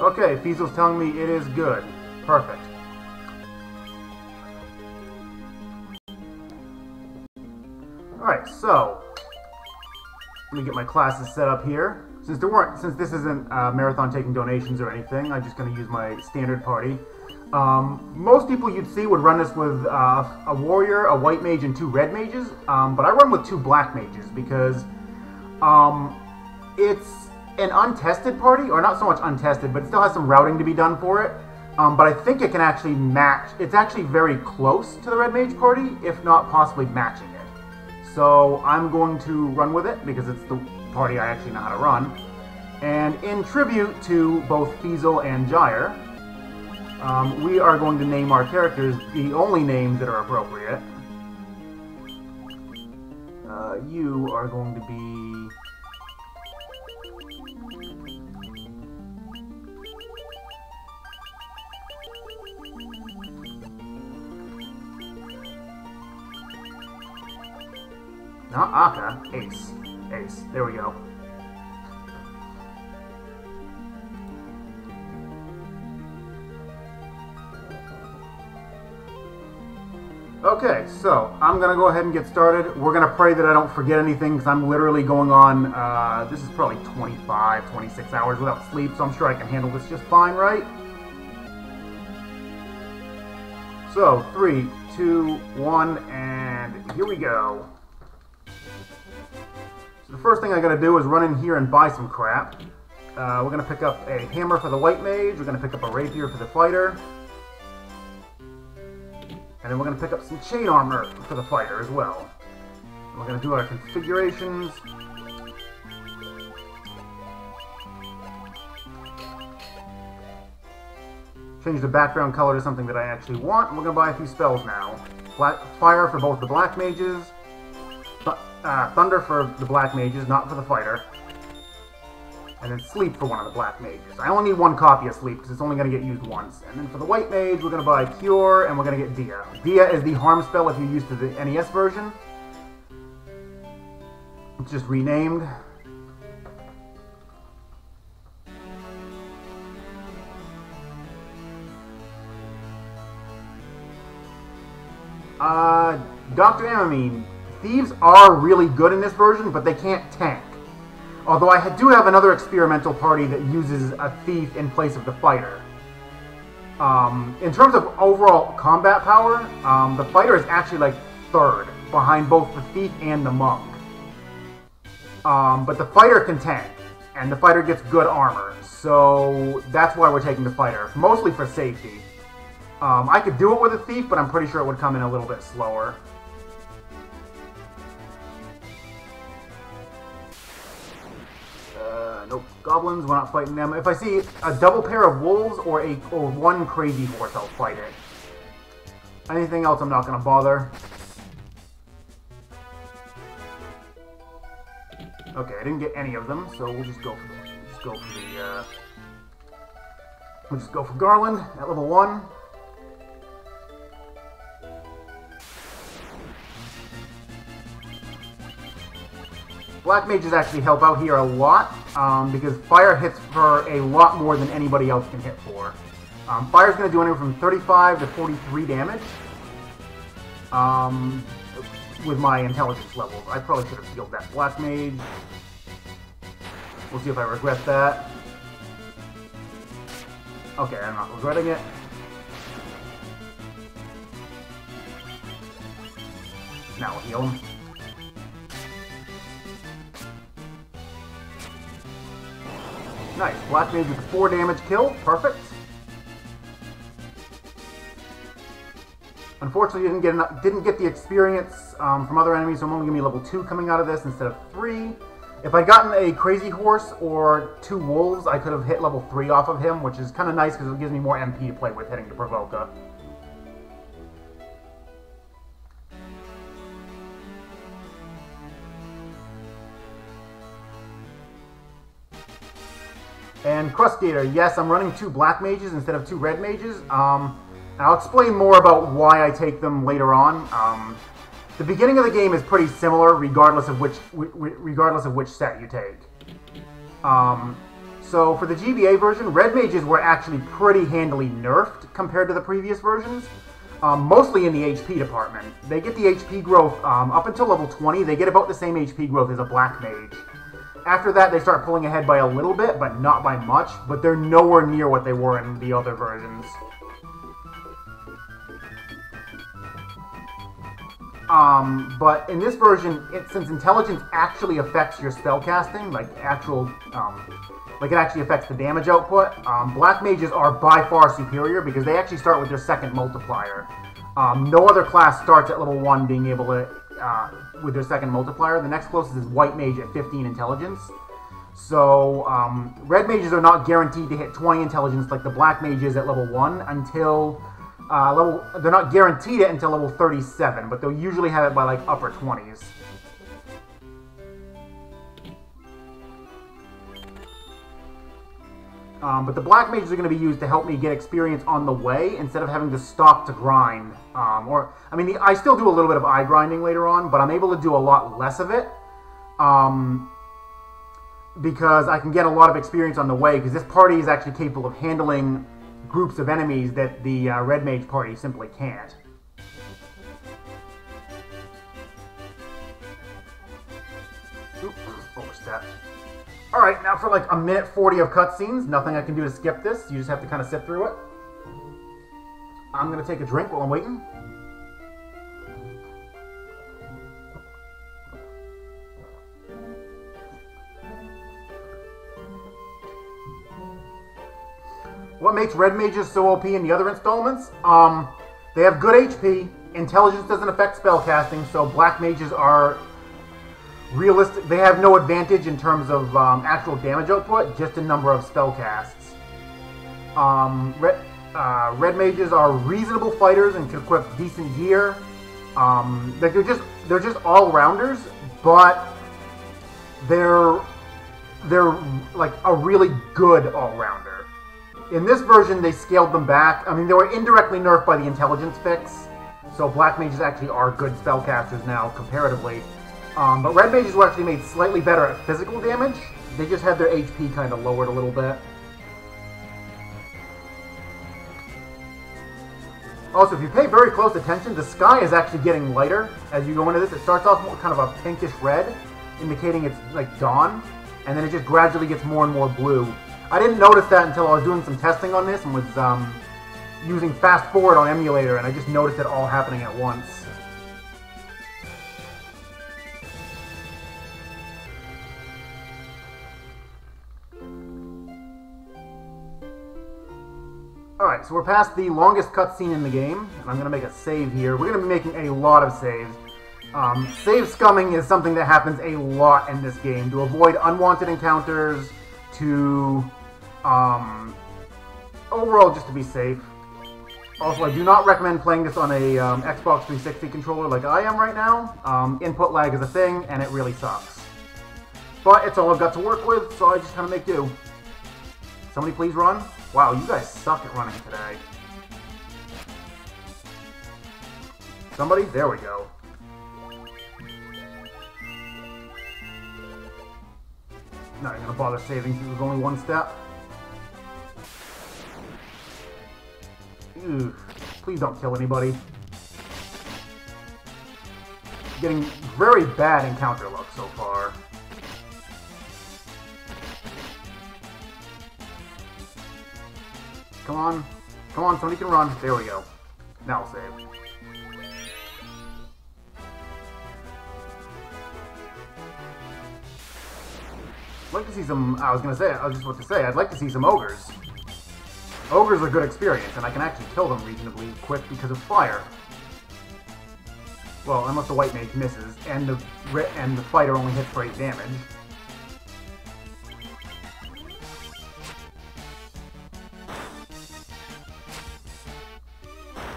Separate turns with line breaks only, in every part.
Okay, Fiesel's telling me it is good. Perfect. Alright, so let me get my classes set up here. Since this isn't marathon taking donations or anything, I'm just going to use my standard party. Most people you'd see would run this with a warrior, a white mage, and 2 red mages. But I run with 2 black mages because it's an untested party, or not so much untested, but it still has some routing to be done for it. But I think it can actually match. It's actually very close to the red mage party, if not possibly matching it. So I'm going to run with it because it's the party I actually know how to run. And in tribute to both Fiesel and Gyre, we are going to name our characters the only names that are appropriate. You are going to be... Not Aka, Ace. Ace, there we go. Okay, so I'm going to go ahead and get started. We're going to pray that I don't forget anything because I'm literally going on, this is probably 25, 26 hours without sleep, so I'm sure I can handle this just fine, right? So, 3, 2, 1, and here we go. So the first thing I got to do is run in here and buy some crap. We're going to pick up a hammer for the white mage, we're going to pick up a rapier for the fighter. And then we're going to pick up some chain armor for the fighter as well. And we're going to do our configurations. Change the background color to something that I actually want. And we're going to buy a few spells now. Fire for both the black mages. Thunder for the black mages, not for the fighter. And then sleep for one of the black mages. I only need 1 copy of sleep because it's only going to get used once. And then for the white mage, we're going to buy cure and we're going to get Dia. Dia is the harm spell if you're used to the NES version. It's just renamed. Dr. Amamine, thieves are really good in this version, but they can't tank. Although I do have another experimental party that uses a thief in place of the fighter. In terms of overall combat power, the fighter is actually like 3rd behind both the thief and the monk. But the fighter can tank, and the fighter gets good armor, so that's why we're taking the fighter, mostly for safety. I could do it with a thief, but I'm pretty sure it would come in a little bit slower. Nope, goblins, we're not fighting them. If I see a double pair of wolves or 1 crazy horse, I'll fight it. Anything else, I'm not going to bother. Okay, I didn't get any of them, so we'll just go for we'll just go for Garland at level 1. Black mages actually help out here a lot, because fire hits for a lot more than anybody else can hit for. Fire's going to do anywhere from 35 to 43 damage with my intelligence levels. I probably should have healed that black mage. We'll see if I regret that. Okay, I'm not regretting it. Now we'll heal him. Nice. Black mage with a 4 damage kill. Perfect. Unfortunately, didn't get the experience from other enemies, so I'm only going to be level 2 coming out of this instead of 3. If I'd gotten a crazy horse or 2 wolves, I could have hit level 3 off of him, which is kind of nice because it gives me more MP to play with heading to Provoca. And Crustgator, yes, I'm running 2 black mages instead of 2 red mages. I'll explain more about why I take them later on. The beginning of the game is pretty similar, regardless of which set you take. So for the GBA version, red mages were actually pretty handily nerfed compared to the previous versions. Mostly in the HP department. They get the HP growth up until level 20. They get about the same HP growth as a black mage. After that, they start pulling ahead by a little bit, but not by much. But they're nowhere near what they were in the other versions. But in this version, since intelligence actually affects your spellcasting, like it actually affects the damage output, black mages are by far superior because they actually start with their second multiplier. No other class starts at level 1 being able to, with their second multiplier. The next closest is white mage at 15 intelligence. So, red mages are not guaranteed to hit 20 intelligence like the black mages at level 1 until... they're not guaranteed it until level 37, but they'll usually have it by like upper 20s. But the black mages are going to be used to help me get experience on the way instead of having to stop to grind. I still do a little bit of eye grinding later on, but I'm able to do a lot less of it. Because I can get a lot of experience on the way, because this party is actually capable of handling groups of enemies that the red mage party simply can't. Oop, overstepped. Alright, now for like a minute 40 of cutscenes. Nothing I can do to skip this. You just have to kind of sit through it. I'm going to take a drink while I'm waiting. What makes red mages so OP in the other installments? They have good HP, intelligence doesn't affect spellcasting, so black mages are realistic. They have no advantage in terms of actual damage output, just a number of spell casts. Red mages are reasonable fighters and can equip decent gear. They're just all-rounders, but they're like a really good all-rounder. In this version, they scaled them back. I mean, they were indirectly nerfed by the intelligence fix, so black mages actually are good spellcasters now, comparatively. But red mages were actually made slightly better at physical damage. They just had their HP kind of lowered a little bit. Also, if you pay very close attention, the sky is actually getting lighter as you go into this. It starts off more kind of a pinkish red, indicating it's like dawn, and then it just gradually gets more and more blue. I didn't notice that until I was doing some testing on this and was using fast forward on emulator, and I just noticed it all happening at once. Alright, so we're past the longest cutscene in the game, and I'm going to make a save here. We're going to be making a lot of saves. Save scumming is something that happens a lot in this game to avoid unwanted encounters, to overall just to be safe. Also, I do not recommend playing this on a Xbox 360 controller like I am right now. Input lag is a thing, and it really sucks. But it's all I've got to work with, so I just kind of make do. Somebody please run. Wow, you guys suck at running today. Somebody? There we go. Not even gonna bother saving since it was only one step. Ew. Please don't kill anybody. Getting very bad encounter luck so far. Come on. Come on, somebody can run. There we go. Now I'll save. I'd like to see some... I was just about to say, I'd like to see some ogres. Ogres are good experience, and I can actually kill them reasonably quick because of fire. Well, unless the white mage misses, and the fighter only hits for 8 damage.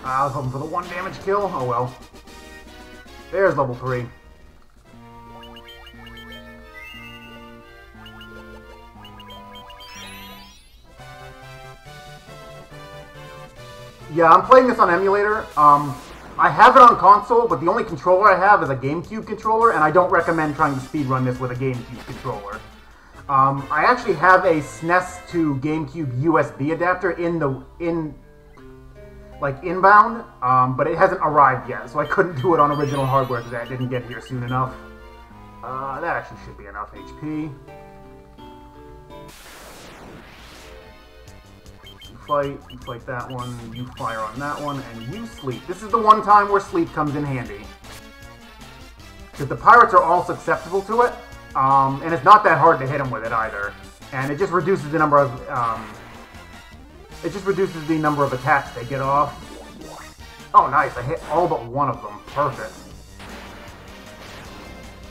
I was hoping for the 1 damage kill. Oh well. There's level 3. Yeah, I'm playing this on emulator. I have it on console, but the only controller I have is a GameCube controller, and I don't recommend trying to speedrun this with a GameCube controller. I actually have a SNES to GameCube USB adapter inbound, but it hasn't arrived yet, so I couldn't do it on original hardware because that didn't get here soon enough. That actually should be enough HP. You fight that one, you fire on that one, and you sleep. This is the one time where sleep comes in handy. Because the pirates are all susceptible to it, and it's not that hard to hit them with it either. And it just reduces the number of attacks they get off. Oh, nice! I hit all but one of them. Perfect.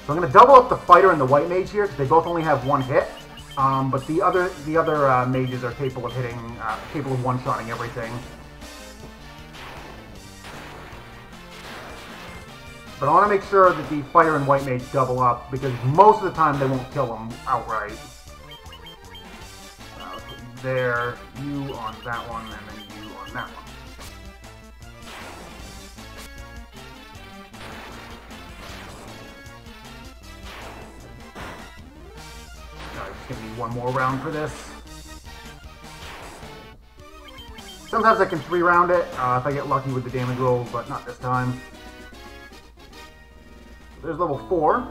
So I'm going to double up the fighter and the white mage here because they both only have one hit. But the other mages are capable of one-shotting everything. But I want to make sure that the fighter and white mage double up because most of the time they won't kill them outright. Let's put you there, you on that one, and then you on that one. Give me one more round for this. Sometimes I can 3-round it if I get lucky with the damage rolls, but not this time. There's level 4.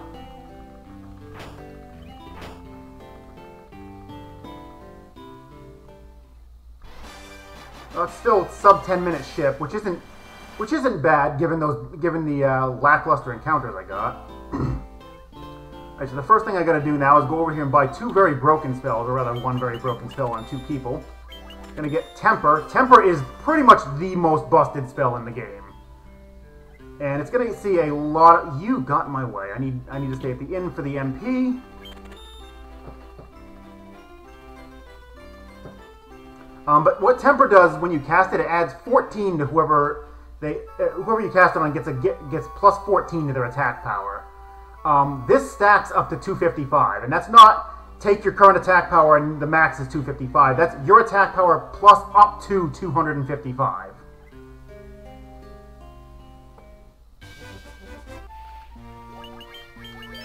It's still sub 10-minute ship, which isn't bad given the lackluster encounters I got. Alright, so the first thing I gotta do now is go over here and buy 2 very broken spells, or rather 1 very broken spell on 2 people. Gonna get Temper. Temper is pretty much the most busted spell in the game. And it's gonna see a lot of... You got in my way. I need to stay at the inn for the MP. But what Temper does when you cast it, it adds 14 to whoever you cast it on gets plus 14 to their attack power. This stacks up to 255, and that's not take your current attack power and the max is 255. That's your attack power plus up to 255.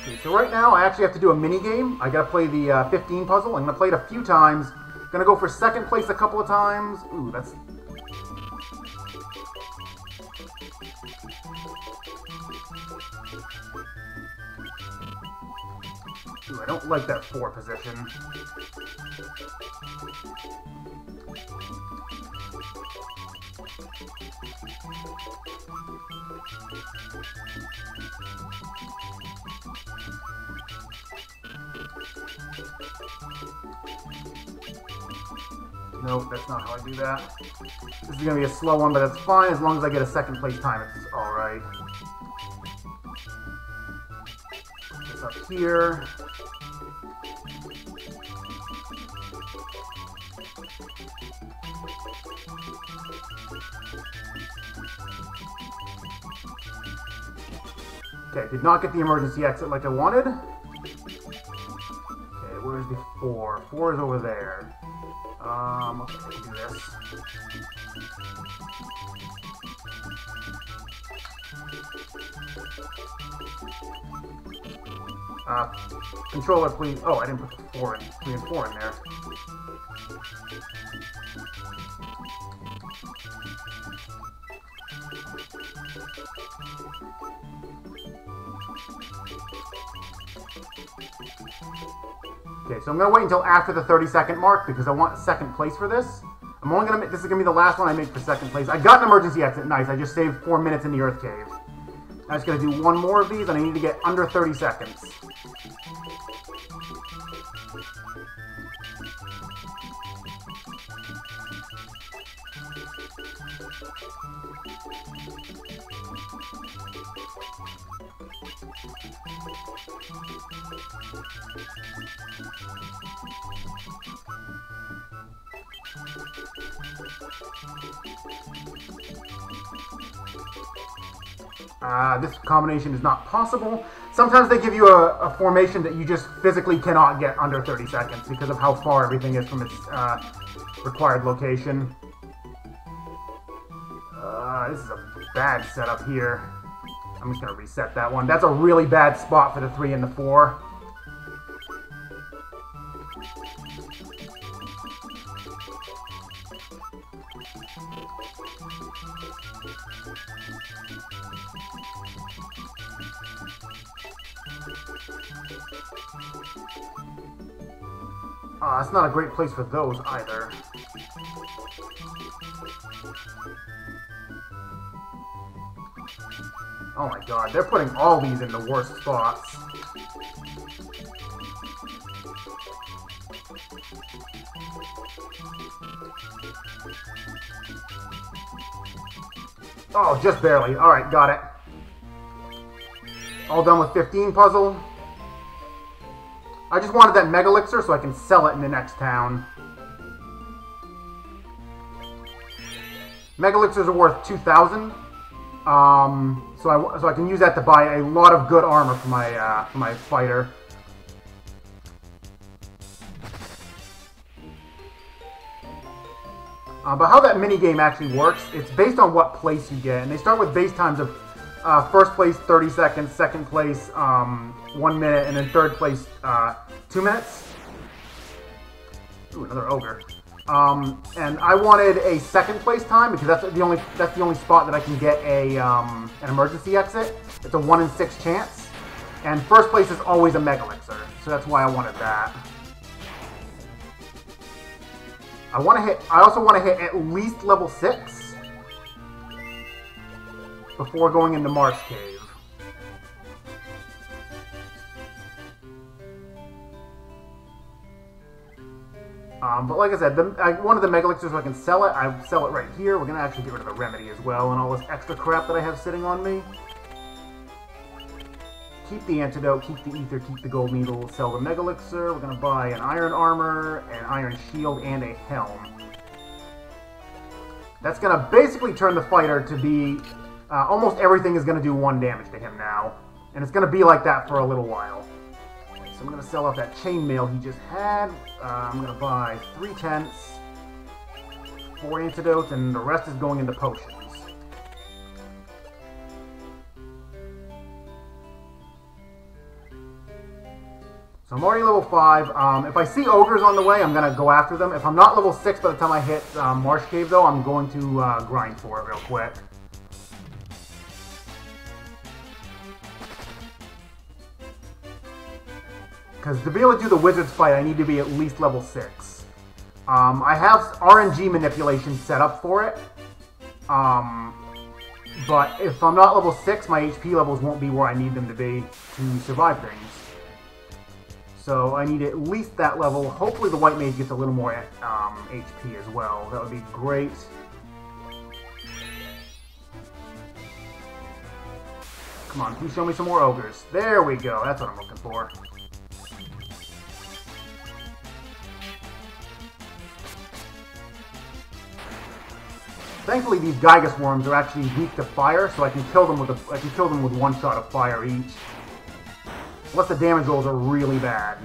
Okay, so right now I actually have to do a mini game. I gotta play the 15 puzzle. I'm gonna play it a few times. Gonna go for second place a couple of times. Ooh, that's... Ooh, I don't like that 4 position. Nope, that's not how I do that. This is going to be a slow one, but that's fine as long as I get a second place time. It's alright. This up here. Okay, did not get the emergency exit like I wanted. Okay, where's the 4? 4 is over there. Okay, I can do this. Controller, please. Oh, I didn't put the 4 in. 3 and 4 in there. Okay, so I'm going to wait until after the 30-second mark because I want second place for this. I'm only going to this is going to be the last one I make for second place. I got an emergency exit, nice. I just saved 4 minutes in the Earth Cave. I'm just going to do one more of these and I need to get under 30 seconds. This combination is not possible. Sometimes they give you a formation that you just physically cannot get under 30 seconds because of how far everything is from its required location. This is a bad setup here. I'm just going to reset that one. That's a really bad spot for the 3 and the 4. That's not a great place for those either. Oh my god, they're putting all these in the worst spots. Oh, just barely. Alright, got it. All done with 15 puzzle. I just wanted that Mega Elixir so I can sell it in the next town. Mega Elixirs are worth 2,000. So I can use that to buy a lot of good armor for my fighter. But how that minigame actually works, it's based on what place you get. And they start with base times of first place 30 seconds, second place 1 minute, and then third place 2 minutes. Ooh, another ogre. And I wanted a second place time because that's the only spot that I can get an emergency exit. It's a 1 in 6 chance, and first place is always a Mega Elixir, so that's why I wanted that. I also want to hit at least level 6 before going into Marsh Cave. But like I said, I wanted the Mega Elixir so I can sell it. I sell it right here. We're going to actually get rid of the remedy as well and all this extra crap that I have sitting on me. Keep the antidote, keep the ether, keep the gold needle, sell the Mega Elixir. We're going to buy an iron armor, an iron shield, and a helm. That's going to basically turn the fighter to be... almost everything is going to do 1 damage to him now. And it's going to be like that for a little while. So I'm going to sell off that chainmail he just had. I'm going to buy 3 tents, 4 antidotes, and the rest is going into potions. So I'm already level 5. If I see ogres on the way, I'm going to go after them. If I'm not level 6 by the time I hit Marsh Cave, though, I'm going to grind for it real quick. Because to be able to do the wizard's fight, I need to be at least level 6. I have RNG manipulation set up for it. But if I'm not level 6, my HP levels won't be where I need them to be to survive things. So I need at least that level. Hopefully the white mage gets a little more HP as well. That would be great. Come on, please show me some more ogres. There we go. That's what I'm looking for. Thankfully, these Gygus worms are actually weak to fire, so I can kill them with 1 shot of fire each. Unless the damage rolls are really bad.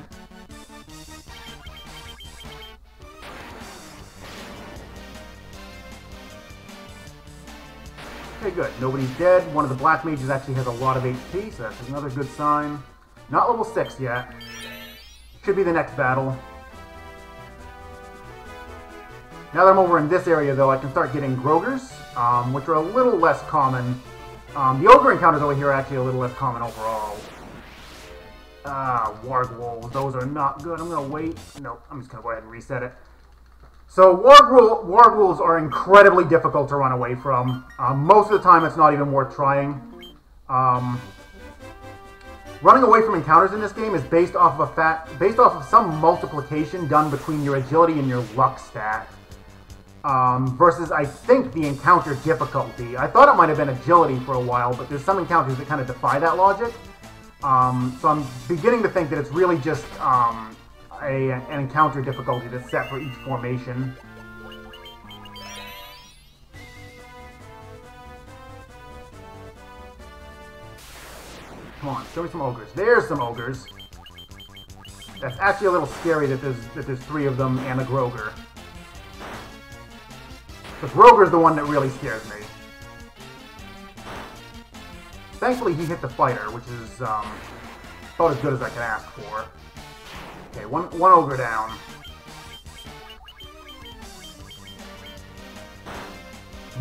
Okay, good. Nobody's dead. One of the black mages actually has a lot of HP, so that's another good sign. Not level 6 yet. Should be the next battle. Now that I'm over in this area, though, I can start getting Grogers, which are a little less common. The Ogre encounters over here are actually a little less common overall. Warg-wolves, those are not good. I'm going to wait. No, I'm just going to go ahead and reset it. So, Warg-wolves are incredibly difficult to run away from. Most of the time, it's not even worth trying. Running away from encounters in this game is based off of some multiplication done between your agility and your luck stat. Versus, I think, the encounter difficulty. I thought it might have been agility for a while, but there's some encounters that kind of defy that logic. So I'm beginning to think that it's really just an encounter difficulty that's set for each formation. Come on, show me some ogres. There's some ogres. That's actually a little scary that there's 3 of them and a Groger. The Groger's the one that really scares me. Thankfully, he hit the fighter, which is about as good as I can ask for. Okay, one ogre down.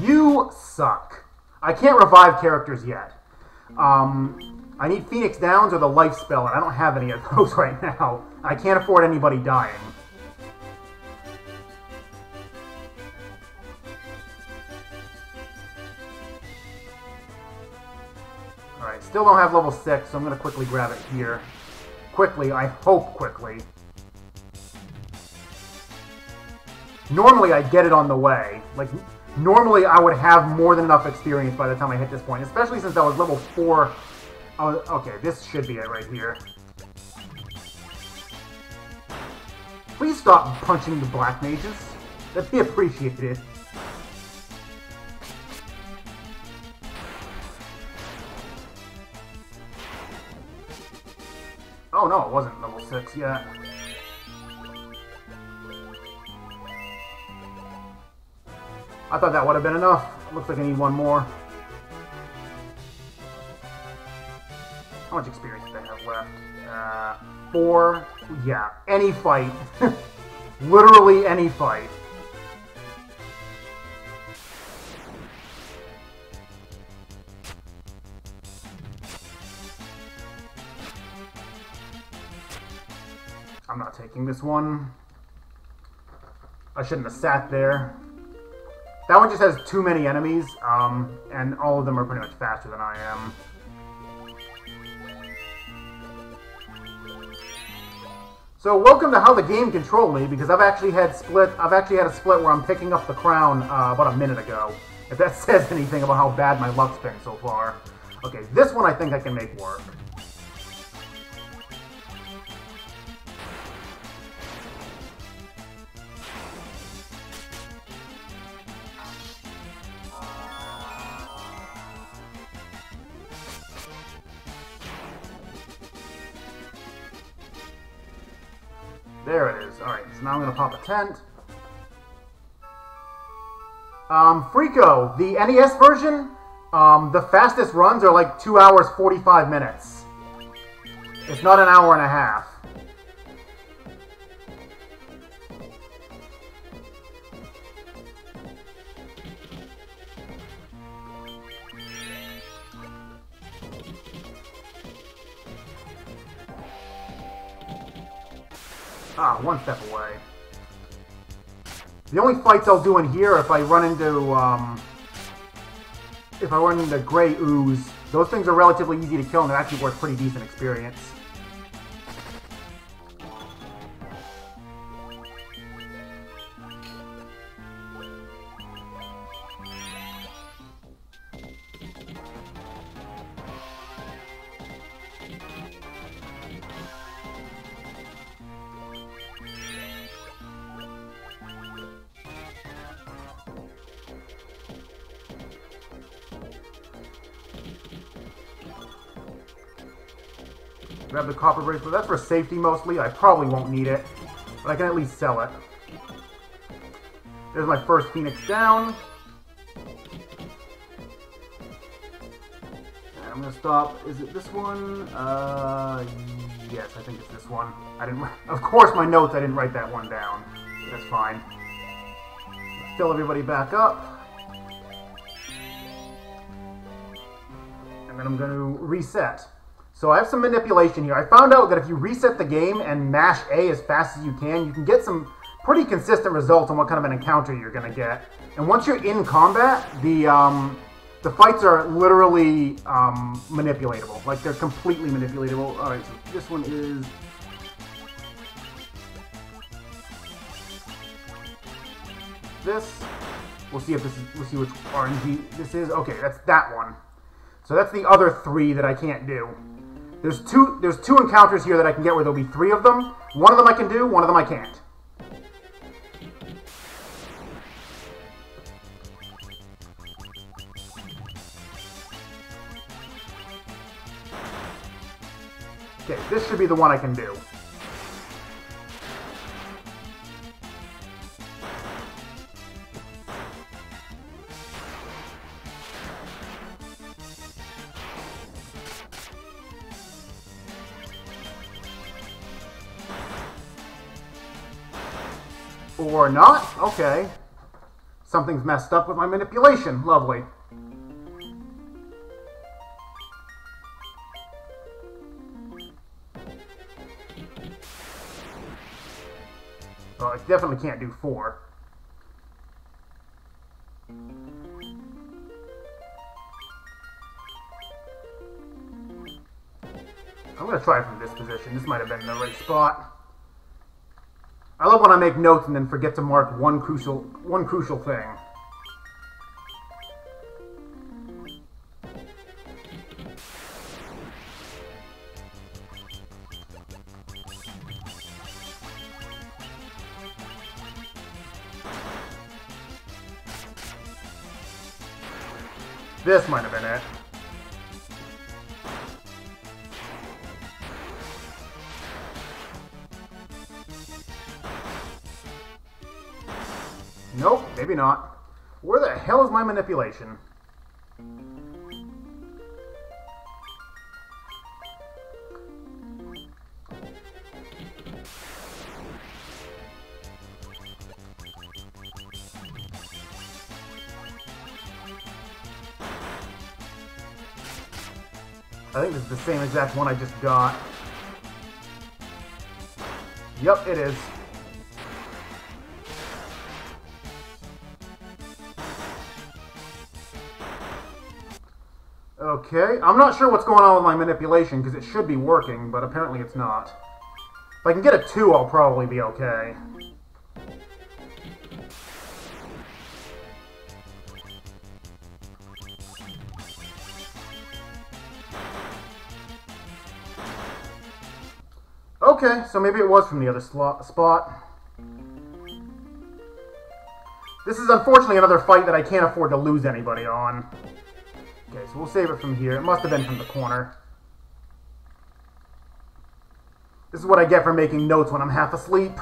You suck. I can't revive characters yet. I need Phoenix Downs or the Life Spell, and I don't have any of those right now. I can't afford anybody dying. Alright, still don't have level 6, so I'm going to quickly grab it here. Quickly, I hope quickly. Normally, I get it on the way. Like, normally I would have more than enough experience by the time I hit this point, especially since I was level 4. Okay, this should be it right here. Please stop punching the black mages. That'd be appreciated. Oh no, it wasn't level 6 yet. I thought that would have been enough. Looks like I need one more. How much experience do I have left? 4. Yeah, any fight. Literally any fight. I'm not taking this one. I shouldn't have sat there. That one just has too many enemies, and all of them are pretty much faster than I am. So welcome to how the game controlled me, because I've actually had a split where I'm picking up the crown about a minute ago. If that says anything about how bad my luck's been so far. Okay, this one I think I can make work. There it is. Alright, so now I'm going to pop a tent. Freako, the NES version, the fastest runs are like 2 hours 45 minutes. It's not an hour and a half. Ah, one step away. The only fights I'll do in here if I run into gray ooze. Those things are relatively easy to kill and they're actually worth pretty decent experience. Grab the copper bracelet. That's for safety mostly. I probably won't need it, but I can at least sell it. There's my first Phoenix down. And I'm gonna stop. Is it this one? Yes, I think it's this one. I didn't. Of course, my notes. I didn't write that one down. That's fine. Fill everybody back up, and then I'm going to reset. So I have some manipulation here. I found out that if you reset the game and mash A as fast as you can get some pretty consistent results on what kind of an encounter you're going to get. And once you're in combat, the fights are literally manipulatable. Like, they're completely manipulatable. Alright, so this one is... this. We'll see if this is... we'll see which RNG this is. Okay, that's that one. So that's the other 3 that I can't do. There's two encounters here that I can get where there'll be 3 of them. One of them I can do, one of them I can't. Okay, this should be the one I can do. Or not? Okay. Something's messed up with my manipulation. Lovely. Well, I definitely can't do 4. I'm going to try from this position. This might have been the right spot. I love when I make notes and then forget to mark one crucial thing. This might have been it. Nope, maybe not. Where the hell is my manipulation? I think this is the same exact one I just got. Yep, it is. Okay, I'm not sure what's going on with my manipulation because it should be working, but apparently it's not. If I can get a 2, I'll probably be okay. Okay, so maybe it was from the other spot. This is unfortunately another fight that I can't afford to lose anybody on. Okay, so we'll save it from here. It must have been from the corner. This is what I get for making notes when I'm half asleep.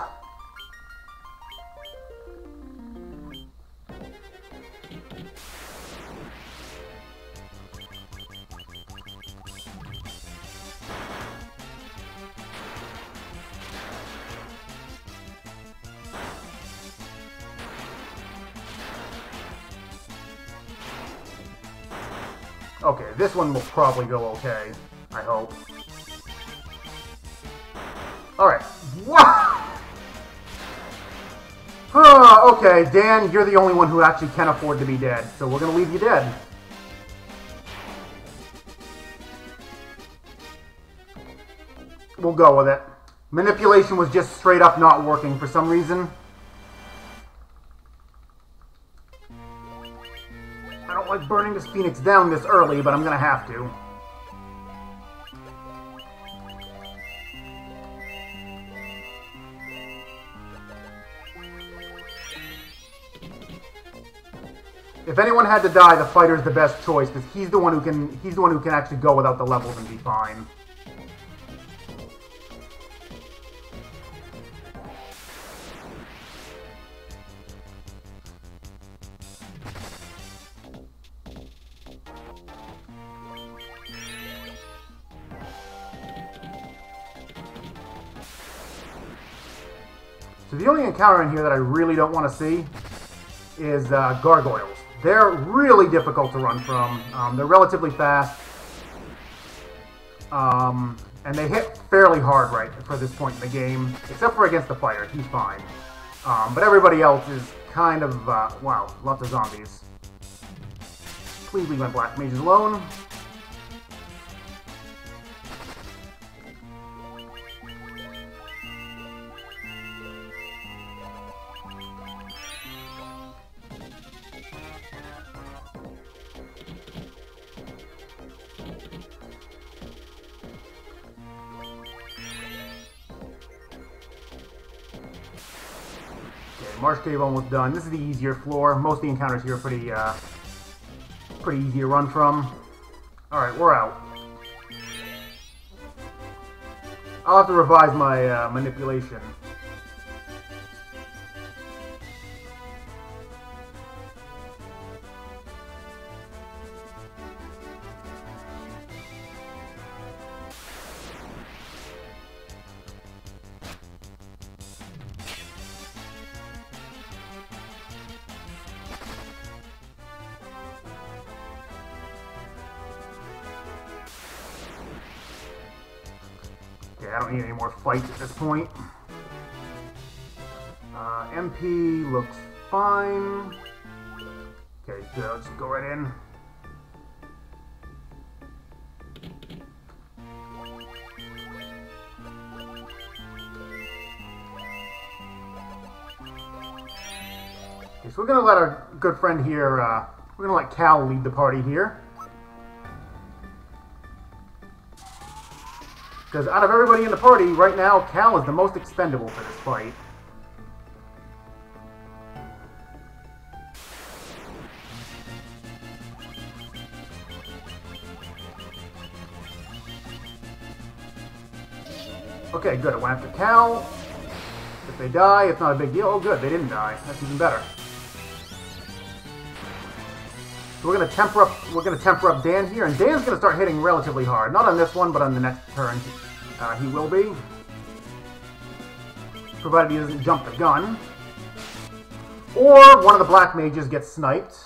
Okay, this one will probably go okay, I hope. Alright. Okay, Dan, you're the only one who actually can afford to be dead, so we're gonna leave you dead. We'll go with it. Manipulation was just straight up not working for some reason. I don't like burning this Phoenix down this early, but I'm gonna have to. If anyone had to die, the fighter's the best choice because he's the one who can actually go without the levels and be fine. So the only encounter in here that I really don't want to see is gargoyles. They're really difficult to run from. They're relatively fast. And they hit fairly hard right for this point in the game. Except for against the fighter. He's fine. But everybody else is kind of... wow, lots of zombies. Please leave my black mages alone. Marsh Cave almost done. This is the easier floor. Most of the encounters here are pretty easy to run from. Alright, we're out. I'll have to revise my manipulation. Okay, I don't need any more fights at this point. MP looks fine. Okay, good. Let's just go right in. Okay, so we're gonna let our good friend here, we're gonna let Cal lead the party here. Because out of everybody in the party, right now, Cal is the most expendable for this fight. Okay, good. I went after Cal. If they die, it's not a big deal. Oh, good. They didn't die. That's even better. So we're gonna temper up. We're gonna temper up Dan here, and Dan's gonna start hitting relatively hard. Not on this one, but on the next turn, he will be, provided he doesn't jump the gun, or one of the black mages gets sniped.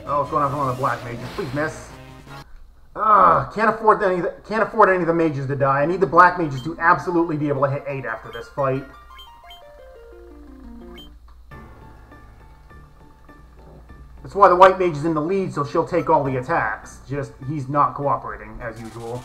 Oh, what's going on with one of the black mages? Please miss. Can't afford any of the mages to die. I need the black mages to absolutely be able to hit 8 after this fight. That's why the white mage is in the lead, so she'll take all the attacks. Just, he's not cooperating, as usual.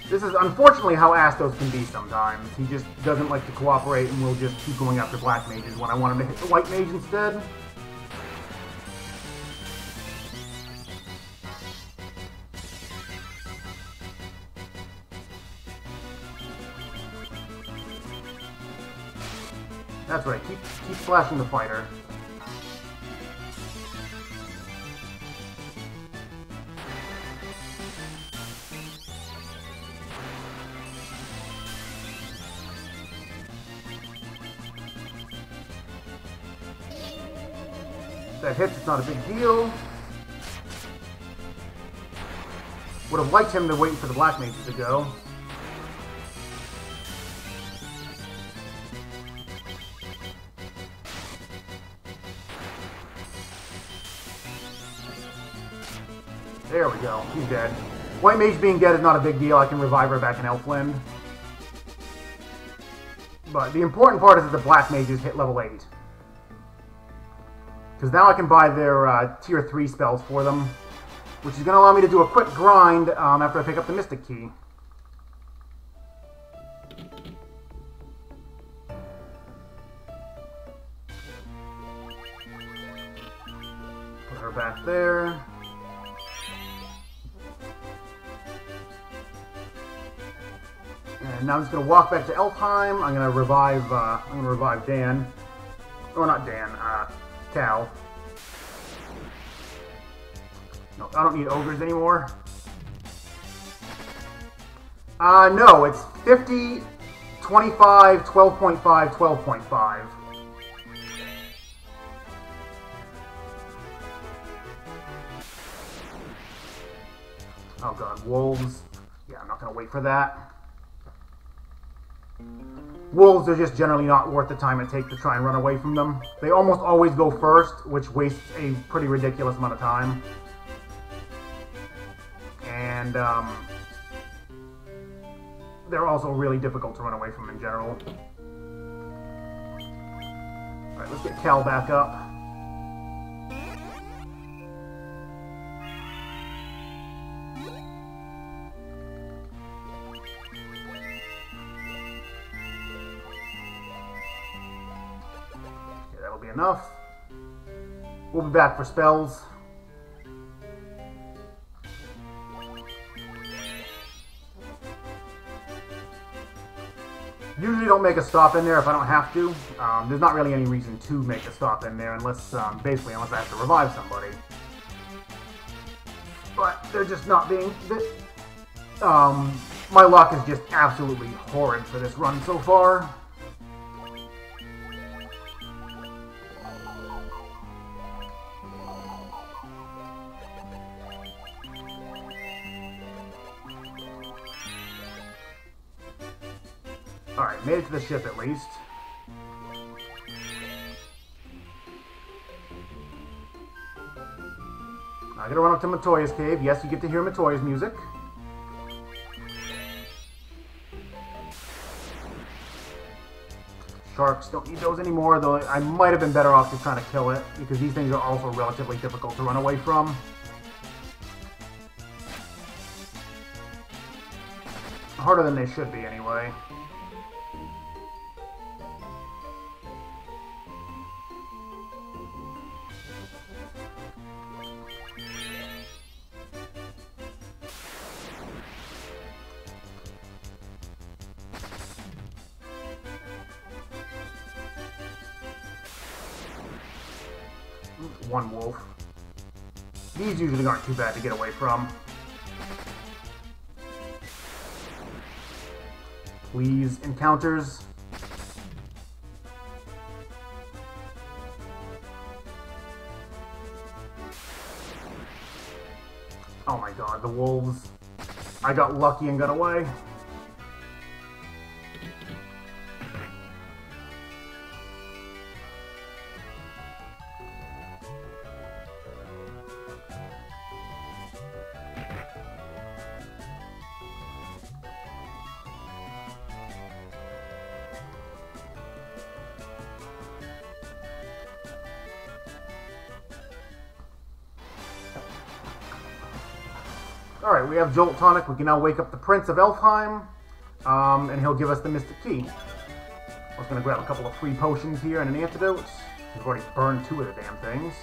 This is unfortunately how Astos can be sometimes. He just doesn't like to cooperate and will just keep going after black mages when I want him to hit the white mage instead. That's right, keep slashing the fighter. That hits, it's not a big deal. Would have liked him to wait for the black mages to go. There we go, he's dead. White mage being dead is not a big deal, I can revive her back in Elfland. But the important part is that the black mages hit level 8. Because now I can buy their tier 3 spells for them, which is going to allow me to do a quick grind after I pick up the Mystic Key. Put her back there. And now I'm just going to walk back to Elfheim. I'm going to revive Dan. Or not Dan, Cal. No, I don't need ogres anymore. No, it's 50, 25, 12.5, 12.5. Oh god, wolves. Yeah, I'm not gonna wait for that. Wolves are just generally not worth the time it takes to try and run away from them. They almost always go first, which wastes a pretty ridiculous amount of time. And, they're also really difficult to run away from in general. Alright, let's get Cal back up. That'll be enough. We'll be back for spells. Usually don't make a stop in there if I don't have to. There's not really any reason to make a stop in there unless, basically, unless I have to revive somebody. But they're just not being... my luck is just absolutely horrid for this run so far. Alright, made it to the ship at least. I gotta run up to Matoya's cave. Yes, you get to hear Matoya's music. Sharks, don't need those anymore, though I might have been better off just trying to kill it, because these things are also relatively difficult to run away from. Harder than they should be, anyway. One wolf. These usually aren't too bad to get away from. Please, encounters. Oh my god, the wolves. I got lucky and got away. Alright, we have Jolt Tonic. We can now wake up the Prince of Elfheim, and he'll give us the Mystic Key. I was going to grab a couple of free potions here and an antidote. We've already burned 2 of the damn things.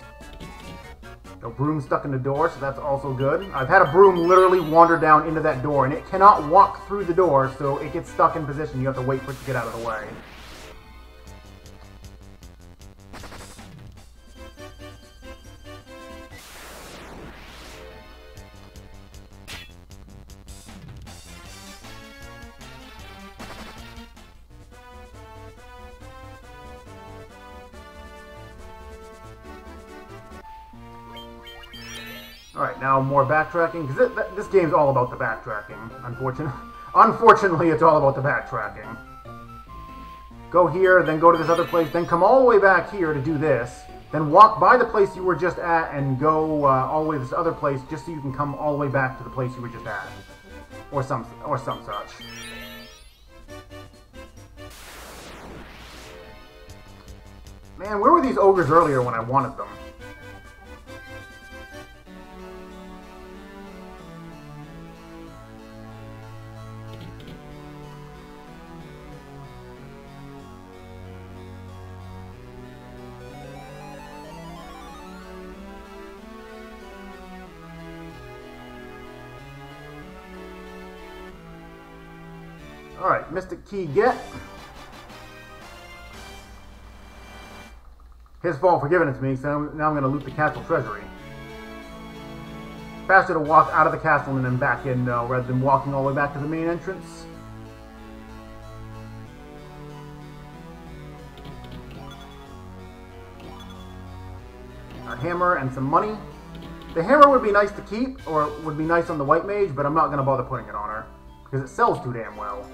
No broom stuck in the door, so that's also good. I've had a broom literally wander down into that door, and it cannot walk through the door, so it gets stuck in position. You have to wait for it to get out of the way. Alright, now more backtracking, because this game's all about the backtracking, Unfortunately, it's all about the backtracking. Go here, then go to this other place, then come all the way back here to do this, then walk by the place you were just at and go all the way to this other place just so you can come all the way back to the place you were just at. Or some such. Man, where were these ogres earlier when I wanted them? Alright, Mystic Key get. His fault for giving it to me, so now I'm going to loot the castle treasury. Faster to walk out of the castle and then back in, though, rather than walking all the way back to the main entrance. A hammer and some money. The hammer would be nice to keep, or would be nice on the white mage, but I'm not going to bother putting it on her, because it sells too damn well.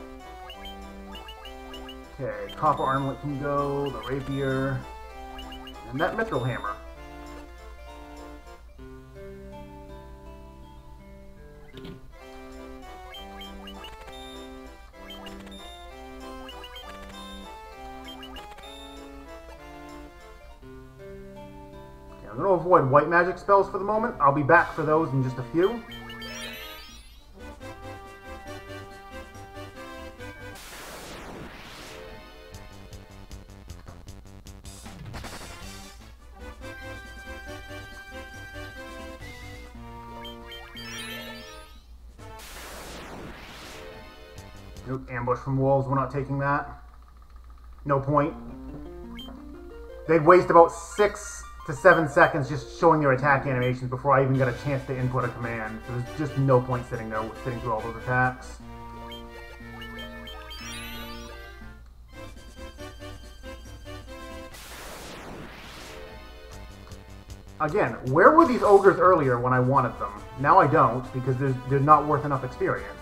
Okay, copper armlet can go, the rapier, and that mithril hammer. Okay, I'm going to avoid white magic spells for the moment. I'll be back for those in just a few. Nope, ambush from wolves. We're not taking that. No point. They'd waste about 6 to 7 seconds just showing their attack animations before I even got a chance to input a command. So there's just no point sitting there, sitting through all those attacks. Again, where were these ogres earlier when I wanted them? Now I don't, because they're not worth enough experience.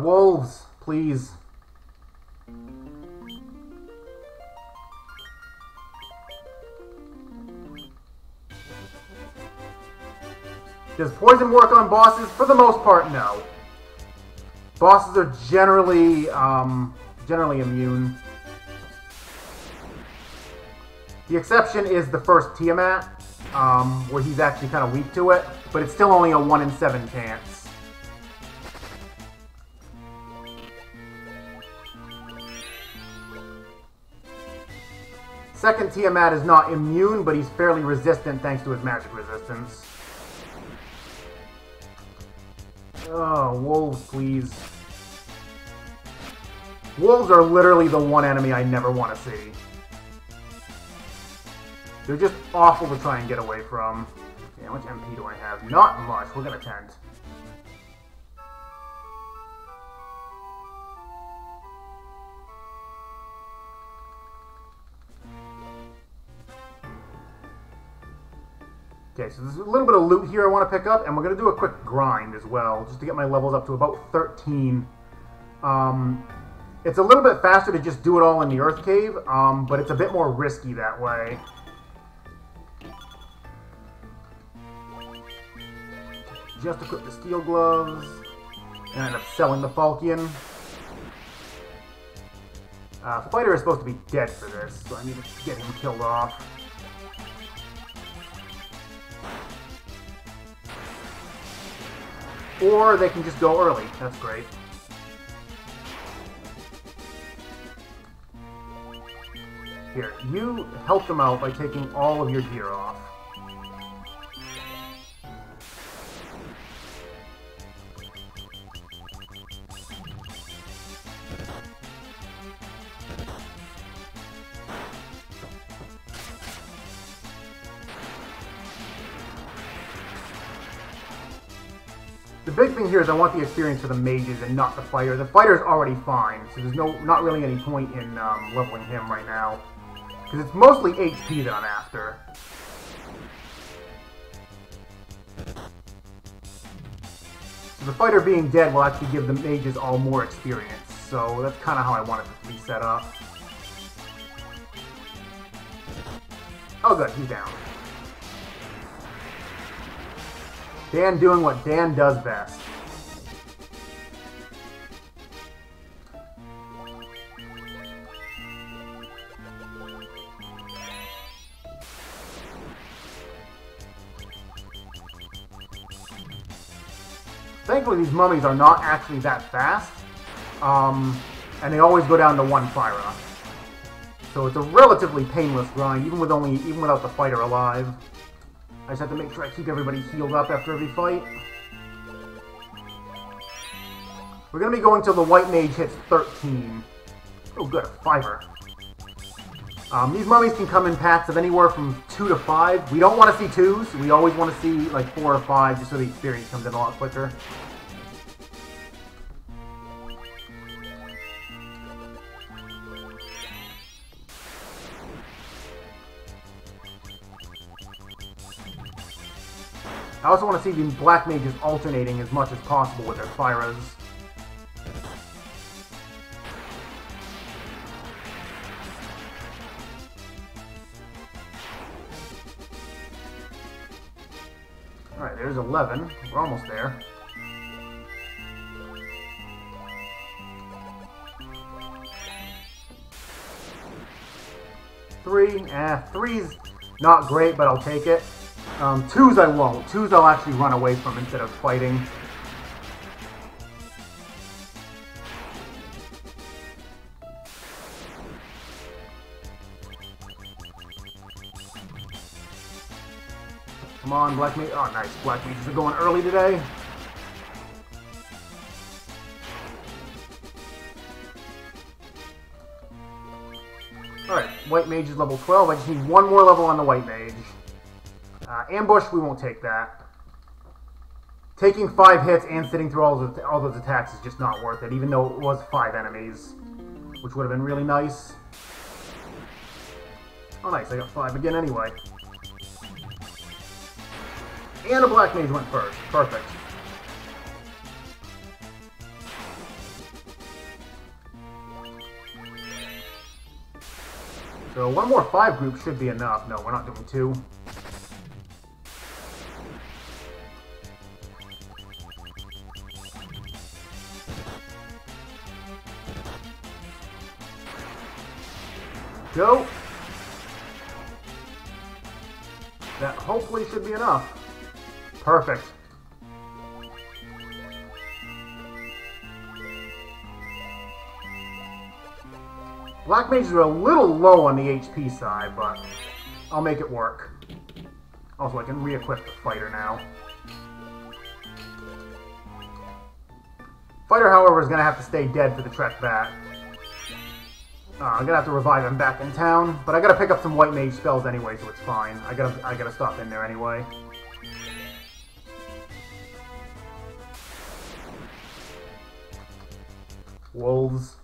Wolves, please. Does poison work on bosses? For the most part, no. Bosses are generally immune. The exception is the first Tiamat, where he's actually kind of weak to it, but it's still only a 1 in 7 chance. Second Tiamat is not immune, but he's fairly resistant thanks to his magic resistance. Oh, wolves, please. Wolves are literally the one enemy I never want to see. They're just awful to try and get away from. Okay, how much MP do I have? Not much. We're gonna tent. Okay, so there's a little bit of loot here I want to pick up, and we're going to do a quick grind as well, just to get my levels up to about 13. It's a little bit faster to just do it all in the Earth Cave, but it's a bit more risky that way. Just equip the steel gloves, and end up selling the Falchion. Fighter is supposed to be dead for this, so I need to get him killed off. Or they can just go early. That's great. Here, you help them out by taking all of your gear off. The big thing here is I want the experience for the mages and not the fighter. The fighter's already fine, so there's not really any point in leveling him right now. Because it's mostly HP that I'm after. So the fighter being dead will actually give the mages all more experience. So that's kind of how I want it to be set up. Oh good, he's down. Dan doing what Dan does best. Thankfully, these mummies are not actually that fast, and they always go down to 1 Fyra. So it's a relatively painless grind, even without the fighter alive. I just have to make sure I keep everybody healed up after every fight. We're going to be going till the white mage hits 13. Oh good, a 5er. These mummies can come in packs of anywhere from 2 to 5. We don't want to see 2s. We always want to see like 4 or 5 just so the experience comes in a lot quicker. I also want to see the black mages alternating as much as possible with their Fyras. Alright, there's 11. We're almost there. Three's not great, but I'll take it. 2s I won't. 2s I'll actually run away from instead of fighting. Come on, black mage. Oh, nice. Black mages are going early today. Alright, White Mage is level 12. I just need one more level on the White Mage. Ambush, we won't take that. Taking 5 hits and sitting through all those attacks is just not worth it, even though it was 5 enemies, which would have been really nice. Oh nice, I got 5 again anyway. And a Black Mage went first. Perfect. So one more 5 group should be enough. No, we're not doing 2. Go! That hopefully should be enough. Perfect. Black Mages are a little low on the HP side, but I'll make it work. Also, I can re-equip the Fighter now. Fighter, however, is going to have to stay dead for the trek back. I'm gonna have to revive him back in town, but I gotta pick up some White Mage spells anyway, so it's fine. I gotta stop in there anyway. Wolves.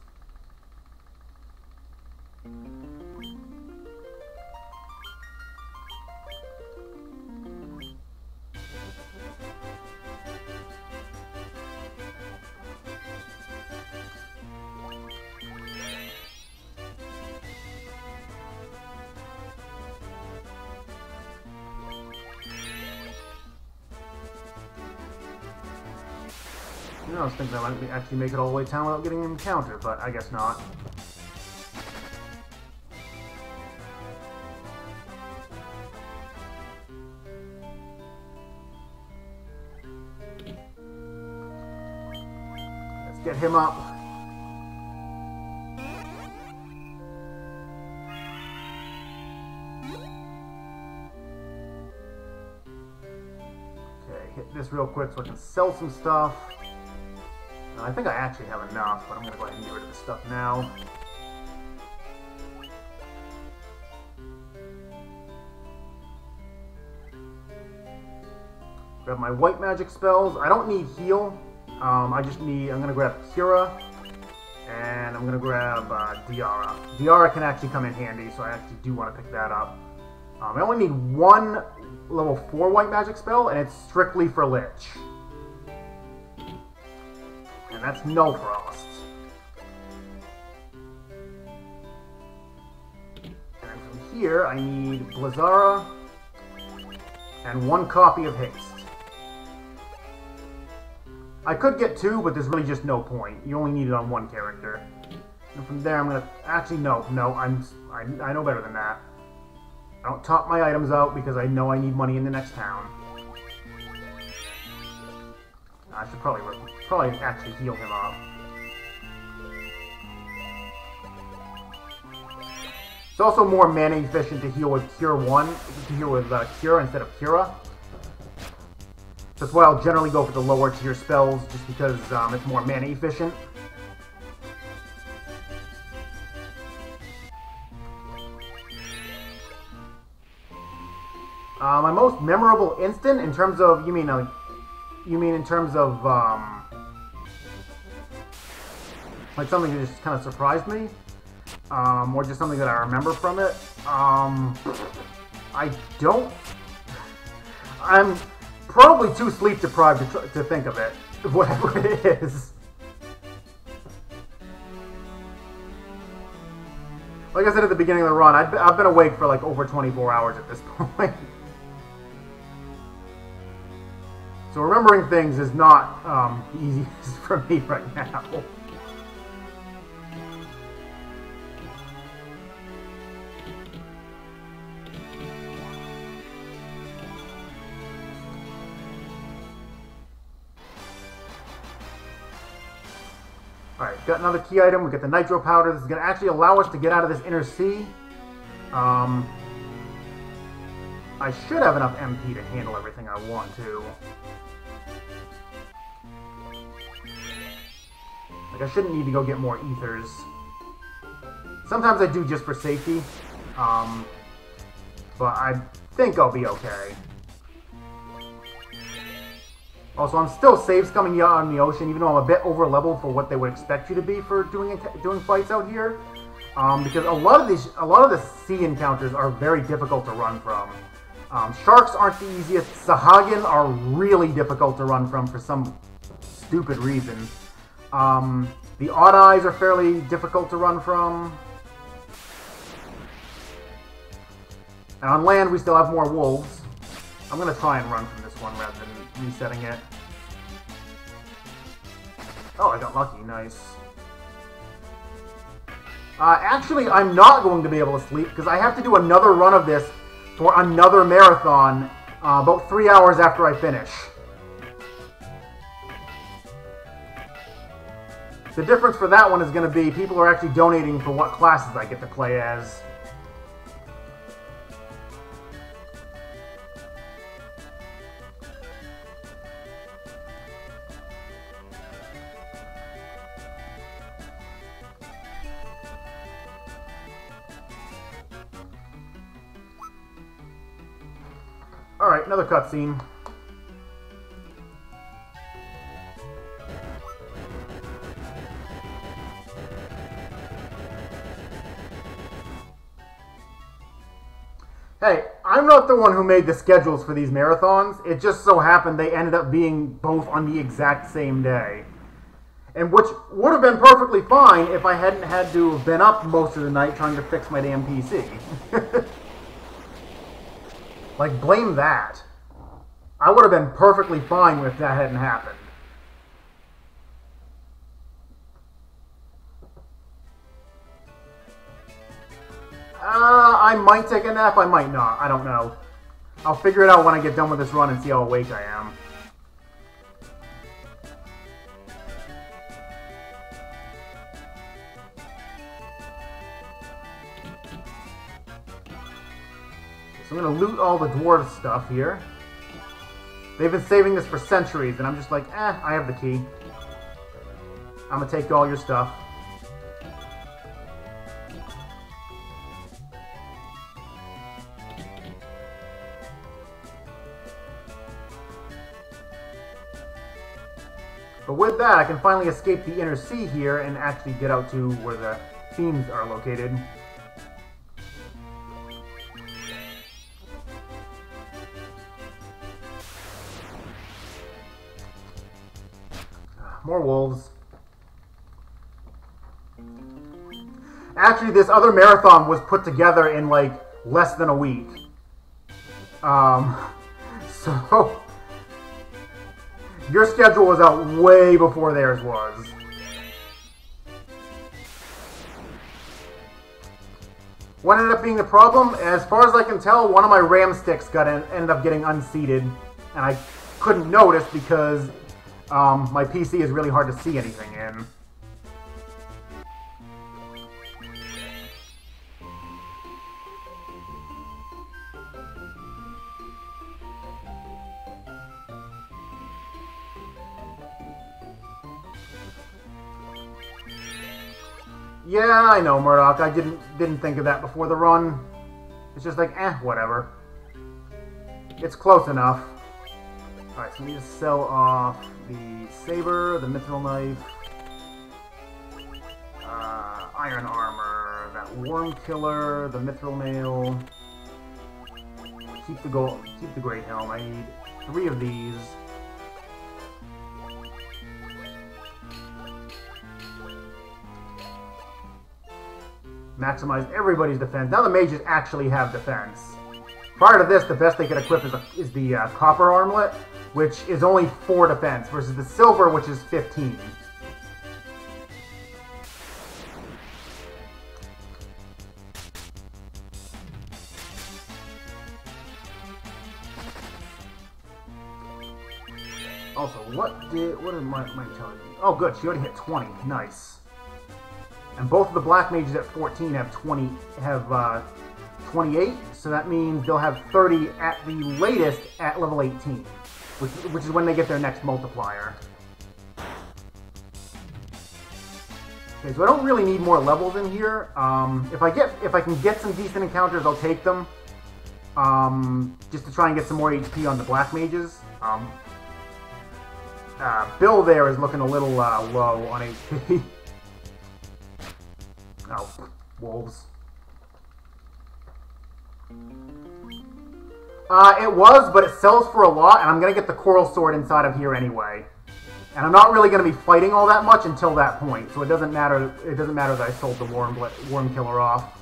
I was thinking I might actually make it all the way to town without getting encountered, but I guess not. Let's get him up. Okay, hit this real quick so I can sell some stuff. I think I actually have enough, but I'm going to go ahead and get rid of this stuff now. Grab my white magic spells. I don't need heal. I'm going to grab Cura, and I'm going to grab Diara. Diara can actually come in handy, so I actually do want to pick that up. I only need one level 4 white magic spell, and it's strictly for Lich. And that's No Frost. And from here, I need Blizzara and 1 copy of Haste. I could get 2, but there's really just no point. You only need it on 1 character. And from there, I'm gonna actually no, I know better than that. I don't top my items out because I know I need money in the next town. I should probably actually heal him up. It's also more mana efficient to heal with Cure 1, to heal with Cure instead of Cura. That's why I'll generally go for the lower tier spells, just because it's more mana efficient. My most memorable instant in terms of, you mean in terms of, like something that just kind of surprised me? Or just something that I remember from it? I'm probably too sleep deprived to think of it, whatever it is. Like I said at the beginning of the run, I've been awake for like over 24 hours at this point. So remembering things is not the easiest for me right now. Alright, got another key item. We got the nitro powder. This is going to actually allow us to get out of this inner sea. I should have enough MP to handle everything I want to. Like, I shouldn't need to go get more ethers. Sometimes I do just for safety, but I think I'll be okay. Also, I'm still safe scumming out on the ocean, even though I'm a bit over leveled for what they would expect you to be for doing fights out here. Because a lot of the sea encounters are very difficult to run from. Sharks aren't the easiest. Sahagin are really difficult to run from for some stupid reason. The Odd Eyes are fairly difficult to run from. And on land, we still have more wolves. I'm going to try and run from this one rather than resetting it. Oh, I got lucky. Nice. Actually, I'm not going to be able to sleep because I have to do another run of this for another marathon about 3 hours after I finish. The difference for that one is going to be people are actually donating for what classes I get to play as. Alright, another cutscene. Hey, I'm not the one who made the schedules for these marathons. It just so happened they ended up being both on the exact same day. And which would have been perfectly fine if I hadn't had to have been up most of the night trying to fix my damn PC. Like, blame that. I would have been perfectly fine if that hadn't happened. I might take a nap, I might not. I don't know. I'll figure it out when I get done with this run and see how awake I am. So I'm going to loot all the dwarf stuff here. They've been saving this for centuries, and I'm just like, I have the key. I'm going to take all your stuff. But with that, I can finally escape the inner sea here and actually get out to where the themes are located. More wolves. Actually, this other marathon was put together in like less than a week. So your schedule was out way before theirs was. What ended up being the problem? As far as I can tell, one of my RAM sticks ended up getting unseated, and I couldn't notice because my PC is really hard to see anything in. Yeah, I know, Murdoch. I didn't think of that before the run. It's just like, whatever. It's close enough. Alright, so we need to sell off the saber, the mithril knife, iron armor, that worm killer, the mithril nail. Keep the great helm. I need 3 of these. Maximize everybody's defense. Now the mages actually have defense. Prior to this, the best they could equip is the copper armlet, which is only 4 defense, versus the silver, which is 15. Also, what did my tell you? Oh, good. She already hit 20. Nice. And both of the black mages at 14 have 28, so that means they'll have 30 at the latest at level 18, which is when they get their next multiplier. Okay, so I don't really need more levels in here. If I can get some decent encounters, I'll take them. Just to try and get some more HP on the black mages. Bill there is looking a little low on HP. Oh, wolves. It was, but it sells for a lot, and I'm going to get the coral sword inside of here anyway. And I'm not really going to be fighting all that much until that point, so it doesn't matter. It doesn't matter that I sold the worm killer off.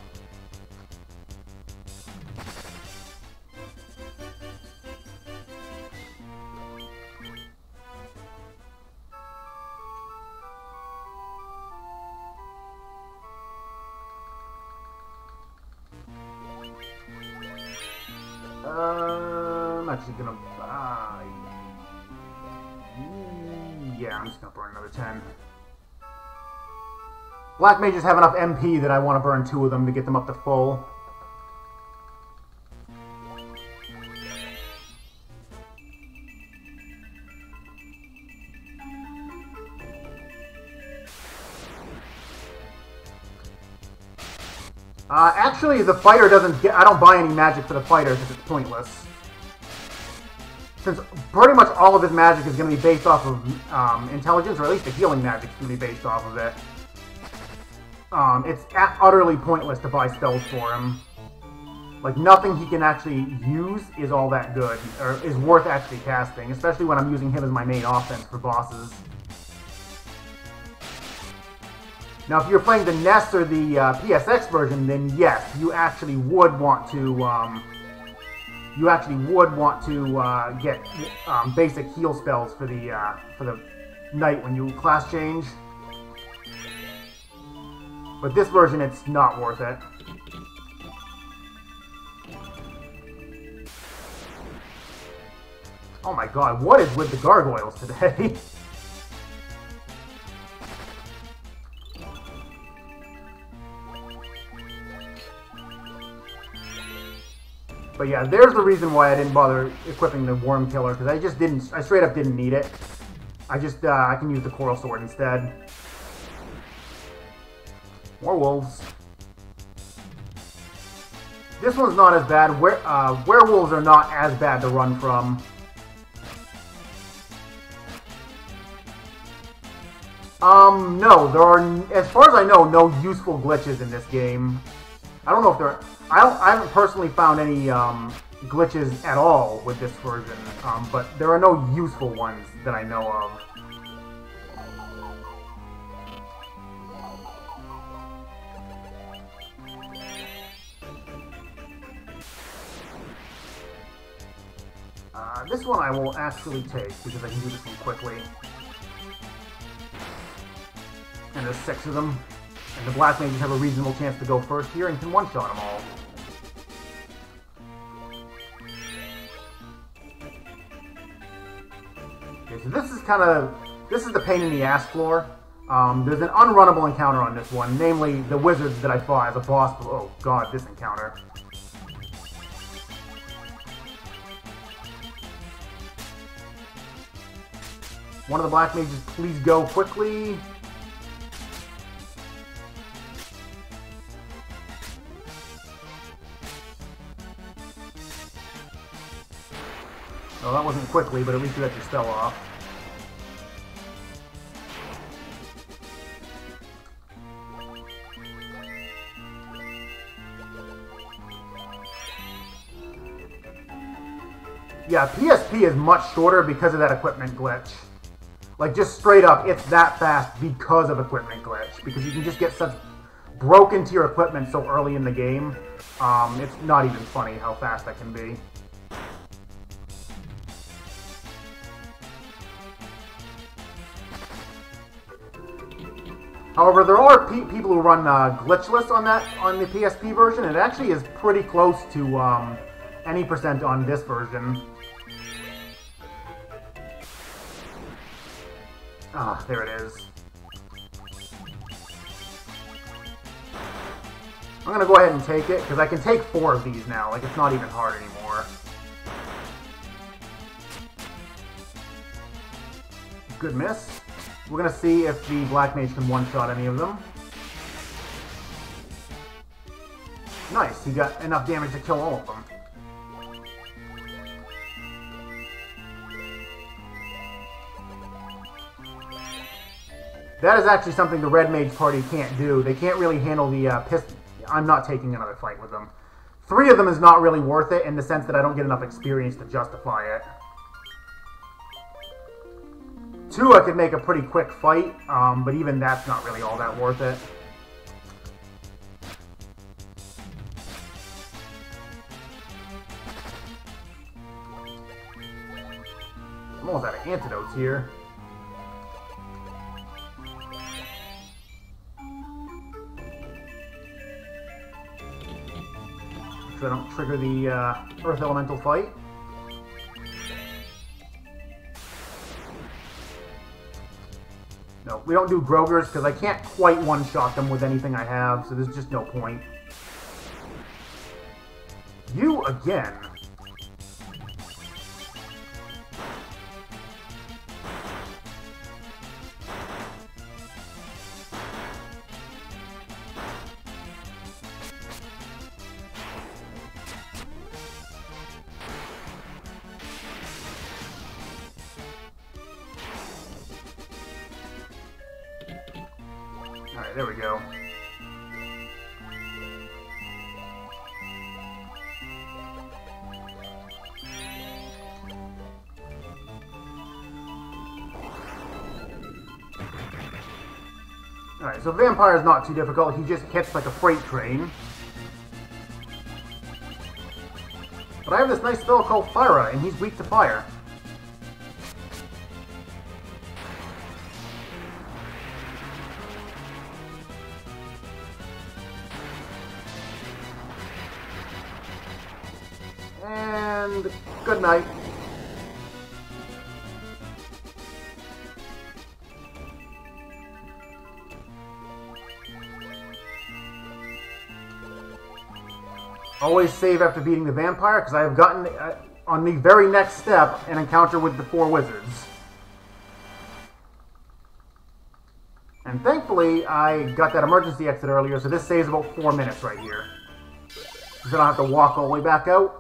I'm actually gonna buy. Yeah, I'm just gonna burn another 10. Black mages have enough MP that I want to burn 2 of them to get them up to full. Actually, the fighter doesn't get... I don't buy any magic for the fighter because it's pointless. Since pretty much all of his magic is going to be based off of intelligence, or at least the healing magic is going to be based off of it. It's utterly pointless to buy spells for him. Like, nothing he can actually use is all that good, or is worth actually casting, especially when I'm using him as my main offense for bosses. Now, if you're playing the NES or the PSX version, then yes, you actually would want to get basic heal spells for the knight when you class change. But this version, it's not worth it. Oh my god, what is with the gargoyles today? But yeah, there's the reason why I didn't bother equipping the worm killer, because I straight up didn't need it. I can use the coral sword instead. More wolves. This one's not as bad. Werewolves are not as bad to run from. No, there are, as far as I know, no useful glitches in this game. I don't know if there are, I haven't personally found any glitches at all with this version, but there are no useful ones that I know of. This one I will actually take, because I can do this one quickly. And there's 6 of them. And the black mages have a reasonable chance to go first here and can one-shot them all. Okay, so this is the pain in the ass floor. There's an unrunnable encounter on this one, namely the wizards that I fought as a boss. Oh god, this encounter. One of the black mages, please go quickly. Well, that wasn't quickly, but at least you got your spell off. Yeah, PSP is much shorter because of that equipment glitch. Like, just straight up, it's that fast because of equipment glitch. Because you can just get such broken to your equipment so early in the game. It's not even funny how fast that can be. However, there are people who run glitchless on the PSP version, and it actually is pretty close to any percent on this version. Ah, there it is. I'm gonna go ahead and take it, because I can take 4 of these now. Like, it's not even hard anymore. Good miss. We're gonna see if the Black Mage can one-shot any of them. Nice, he got enough damage to kill all of them. That is actually something the Red Mage party can't do. They can't really handle the pistol. I'm not taking another fight with them. 3 of them is not really worth it in the sense that I don't get enough experience to justify it. 2 I could make a pretty quick fight, but even that's not really all that worth it. I'm almost out of antidotes here. So I don't trigger the Earth Elemental fight. No, we don't do Grogers because I can't quite one-shot them with anything I have, so there's just no point. You again. Alright, there we go. Alright, so Vampire's not too difficult. He just hits like a freight train. But I have this nice spell called Fire, and he's weak to fire. And good night. Always save after beating the vampire, because I have gotten, on the very next step, an encounter with the 4 wizards. And thankfully, I got that emergency exit earlier, so this saves about 4 minutes right here. So I don't have to walk all the way back out.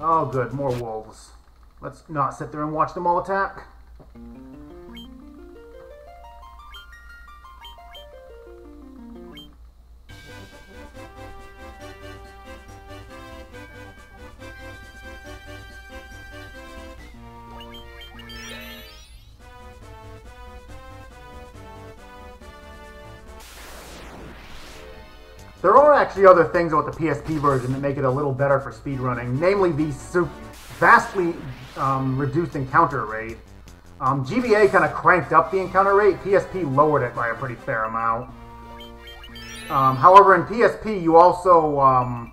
Oh good, more wolves. Let's not sit there and watch them all attack. There are actually other things about the PSP version that make it a little better for speedrunning, namely the vastly reduced encounter rate. GBA kind of cranked up the encounter rate, PSP lowered it by a pretty fair amount. However, in PSP you also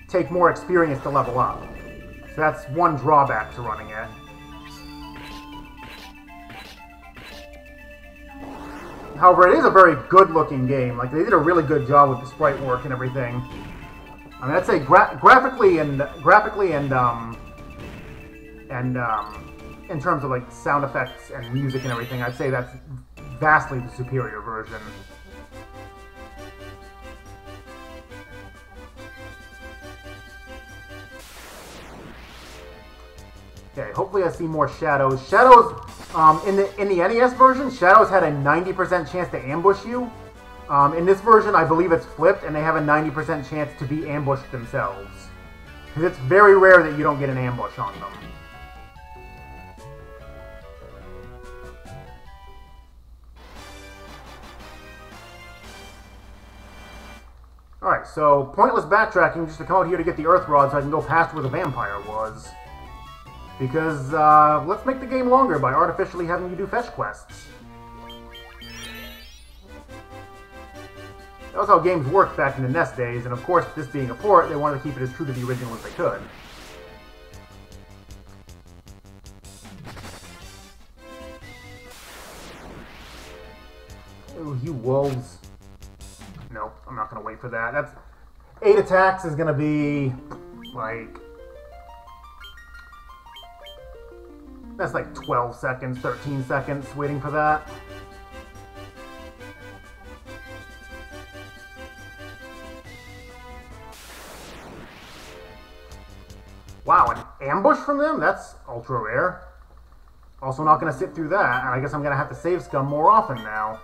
take more experience to level up. So that's one drawback to running it. However, it is a very good-looking game. Like, they did a really good job with the sprite work and everything. I mean, I'd say graphically and in terms of like sound effects and music and everything, I'd say that's vastly the superior version. Okay, hopefully I see more shadows. Shadows, in the NES version, shadows had a 90% chance to ambush you. In this version, I believe it's flipped, and they have a 90% chance to be ambushed themselves. Because it's very rare that you don't get an ambush on them. Alright, so pointless backtracking just to come out here to get the Earth Rod so I can go past where the vampire was. Because, let's make the game longer by artificially having you do fetch quests. That was how games worked back in the NES days, and of course, this being a port, they wanted to keep it as true to the original as they could. Oh, you wolves. No, I'm not going to wait for that. 8 attacks is going to be, like... That's like 12 seconds, 13 seconds waiting for that. Wow, an ambush from them? That's ultra rare. Also not going to sit through that, and I guess I'm going to have to save scum more often now.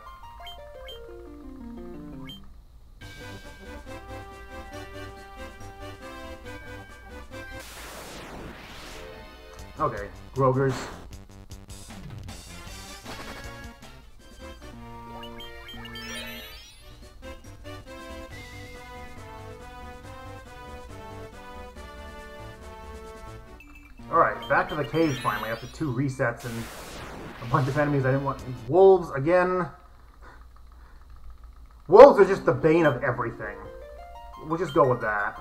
Okay, Grogers. Alright, back to the cave finally after 2 resets and a bunch of enemies I didn't want. Wolves again. Wolves are just the bane of everything. We'll just go with that.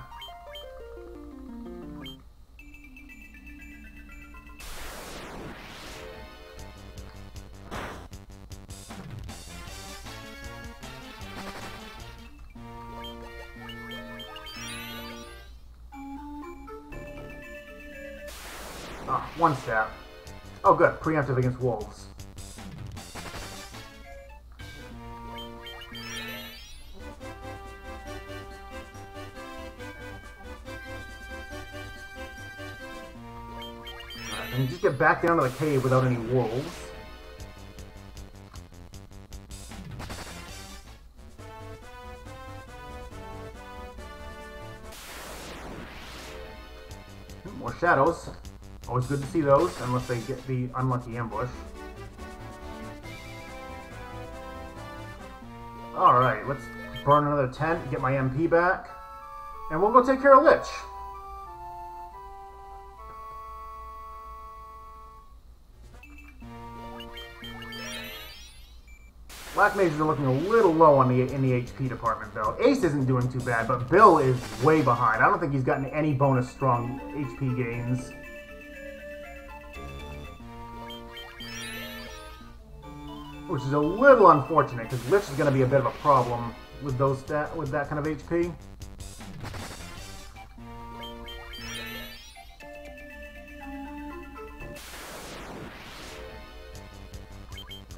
Oh, 1 step. Oh good, preemptive against wolves. Alright, and just get back down to the cave without any wolves. More shadows. Always good to see those, unless they get the unlucky ambush. Alright, let's burn another tent, get my MP back, and we'll go take care of Lich. Black mages are looking a little low in the HP department, though. Ace isn't doing too bad, but Bill is way behind. I don't think he's gotten any bonus strong HP gains. Which is a little unfortunate, because Lich is going to be a bit of a problem with with that kind of HP.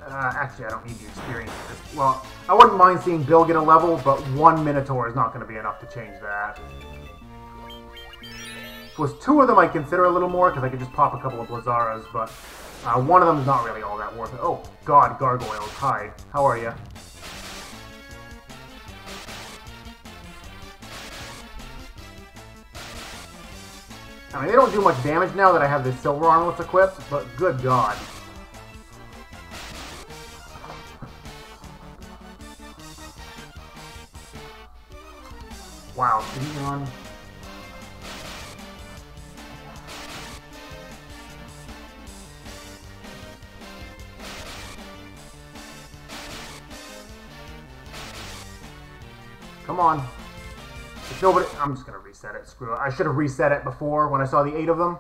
Actually, I don't need the experience for this. Well, I wouldn't mind seeing Bill get a level, but 1 Minotaur is not going to be enough to change that. If it was 2 of them, I'd consider a little more, because I could just pop a couple of Blazaras, but 1 of them is not really all that worth it. Oh, God, Gargoyles, hi. How are you? I mean, they don't do much damage now that I have this silver armlets equipped, but good God. Wow, Dion. Come on. If nobody... I'm just going to reset it. Screw it. I should have reset it before when I saw the 8 of them.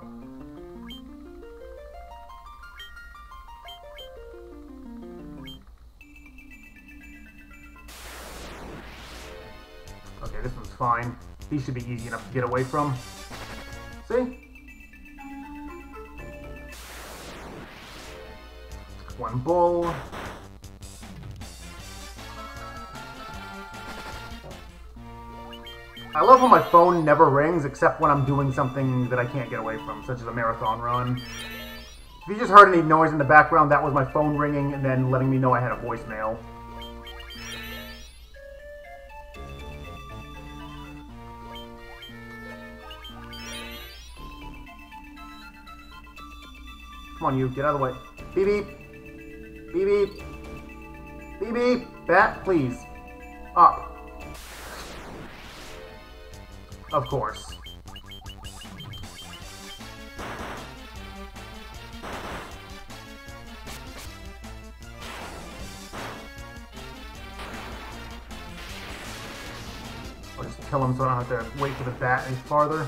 Okay, this one's fine. These should be easy enough to get away from. See? 1 bull. I love how my phone never rings except when I'm doing something that I can't get away from, such as a marathon run. If you just heard any noise in the background, that was my phone ringing and then letting me know I had a voicemail. Come on, you. Get out of the way. Beep, beep. Beep, beep. Beep, beep. Bat, please. Up. Of course. I'll just kill him so I don't have to wait for the bat any farther.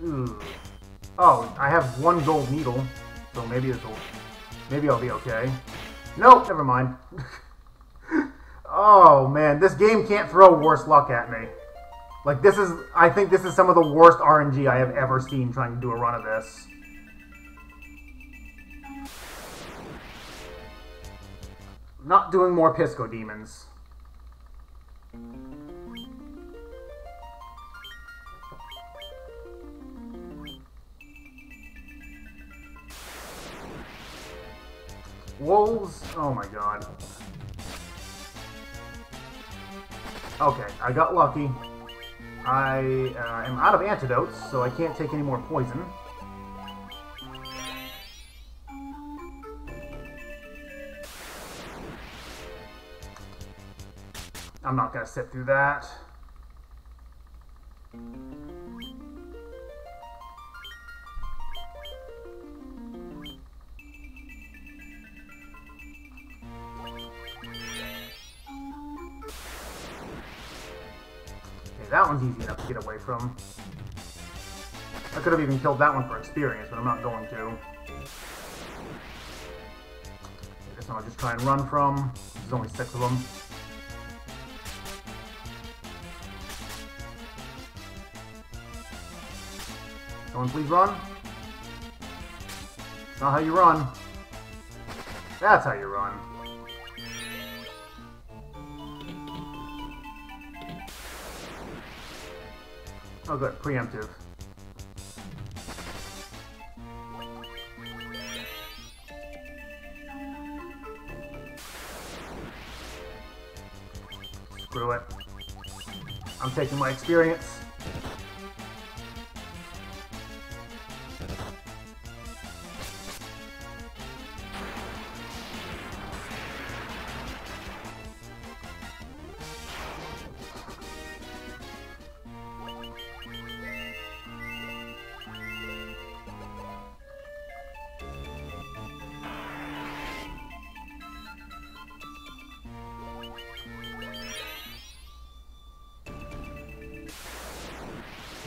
Ooh. Oh, I have one gold needle, so maybe I'll be okay. Nope, never mind. Oh man, this game can't throw worse luck at me. Like I think this is some of the worst RNG I have ever seen trying to do a run of this. Not doing more Pisco Demons. Wolves? Oh my god. Okay, I got lucky. I am out of antidotes, so I can't take any more poison. I'm not going to sit through that. That one's easy enough to get away from. I could have even killed that one for experience, but I'm not going to. This one I'll just try and run from. There's only 6 of them. Someone please run. It's not how you run. That's how you run. Oh good, preemptive. Screw it. I'm taking my experience.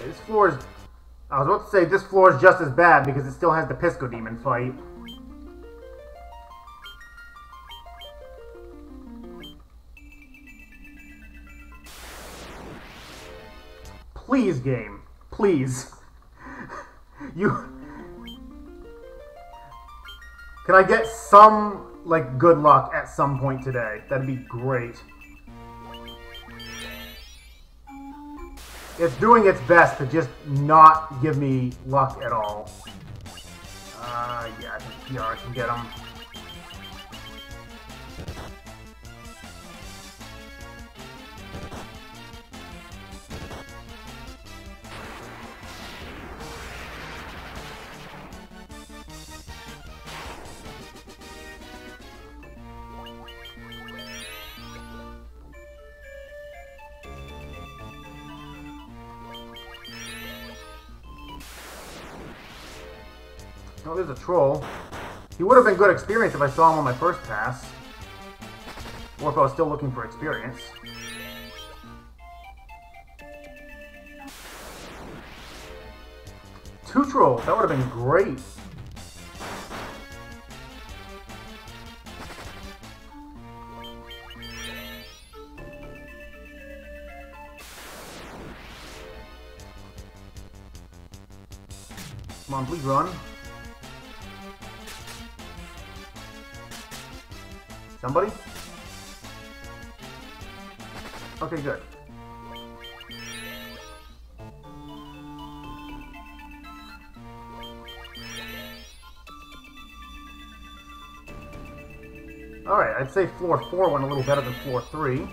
This floor is... I was about to say this floor is just as bad because it still has the Pisco Demon fight. Please, game. Please. You... Can I get some, like, good luck at some point today? That'd be great. It's doing its best to just not give me luck at all. Yeah, I think PR can get him. Oh, there's a troll. He would have been good experience if I saw him on my first pass. Or if I was still looking for experience. Two trolls, that would have been great. Come on, please run. Somebody? Okay, good. Alright, I'd say floor 4 went a little better than floor 3.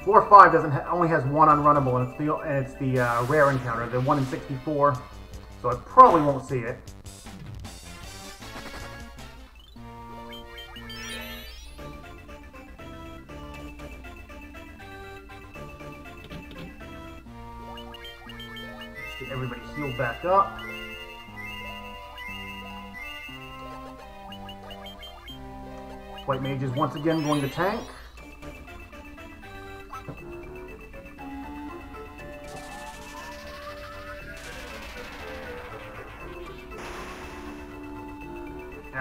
Floor 5 only has one unrunnable, and it's the rare encounter, the 1 in 64. So I probably won't see it. Get everybody healed back up. White Mage is once again going to tank.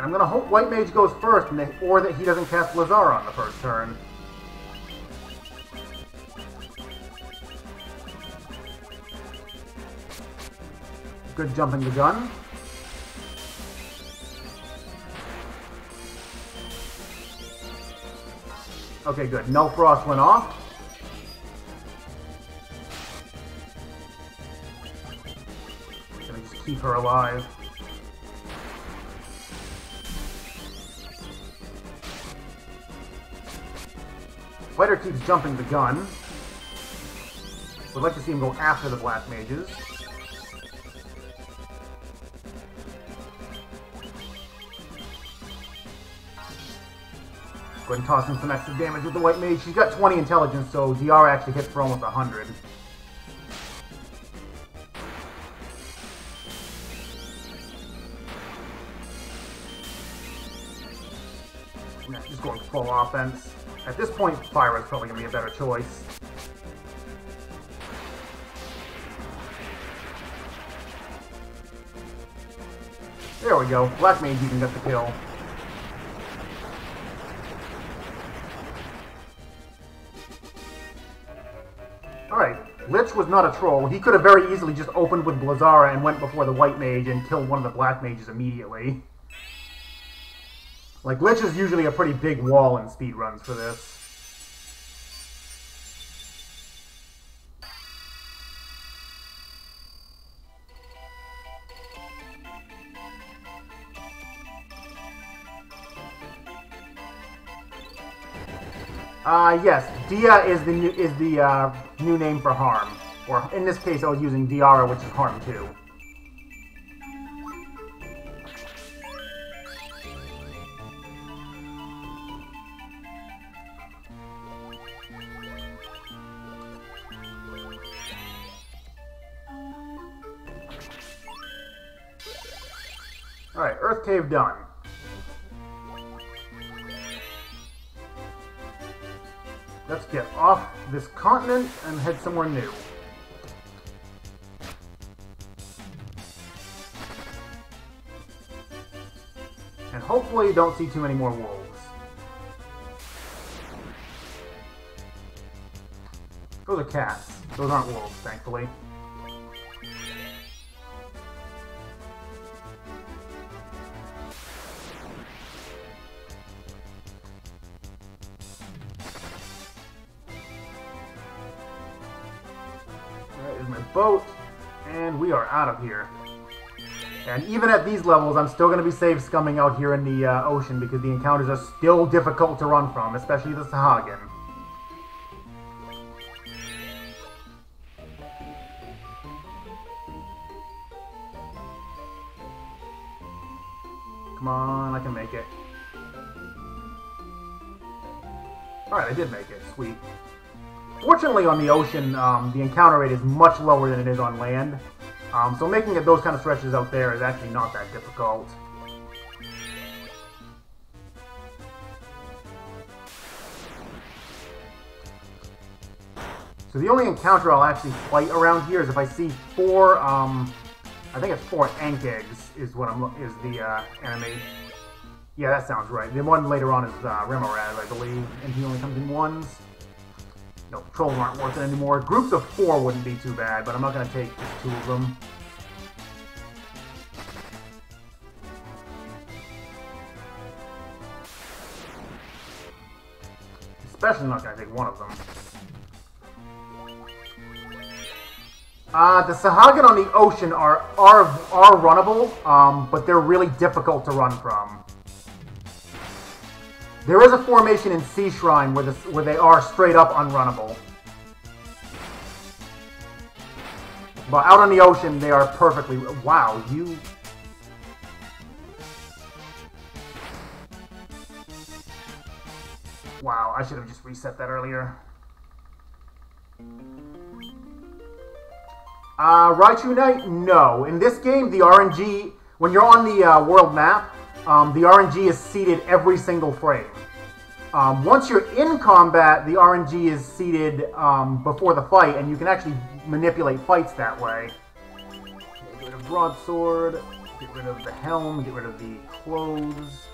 And I'm gonna hope White Mage goes first, or that he doesn't cast Blazara on the first turn. Good jumping the gun. Okay, good. No Frost went off. Gonna just keep her alive. Fighter keeps jumping the gun. Would like to see him go after the Black Mages. Go ahead and toss in some extra damage with the White Mage. She's got 20 intelligence, so DR actually hits for almost 100. Yeah, just going full offense. At this point, Fire is probably going to be a better choice. There we go. Black Mage even got the kill. Alright, Lich was not a troll. He could have very easily just opened with Blazara and went before the White Mage and killed one of the Black Mages immediately. Like, Lich is usually a pretty big wall in speedruns for this. Yes, Dia is the new name for Harm. Or, in this case, I was using Diara, which is Harm 2. Alright, Earth Cave done. Let's get off this continent and head somewhere new. And hopefully don't see too many more wolves. Those are cats. Those aren't wolves, thankfully. Boat, and we are out of here. And even at these levels, I'm still going to be save scumming out here in the ocean because the encounters are still difficult to run from, especially the Sahagin. Come on, I can make it. Alright, I did make it. Sweet. Fortunately, on the ocean, the encounter rate is much lower than it is on land. So making it those kind of stretches out there is actually not that difficult. So the only encounter I'll actually fight around here is if I see four, I think it's 4 Ank eggs is what is the enemy. Yeah, that sounds right. The one later on is Remoraz, I believe, and he only comes in ones. No, trolls aren't worth it anymore. Groups of 4 wouldn't be too bad, but I'm not going to take just 2 of them. Especially not going to take one of them. The Sahagin on the ocean are runnable, but they're really difficult to run from. There is a formation in Sea Shrine where they are straight up unrunnable. But out on the ocean, they are perfectly... Wow, you... Wow, I should have just reset that earlier. Raichu Knight? No. In this game, the RNG... When you're on the world map, the RNG is seeded every single frame. Once you're in combat, the RNG is seeded before the fight, and you can actually manipulate fights that way. Okay, go to Broadsword. Get rid of the helm, get rid of the clothes.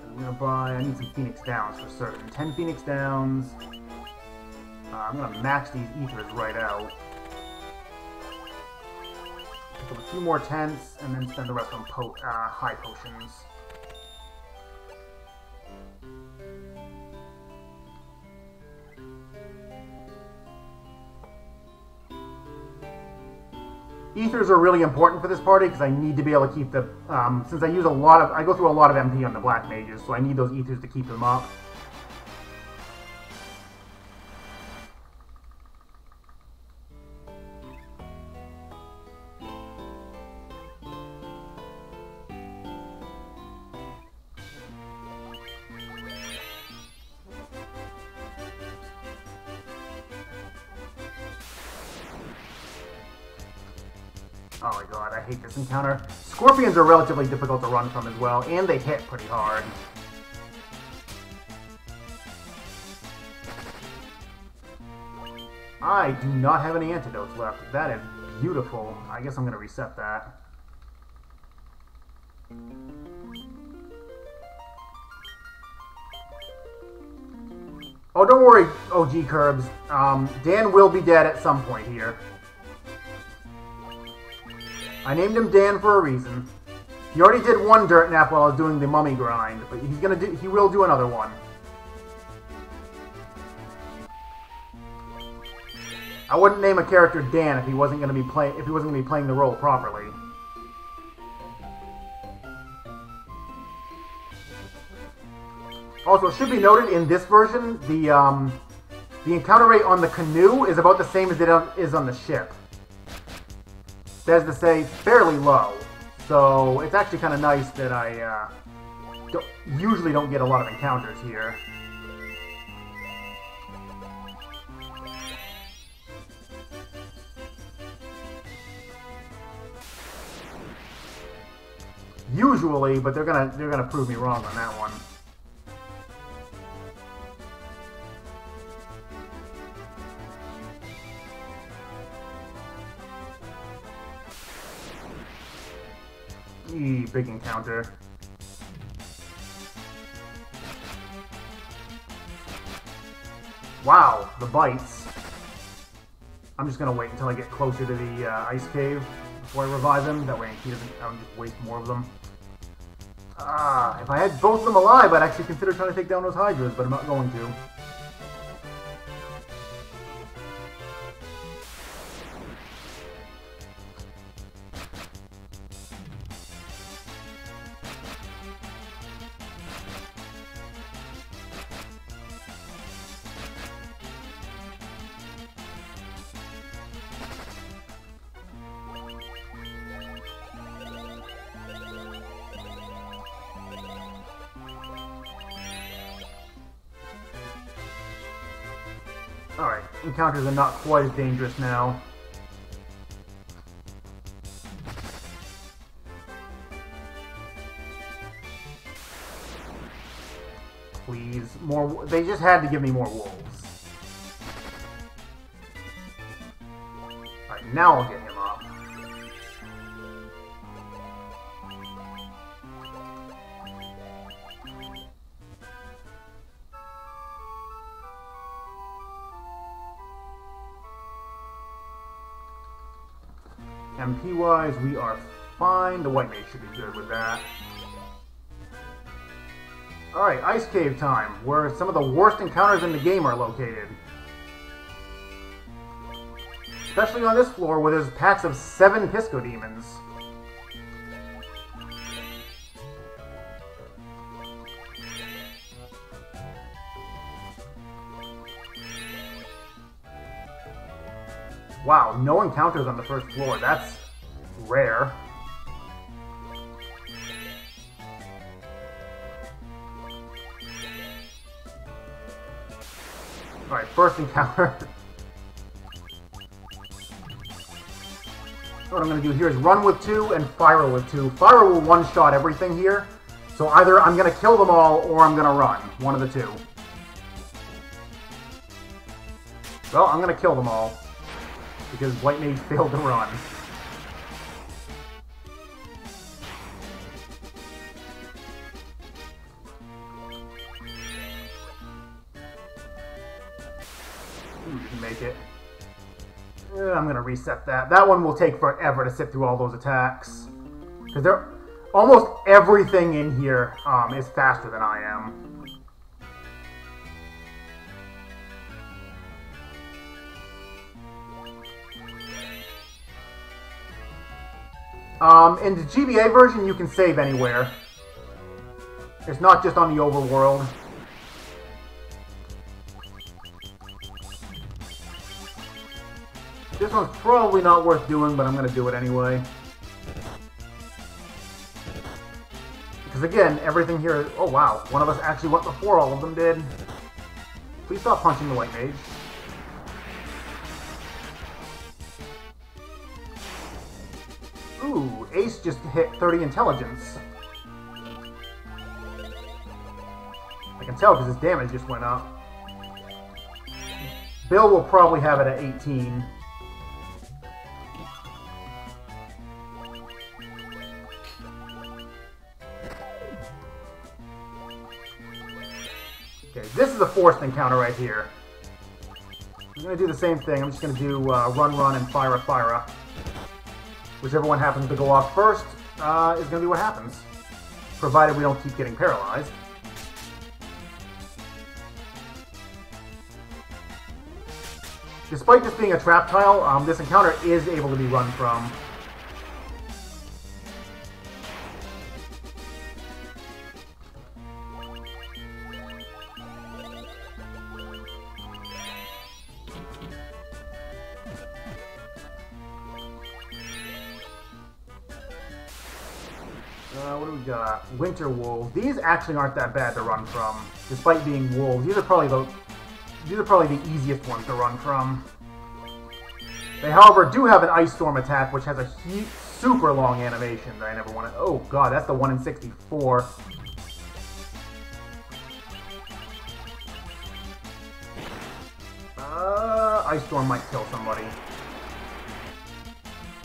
I'm gonna buy, I need some Phoenix Downs for certain. 10 Phoenix Downs. I'm gonna max these ethers right out. Pick up a few more tents, and then spend the rest on high potions. Ethers are really important for this party because I need to be able to keep the, since I go through a lot of MP on the black mages, so I need those ethers to keep them up. Oh my god, I hate this encounter. Scorpions are relatively difficult to run from as well, and they hit pretty hard. I do not have any antidotes left. That is beautiful. I guess I'm going to reset that. Oh, don't worry, OG Curbs. Dan will be dead at some point here. I named him Dan for a reason. He already did one dirt nap while I was doing the mummy grind, but he will do another one. I wouldn't name a character Dan if he wasn't going to be playing the role properly. Also, it should be noted in this version, the encounter rate on the canoe is about the same as it is on the ship. That is to say, fairly low. So it's actually kind of nice that I usually don't get a lot of encounters here. Usually, but they're gonna prove me wrong on that one. Big encounter. Wow, the bites. I'm just gonna wait until I get closer to the ice cave before I revive him. That way I don't just waste more of them. If I had both of them alive, I'd actually consider trying to take down those Hydras, but I'm not going to. Alright, encounters are not quite as dangerous now. Please, more. They just had to give me more wolves. Alright, now I'll get him up. MP-wise, we are fine. The white mage should be good with that. Alright, Ice Cave time, where some of the worst encounters in the game are located. Especially on this floor, where there's packs of 7 Pisco Demons. Wow, no encounters on the first floor. That's rare. Alright, first encounter. What I'm going to do here is run with 2 and Fyra with 2. Fyra will one-shot everything here. So either I'm going to kill them all or I'm going to run. One of the two. Well, I'm going to kill them all. Because White Mage failed to run. I'm gonna reset that. That one will take forever to sit through all those attacks. Because they're almost everything in here is faster than I am. In the GBA version, you can save anywhere. It's not just on the overworld. This one's probably not worth doing, but I'm going to do it anyway. Because again, everything here is... Oh wow, one of us actually went before all of them did. Please stop punching the white mage. Ooh, Ace just hit 30 intelligence. I can tell because his damage just went up. Bill will probably have it at 18. Okay, this is a forced encounter right here. I'm going to do the same thing. I'm just going to do run, run, and fire, fire. Whichever one happens to go off first is going to be what happens. Provided we don't keep getting paralyzed. Despite this being a trap tile, this encounter is able to be run from. What do we got? Winter wolves. These actually aren't that bad to run from, despite being wolves. These are probably the easiest ones to run from. They, however, do have an Ice Storm attack, which has a super long animation that I never want to... Oh god, that's the 1 in 64. Ice Storm might kill somebody.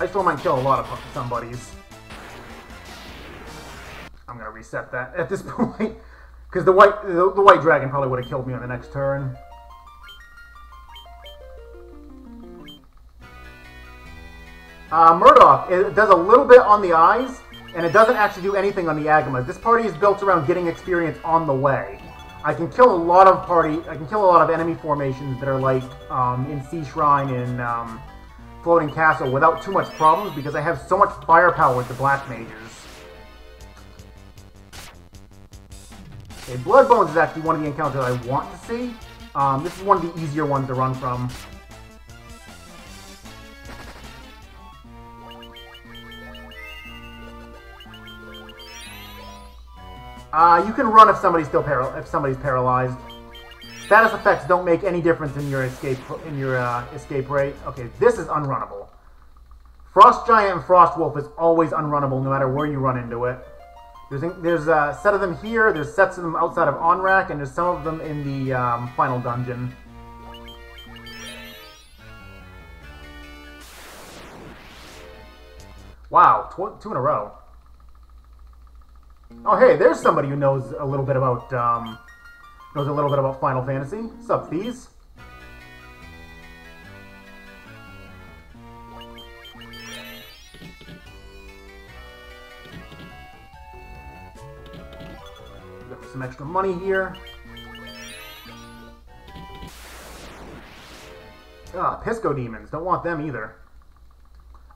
Ice Storm might kill a lot of somebodies. I'm gonna reset that at this point, because the white dragon probably would have killed me on the next turn. Murdoch, it does a little bit on the eyes, and it doesn't actually do anything on the Agamas. This party is built around getting experience on the way. I can kill a lot of enemy formations that are like in Sea Shrine and Floating Castle without too much problems because I have so much firepower with the Black Mages. Okay, Bloodbones is actually one of the encounters I want to see. This is one of the easier ones to run from. You can run if somebody's paralyzed. Status effects don't make any difference in your escape rate. Okay, this is unrunnable. Frost Giant and Frost Wolf is always unrunnable no matter where you run into it. There's a set of them here, there's sets of them outside of Onrak, and there's some of them in the final dungeon. Wow, two in a row. Oh hey, there's somebody who knows a little bit about Final Fantasy. What's up, Thieves? Got some extra money here. Pisco Demons. Don't want them either.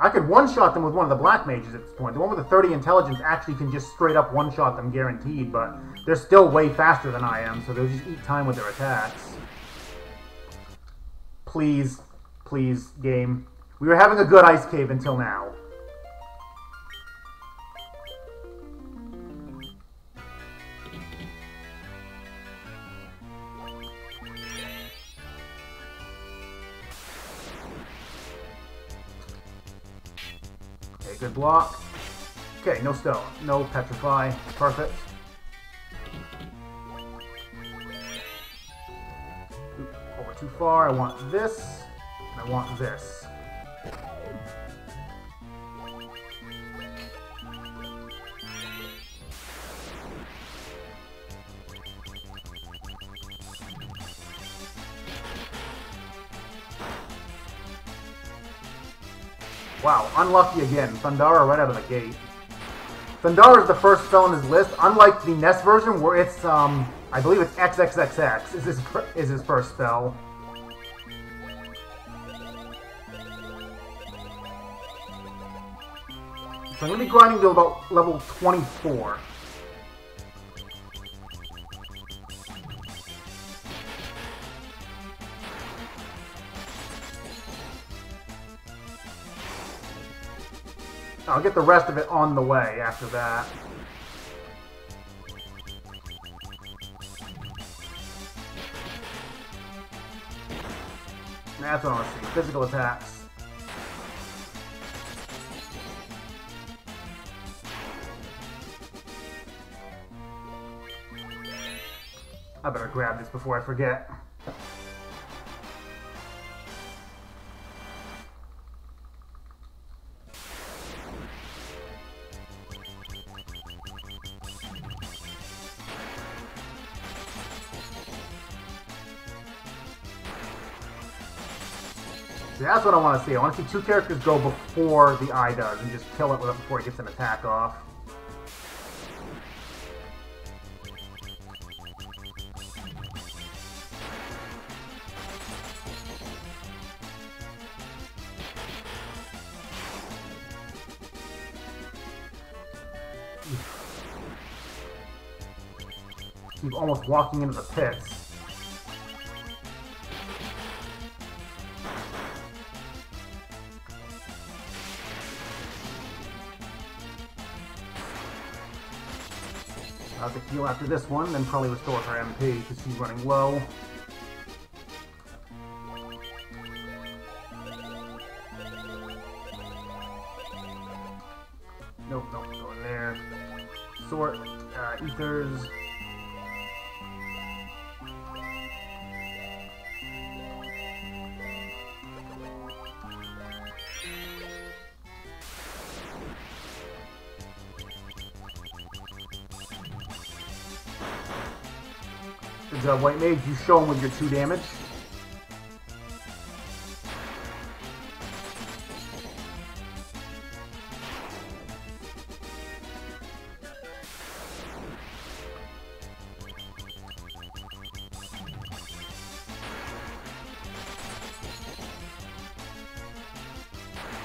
I could one-shot them with one of the Black Mages at this point. The one with the 30 intelligence actually can just straight up one-shot them guaranteed, but they're still way faster than I am, so they'll just eat time with their attacks. Please, please, game. We were having a good ice cave until now. Good block. Okay, no stone. No petrify. Perfect. Oop, over too far. I want this. And I want this. Wow, unlucky again. Thundara right out of the gate. Thundara is the first spell in his list, unlike the NES version where it's, I believe it's XXXX is his first spell. So I'm going to be grinding to about level 24. I'll get the rest of it on the way after that. That's what I want to see. Physical attacks. I better grab this before I forget. See, that's what I want to see. I want to see two characters go before the eye does and just kill it before it gets an attack off. Keep almost walking into the pits. I'll have to heal after this one, then probably restore her MP because she's running low. Nope, nope, go in there. Sort, ethers. Good job, White Mage. You show him with your 2 damage.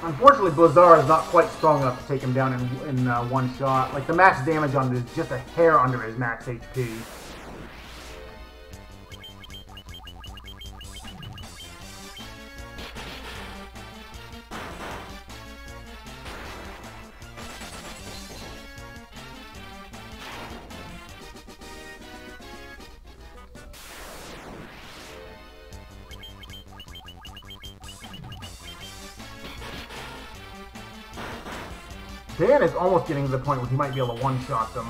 Unfortunately, Blizzard is not quite strong enough to take him down in one shot. Like, the max damage on it is just a hair under his max HP. Dan is almost getting to the point where he might be able to one-shot them.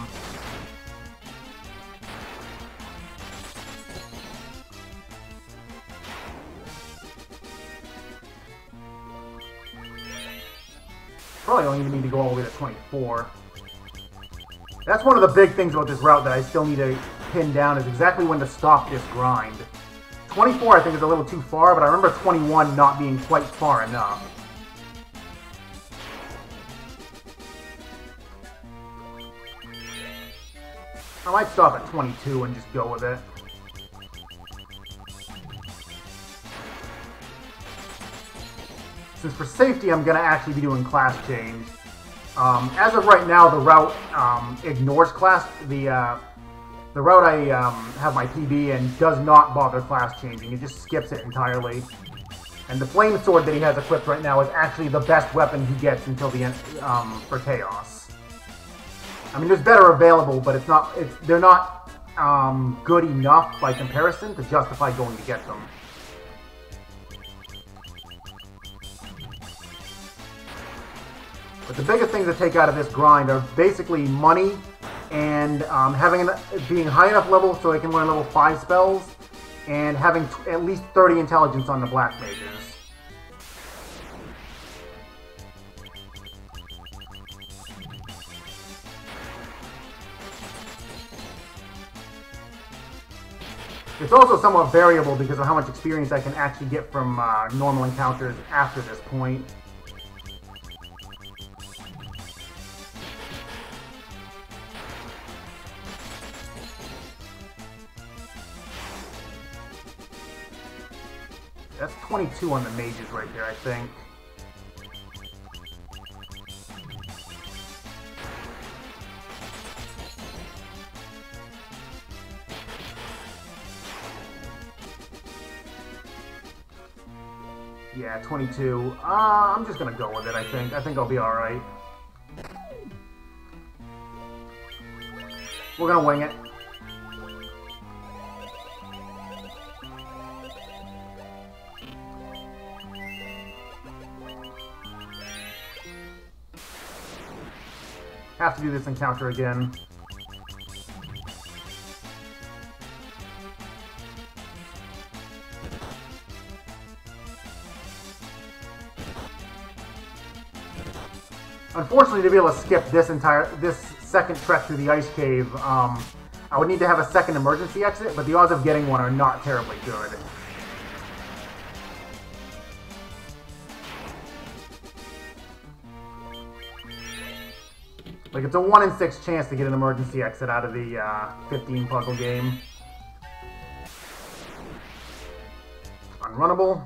Probably don't even need to go all the way to 24. That's one of the big things about this route that I still need to pin down, is exactly when to stop this grind. 24 I think is a little too far, but I remember 21 not being quite far enough. I might stop at 22 and just go with it. Since for safety, I'm going to actually be doing class change. As of right now, the route ignores class. The route I have my PB in does not bother class changing. It just skips it entirely. And the flame sword that he has equipped right now is actually the best weapon he gets until the end for Chaos. I mean, there's better available, but they're not good enough by comparison to justify going to get them. But the biggest things to take out of this grind are basically money and being high enough level so they can learn level 5 spells, and having at least 30 intelligence on the black mages. It's also somewhat variable because of how much experience I can actually get from normal encounters after this point. That's 22 on the mages right there, I think. Yeah, 22. I'm just gonna go with it, I think. I think I'll be alright. We're gonna wing it. Have to do this encounter again. Unfortunately, to be able to skip this second trek through the ice cave, I would need to have a second emergency exit, but the odds of getting one are not terribly good. Like, it's a 1 in 6 chance to get an emergency exit out of the 15 puzzle game. Unrunnable.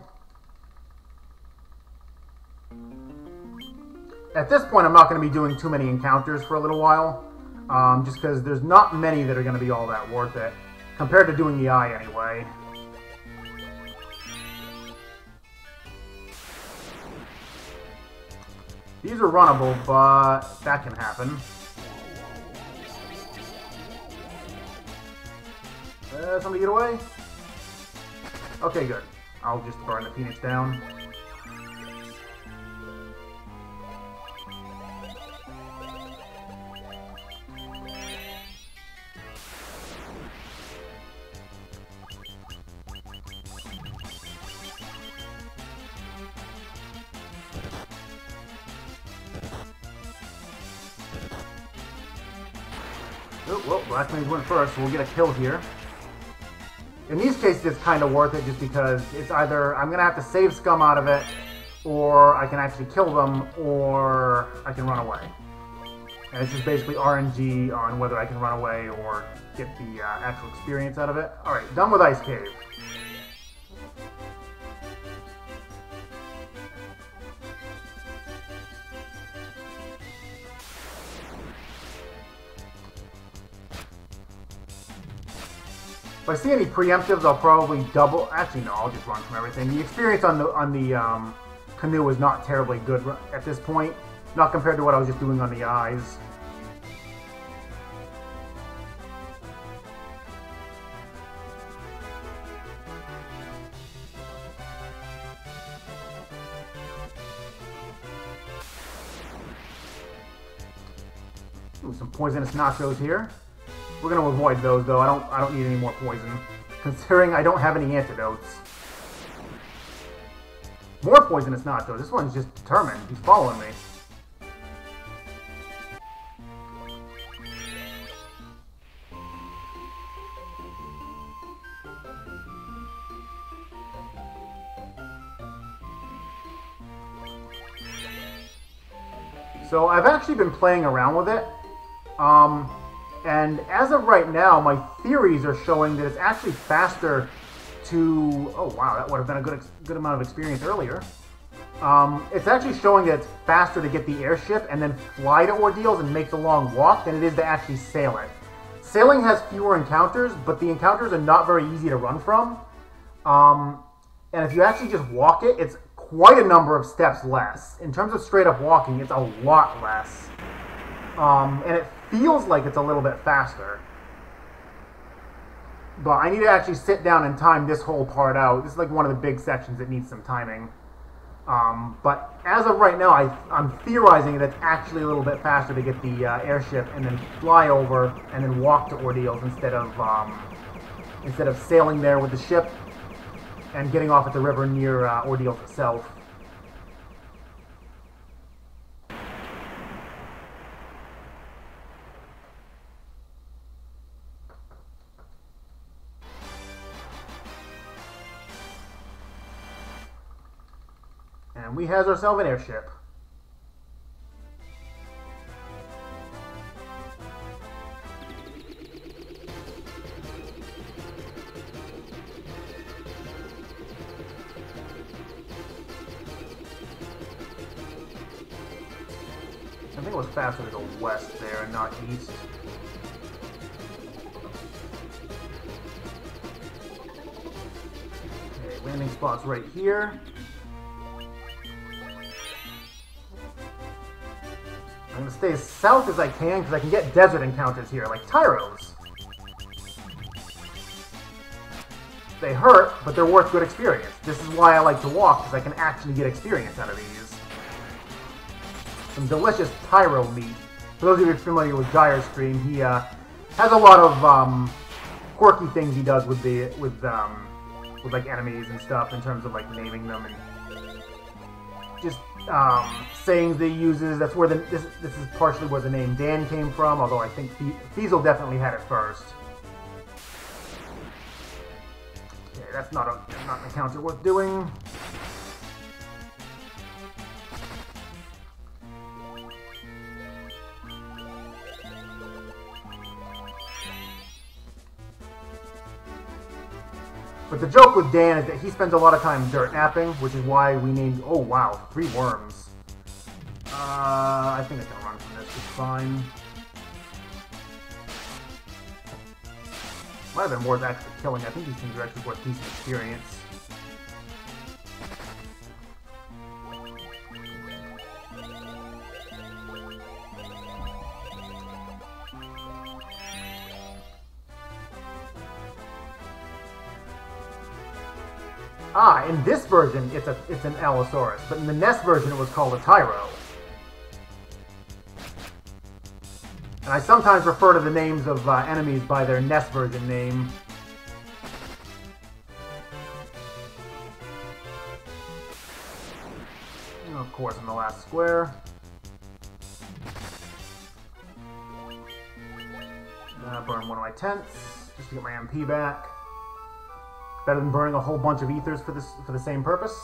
At this point, I'm not going to be doing too many encounters for a little while, just because there's not many that are going to be all that worth it, compared to doing the eye anyway. These are runnable, but that can happen. Somebody get away? Okay, good. I'll just burn the Phoenix down. Oh, well, Black Mage went first, so we'll get a kill here. In these cases, it's kind of worth it just because it's either I'm going to have to save scum out of it, or I can actually kill them, or I can run away. And it's just basically RNG on whether I can run away or get the actual experience out of it. Alright, done with Ice Cave. If I see any preemptives, I'll probably double... Actually, no, I'll just run from everything. The experience on the canoe is not terribly good at this point. Not compared to what I was just doing on the eyes. Ooh, some poisonous nachos here. We're going to avoid those, though. I don't need any more poison, considering I don't have any antidotes. More poisonous nachos. This one's just determined. He's following me. So I've actually been playing around with it. And as of right now, my theories are showing that it's actually faster to... Oh, wow, that would have been a good amount of experience earlier. It's actually showing that it's faster to get the airship and then fly to ordeals and make the long walk than it is to actually sail it. Sailing has fewer encounters, but the encounters are not very easy to run from. And if you actually just walk it, it's quite a number of steps less. In terms of straight up walking, it's a lot less. And it feels like it's a little bit faster. But I need to actually sit down and time this whole part out. This is like one of the big sections that needs some timing. But as of right now, I'm theorizing that it's actually a little bit faster to get the airship and then fly over and then walk to ordeals instead of sailing there with the ship and getting off at the river near ordeals itself. And we has ourselves an airship. I think it was faster to go west there and not east. Okay, landing spot's right here. I'm going to stay as south as I can because I can get desert encounters here, like Tyros. They hurt, but they're worth good experience. This is why I like to walk, because I can actually get experience out of these. Some delicious Tyro meat. For those of you who are familiar with Gyre's stream, he has a lot of quirky things he does with like enemies and stuff in terms of like naming them and just sayings they uses. That's where this is partially where the name Dan came from, although I think Fiesel definitely had it first. Okay, that's not an encounter worth doing. But the joke with Dan is that he spends a lot of time dirt napping, which is why we named... Oh, wow. 3 worms. I think I can run from this just fine. Might have been worth actually killing. I think these things are actually worth decent experience. Ah, in this version, it's an Allosaurus, but in the NES version, it was called a Tyro. And I sometimes refer to the names of enemies by their NES version name. And of course, in the last square. Burn one of my tents, just to get my MP back. Better than burning a whole bunch of ethers for the same purpose.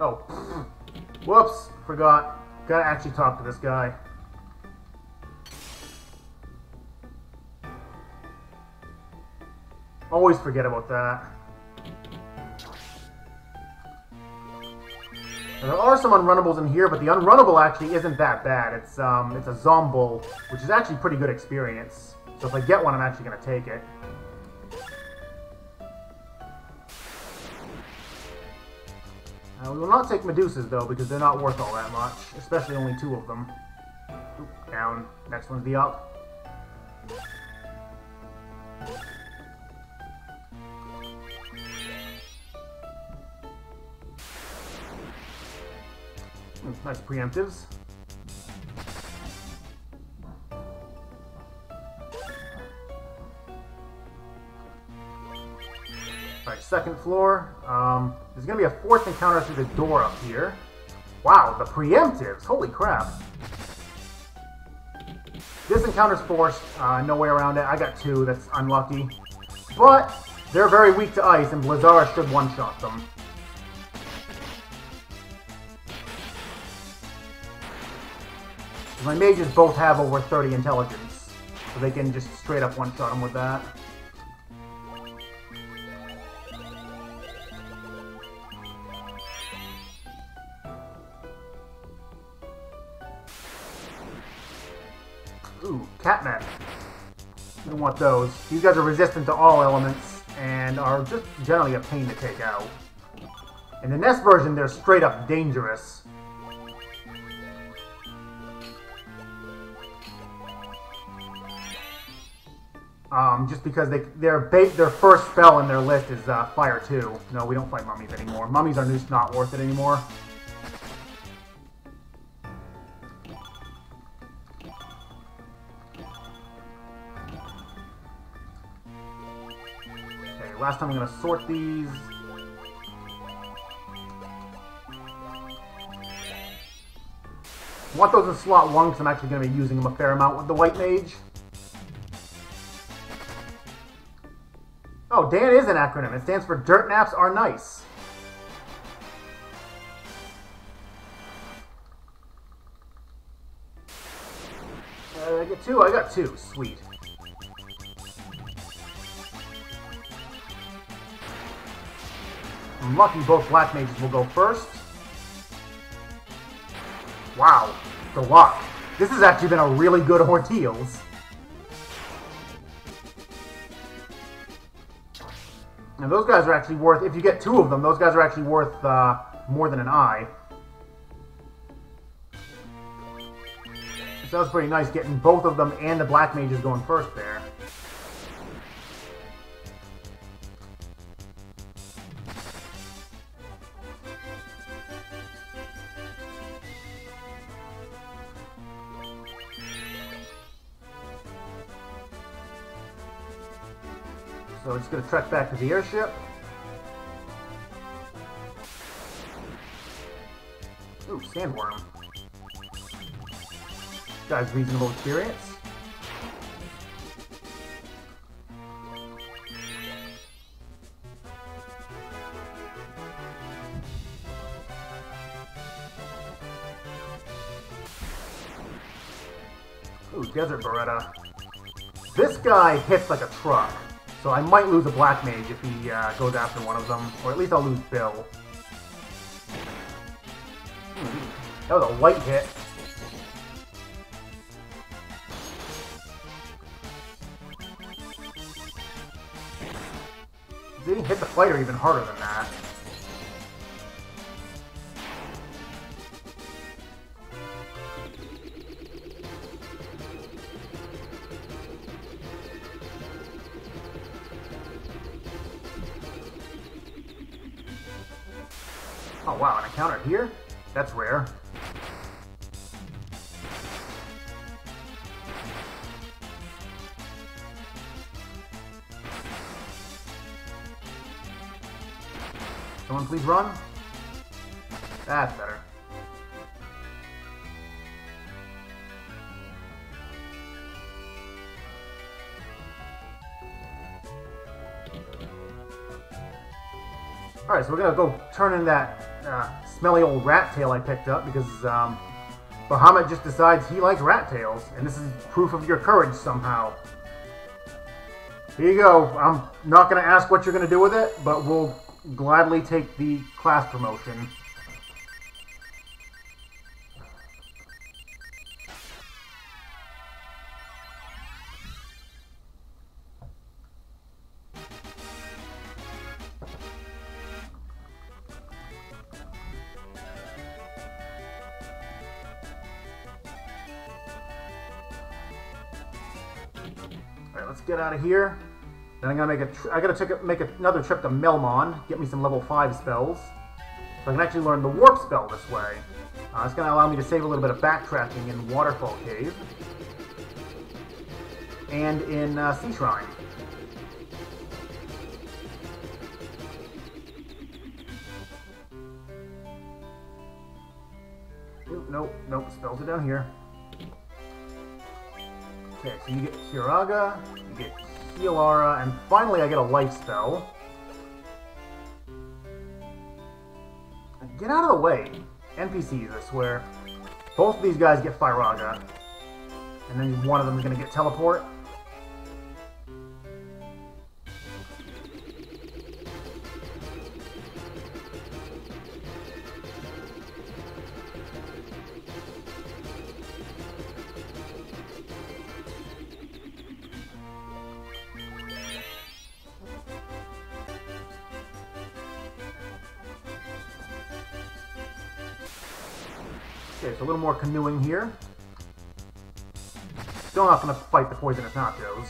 Oh, whoops! Forgot. Gotta actually talk to this guy. Always forget about that. There are some unrunnables in here, but the unrunnable actually isn't that bad. It's a Zomble, which is actually pretty good experience. So if I get one, I'm actually going to take it. We will not take Medusas, though, because they're not worth all that much. Especially only 2 of them. Oop, down. Next one's the up. Nice preemptives. Alright, second floor. There's going to be a 4th encounter through the door up here. Wow, the preemptives! Holy crap. This encounter's forced. No way around it. I got 2. That's unlucky. But they're very weak to ice, and Blizzara should one-shot them. My mages both have over 30 intelligence, so they can just straight up one-shot them with that. Ooh, catmen. We don't want those. These guys are resistant to all elements, and are just generally a pain to take out. In the NES version, they're straight up dangerous. Just because their first spell in their list is Fire 2. No, we don't fight mummies anymore. Mummies are just not worth it anymore. Okay, last time I'm going to sort these. I want those in slot 1 because I'm actually going to be using them a fair amount with the White Mage. Oh, Dan is an acronym. It stands for Dirt Naps Are Nice. I get 2? I got 2. Sweet. I'm lucky both black mages will go first. Wow, the luck. This has actually been a really good ordeals. And those guys are actually worth, if you get two of them, those guys are actually worth more than an eye. So that was pretty nice getting both of them and the black mages going first there. So we're just going to trek back to the airship. Ooh, sandworm. Guy's reasonable experience. Ooh, Desert Beretta. This guy hits like a truck. So I might lose a black mage if he goes after one of them. Or at least I'll lose Bill. That was a light hit. They hit the fighter even harder than that. Oh wow, an encounter here? That's rare. Someone please run. That's better. Alright, so we're gonna go turn in that smelly old rat tail I picked up because Bahamut just decides he likes rat tails, and this is proof of your courage somehow. Here you go. I'm not gonna ask what you're gonna do with it, but we'll gladly take the class promotion. Alright, let's get out of here. Then I'm gonna make another trip to Melmon, get me some level 5 spells. So I can actually learn the warp spell this way. It's gonna allow me to save a little bit of backtracking in Waterfall Cave. And in Sea Shrine. Ooh, nope, spells are down here. Okay, so you get Kiraga, you get Healara, and finally I get a life spell. Get out of the way. NPCs, I swear. Both of these guys get Firaga. And then one of them is going to get Teleport. Okay, so a little more canoeing here. Still not going to fight the poisonous nachos.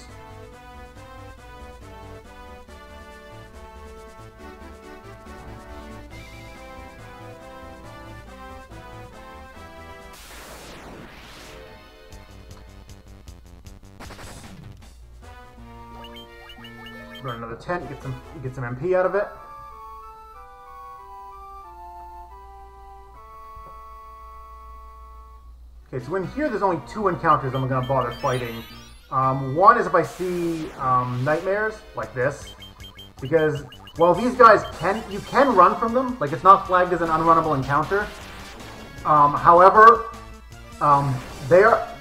Run another tent, get some MP out of it. Okay, so in here there's only 2 encounters I'm going to bother fighting. One is if I see nightmares, like this. Because, while these guys you can run from them, like it's not flagged as an unrunnable encounter. However,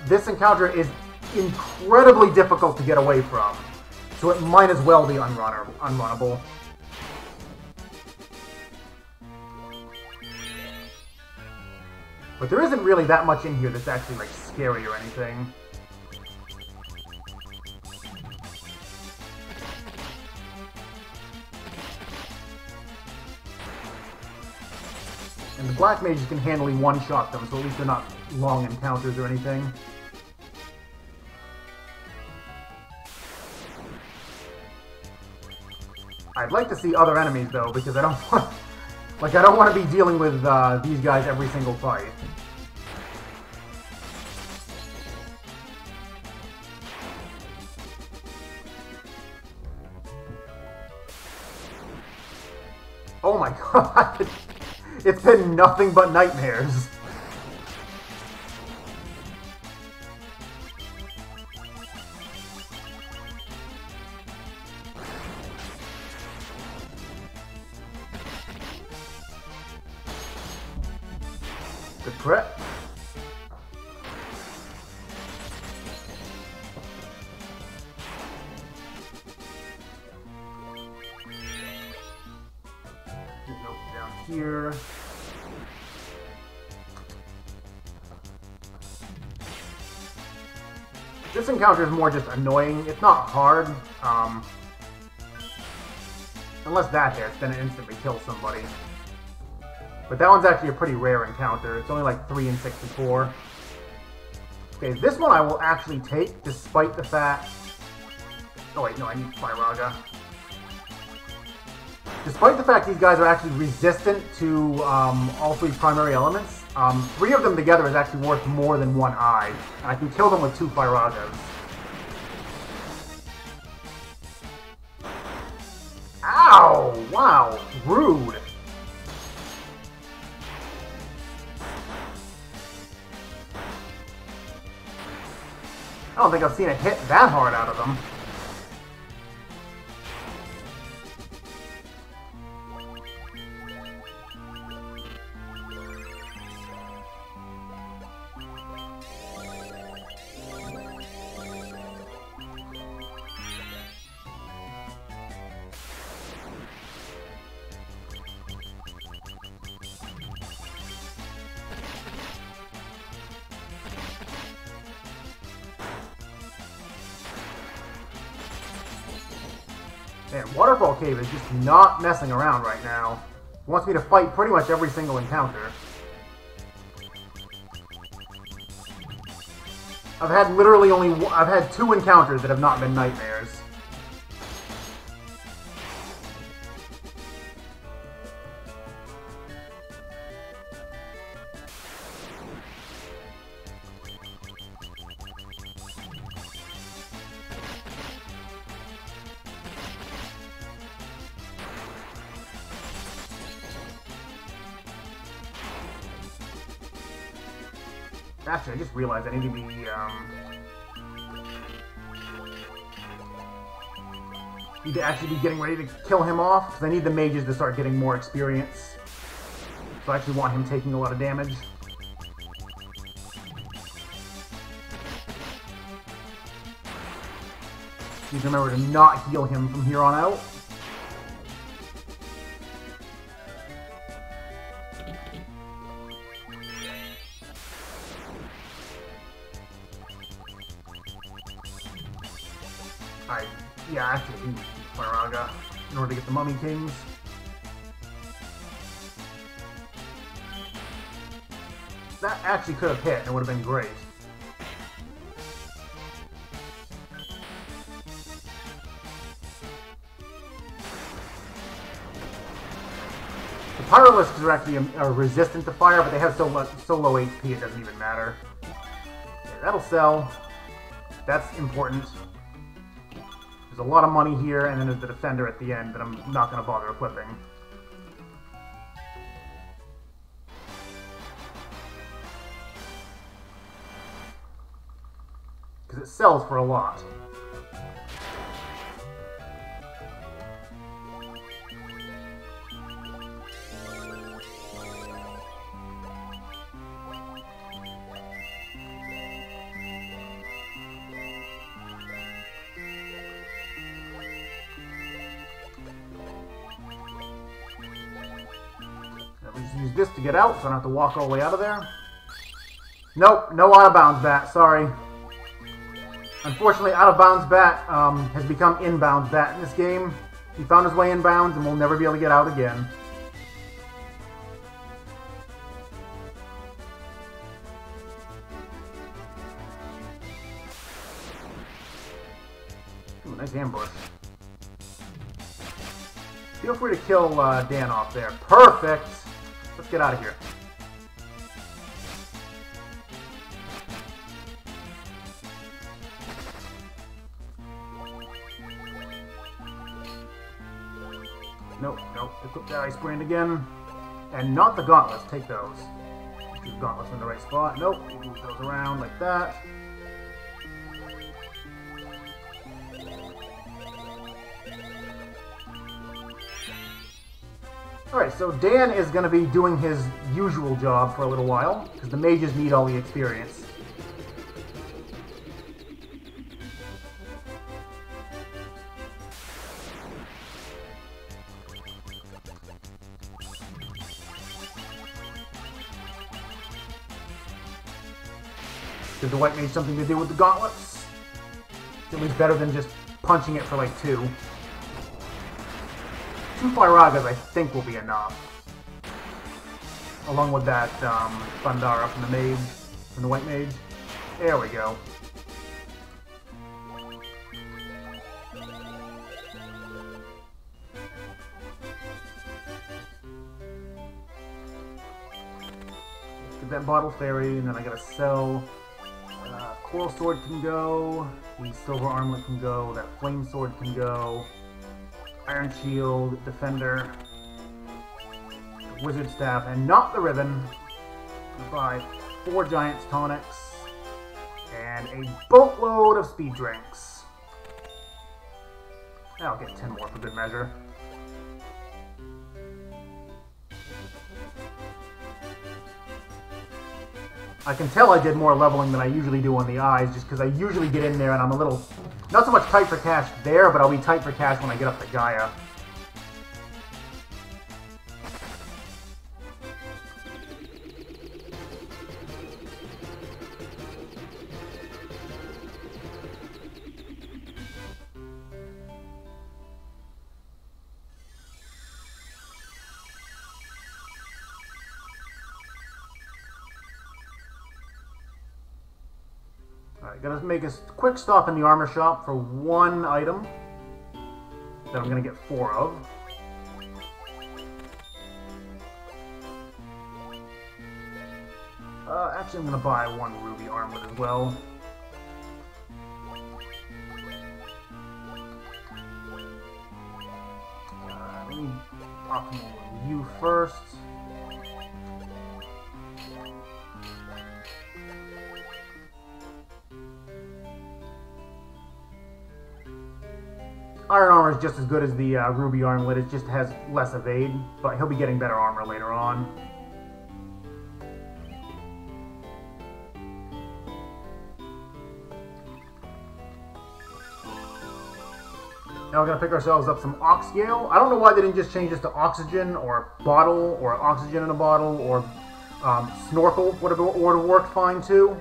this encounter is incredibly difficult to get away from. So it might as well be unrunnable. But there isn't really that much in here that's actually, like, scary or anything. And the black mages can handily one-shot them, so at least they're not long encounters or anything. I'd like to see other enemies, though, because I don't want... Like, I don't want to be dealing with these guys every single fight. Oh my god! It's been nothing but nightmares. Good prep. Nope, down here. This encounter is more just annoying. It's not hard. Unless that hits, then it instantly kills somebody. But that one's actually a pretty rare encounter. It's only like 3 in 64. Okay, this one I will actually take, despite the fact... Oh wait, no, I need Firaga. Despite the fact these guys are actually resistant to all 3 primary elements, 3 of them together is actually worth more than 1 eye. And I can kill them with 2 Firagas. Ow! Wow, rude. I don't think I've seen a hit that hard out of them. Man, Waterfall Cave is just not messing around right now. He wants me to fight pretty much every single encounter. I've had 2 encounters that have not been nightmares. Actually, I just realized I need to be, need to actually be getting ready to kill him off, because I need the mages to start getting more experience. So I actually want him taking a lot of damage. Please remember to not heal him from here on out. Yeah, I actually need Firaga in order to get the Mummy Kings. That actually could have hit, and it would have been great. The Pyralisks are actually resistant to fire, but they have so low HP it doesn't even matter. Okay, that'll sell. That's important. There's a lot of money here, and then there's the Defender at the end that I'm not going to bother equipping. Because it sells for a lot. Use this to get out, so I don't have to walk all the way out of there. Nope, no out of bounds bat, sorry. Unfortunately, out of bounds bat has become inbounds bat in this game. He found his way inbounds and will never be able to get out again. Ooh, nice ambush. Feel free to kill Dan off there. Perfect! Let's get out of here. Nope, nope. Equip that ice brand again. And not the gauntlets. Take those. Keep the gauntlets in the right spot. Nope. Move those around like that. Alright, so Dan is going to be doing his usual job for a little while, because the mages need all the experience. Gives the white mage something to do with the gauntlets. It's at least better than just punching it for like 2. 2 Flyragas, I think, will be enough. Along with that Bandara from the mage, from the white mage. There we go. Get that bottle fairy, and then I gotta sell. Coral sword can go. The silver armlet can go. That flame sword can go. Iron shield, defender, wizard staff, and not the ribbon. Buy 4 giants tonics and a boatload of speed drinks. I'll get 10 more for good measure. I can tell I did more leveling than I usually do on the eyes, just because I usually get in there and I'm a little, not so much tight for cash there, but I'll be tight for cash when I get up to Gaia. Alright, gonna make a quick stop in the armor shop for 1 item that I'm gonna get 4 of. Actually, I'm gonna buy 1 ruby armlet as well. Let me optimal you first. Iron armor is just as good as the ruby armlet. It just has less evade, but he'll be getting better armor later on. Now we're going to pick ourselves up some Oxgale. I don't know why they didn't just change this to oxygen or bottle or oxygen in a bottle or snorkel would have worked fine too.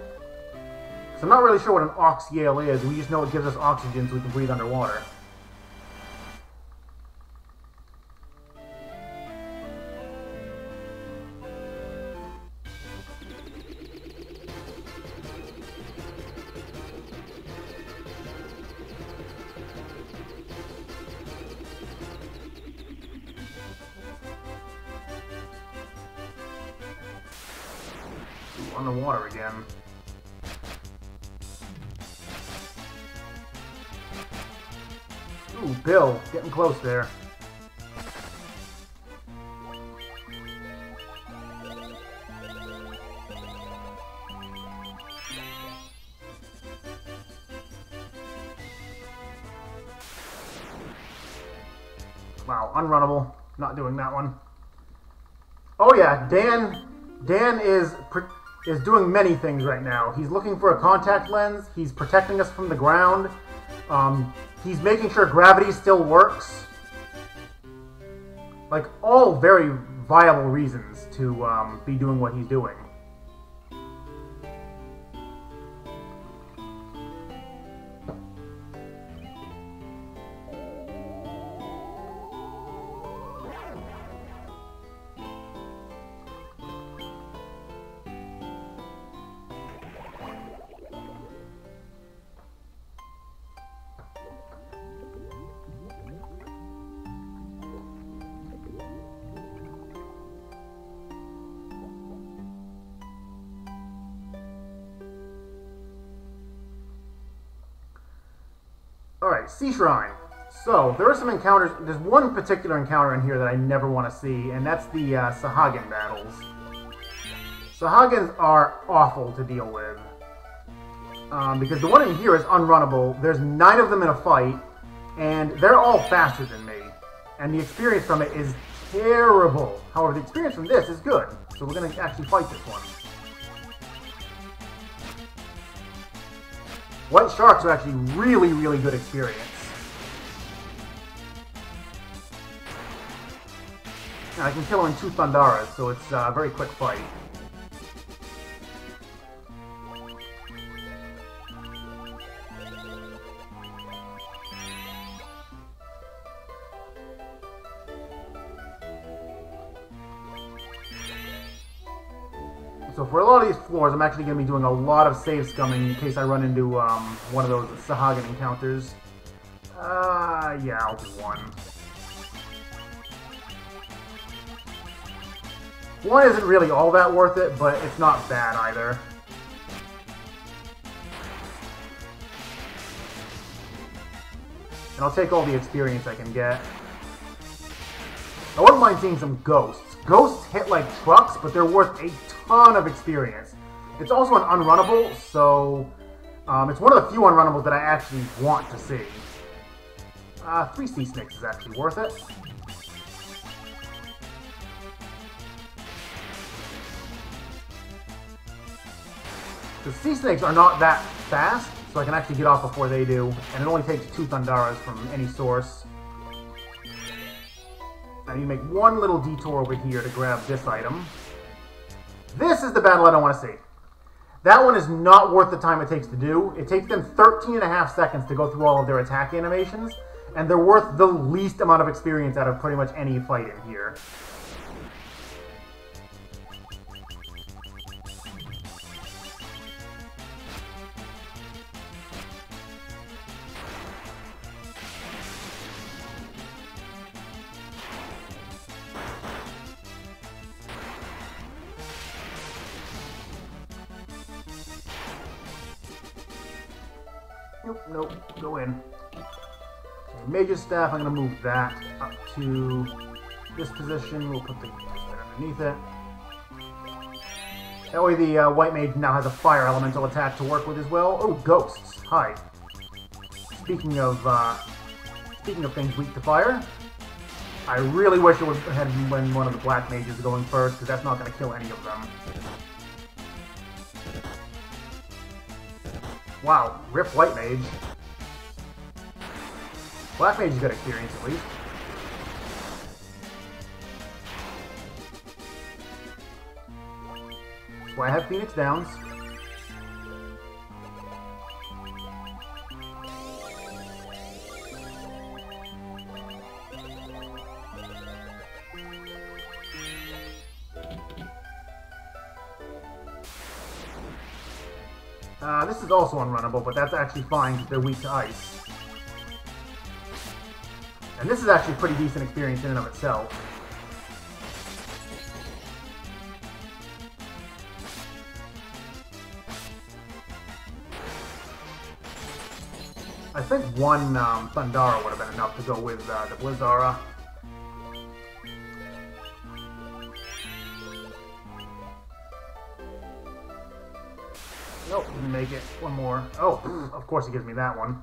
So I'm not really sure what an Oxgale is. We just know it gives us oxygen so we can breathe underwater. On the water again. Ooh, Bill, getting close there. Wow, unrunnable. Not doing that one. Oh yeah, Dan is doing many things right now. He's looking for a contact lens. He's protecting us from the ground. He's making sure gravity still works. Like, all very viable reasons to be doing what he's doing. Alright, Sea Shrine. So, there are some encounters. There's one particular encounter in here that I never want to see, and that's the Sahagin battles. Sahagins are awful to deal with. Because the one in here is unrunnable. There's 9 of them in a fight, and they're all faster than me. And the experience from it is terrible. However, the experience from this is good. So we're going to actually fight this one. White Sharks are actually really, really good experience. And I can kill him in 2 Thundaras, so it's a very quick fight. So for a lot of these floors, I'm actually going to be doing a lot of save scumming in case I run into one of those Sahagin encounters. Yeah, I'll do one. One isn't really all that worth it, but it's not bad either. And I'll take all the experience I can get. I wouldn't mind seeing some ghosts. Ghosts hit like trucks, but they're worth a ton of experience. It's also an unrunnable, so it's one of the few unrunnables that I actually want to see. 3 Sea Snakes is actually worth it. The Sea Snakes are not that fast, so I can actually get off before they do, and it only takes 2 Thundaras from any source. I need to make one little detour over here to grab this item. This is the battle I don't want to see. That one is not worth the time it takes to do. It takes them 13.5 seconds to go through all of their attack animations, and they're worth the least amount of experience out of pretty much any fight in here. Nope, go in. Okay, Mage's Staff, I'm going to move that up to this position. We'll put the underneath it. That way the White Mage now has a Fire Elemental attack to work with as well. Oh, Ghosts. Hi. Speaking of things weak to fire, I really wish it would have been one of the Black Mages going first, because that's not going to kill any of them. Wow, rip White Mage. Black Mage is good experience, at least. That's why I have Phoenix Downs. This is also unrunnable, but that's actually fine because they're weak to ice. And this is actually pretty decent experience in and of itself. I think one Thundara would have been enough to go with the Blizzara. Nope, didn't make it. One more. Oh, of course it gives me that one.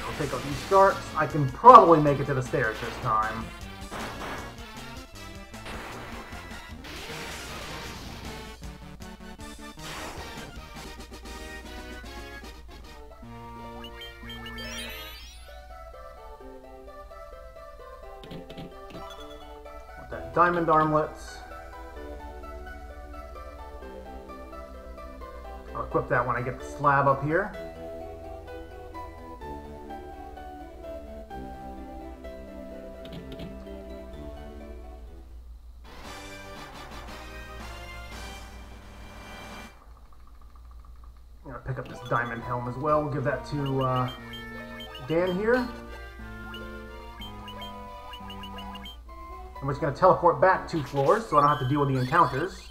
I'll take out these sharks. I can probably make it to the stairs this time. Diamond armlets. I'll equip that when I get the slab up here. Gotta pick up this diamond helm as well. We'll give that to Dan here. And we're just gonna teleport back 2 floors so I don't have to deal with the encounters.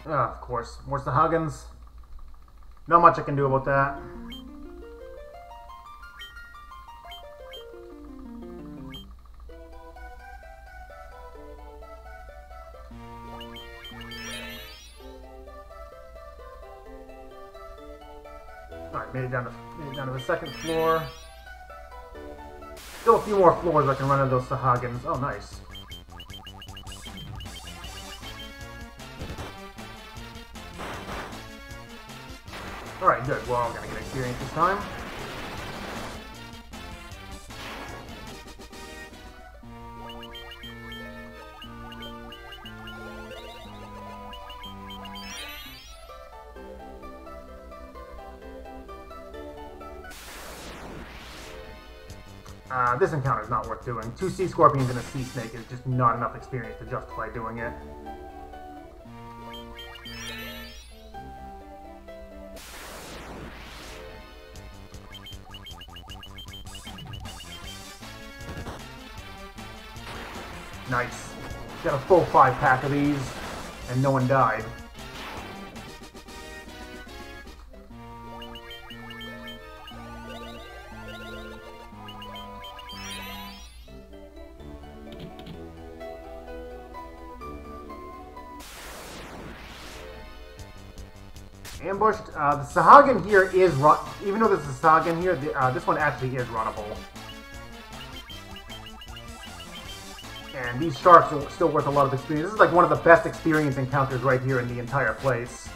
Of course, more Sahagins. Not much I can do about that. Alright, made it down to the 2nd floor. Still a few more floors I can run into those Sahagins. Oh, nice. Alright, good. We're all gonna get experience this time. This encounter is not worth doing. 2 sea scorpions and a sea snake is just not enough experience to justify doing it. Nice. Got a full 5-pack of these, and no one died. Ambushed. The Sahagin here is even though there's a Sahagin here, this one actually is runnable. And these sharks are still worth a lot of experience. This is like one of the best experience encounters right here in the entire place.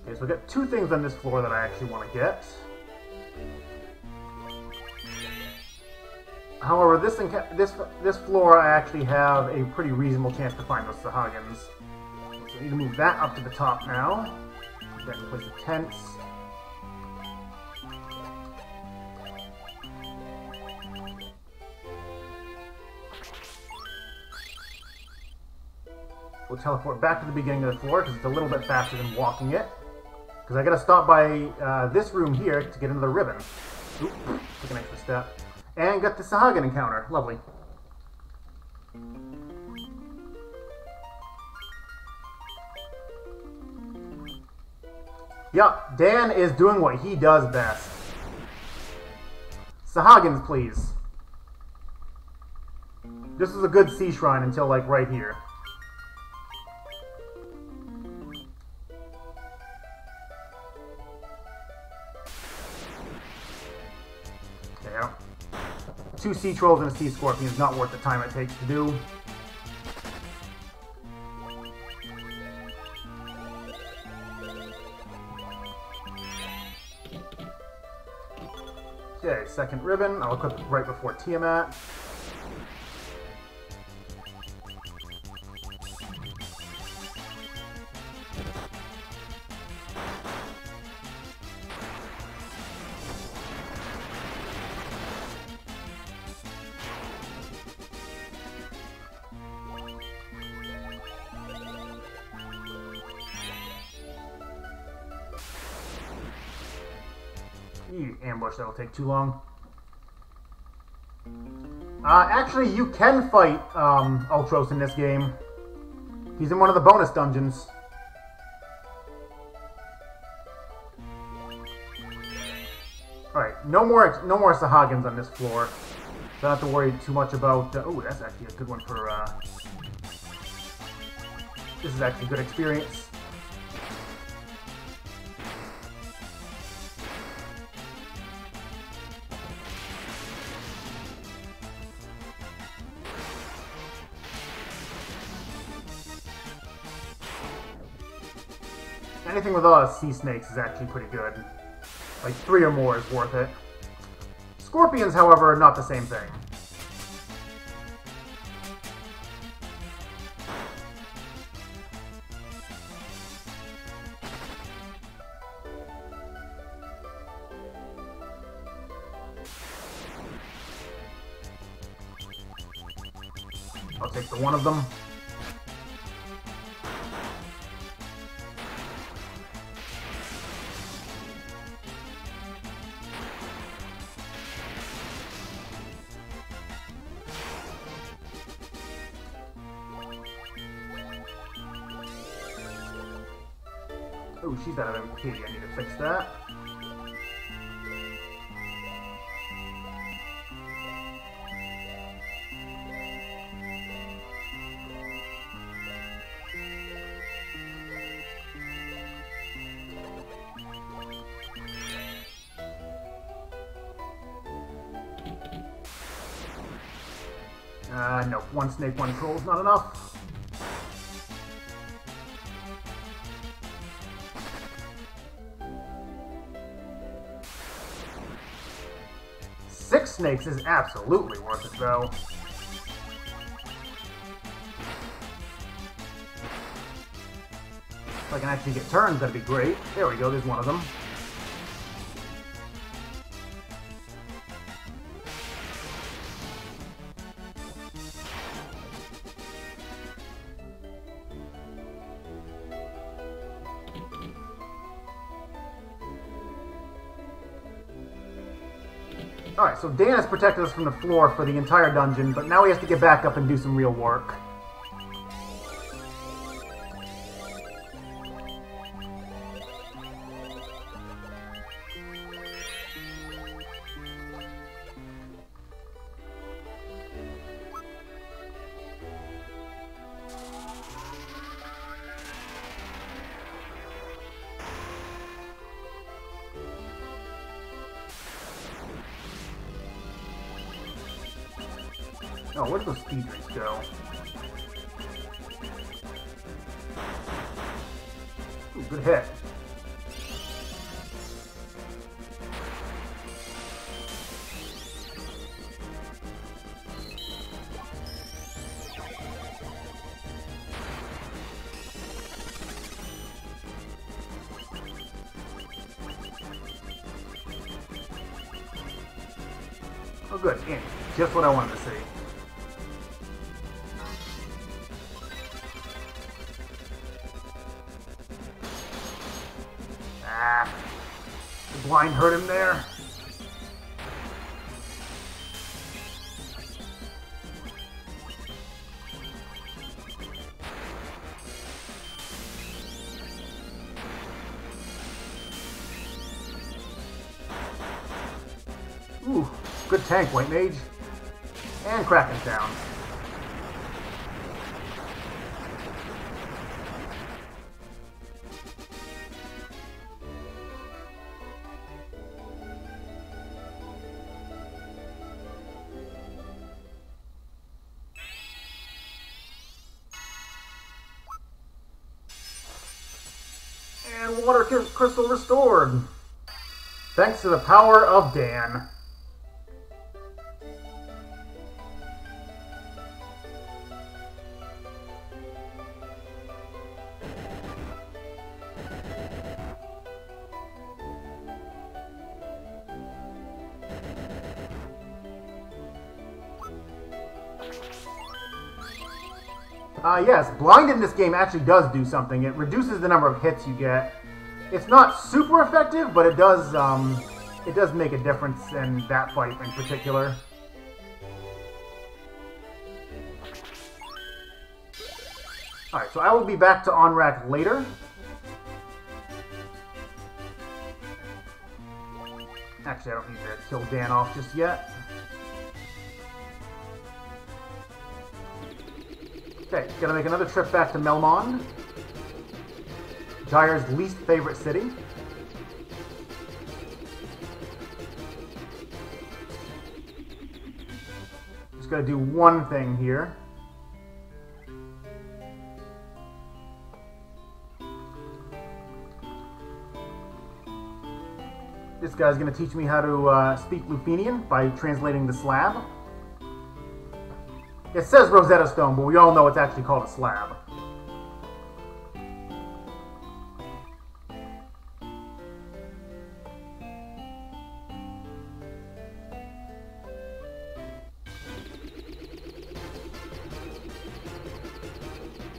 Okay, so we got 2 things on this floor that I actually want to get. However, this floor I actually have a pretty reasonable chance to find those Sahagins. So I need to move that up to the top now. Then place the tents. We'll teleport back to the beginning of the floor because it's a little bit faster than walking it. Because I gotta stop by this room here to get into the ribbon. Oop, took an extra step. And got the Sahagin encounter. Lovely. Yup, Dan is doing what he does best. Sahagins, please. This is a good sea shrine until, like, right here. Yeah. 2 sea trolls and a sea scorpion is not worth the time it takes to do. Okay, 2nd ribbon. I'll equip it right before Tiamat. Ambush, that'll take too long. Actually, you can fight Ultros in this game. He's in one of the bonus dungeons. Alright, no more Sahagins on this floor. Don't have to worry too much about... oh, that's actually a good one for... this is actually a good experience. Anything with a lot of sea snakes is actually pretty good. Like 3 or more is worth it. Scorpions, however, are not the same thing. I'll take the one of them. Oh, she's out of MP. I need to fix that. No. One snake, one troll is not enough. Six snakes is absolutely worth it, though. If I can actually get turns, that'd be great. There we go, there's one of them. Alright, so Dan has protected us from the floor for the entire dungeon, but now he has to get back up and do some real work. Oh, where did those speed drinks go? Ooh, good hit. Oh, good. Yeah, just what I wanted to see. The blind hurt him there. Ooh, good tank, White Mage. And Kraken's down. And water crystal restored. Thanks to the power of Dan. Yes, blind in this game actually does do something. It reduces the number of hits you get. It's not super effective, but it does make a difference in that fight in particular. Alright, so I will be back to on-rack later. Actually, I don't need to kill Dan off just yet. Okay, gotta make another trip back to Melmond. Gyre's least favorite city. Just gotta do one thing here. This guy's going to teach me how to speak Lufenian by translating the slab. It says Rosetta Stone, but we all know it's actually called a slab.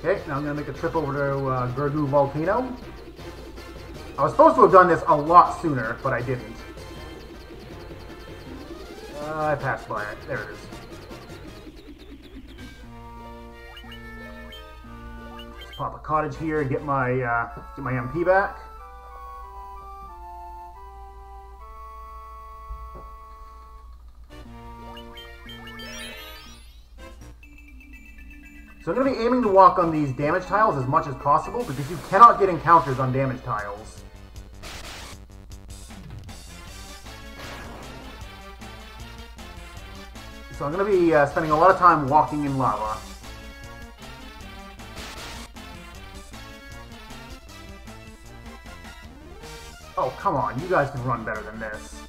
Okay, now I'm going to make a trip over to Gergu Volcano. I was supposed to have done this a lot sooner, but I didn't. I passed by it. There it is. Let's pop a cottage here and get my MP back. So I'm going to be aiming to walk on these damage tiles as much as possible because you cannot get encounters on damage tiles. So I'm going to be spending a lot of time walking in lava. Oh, come on. You guys can run better than this.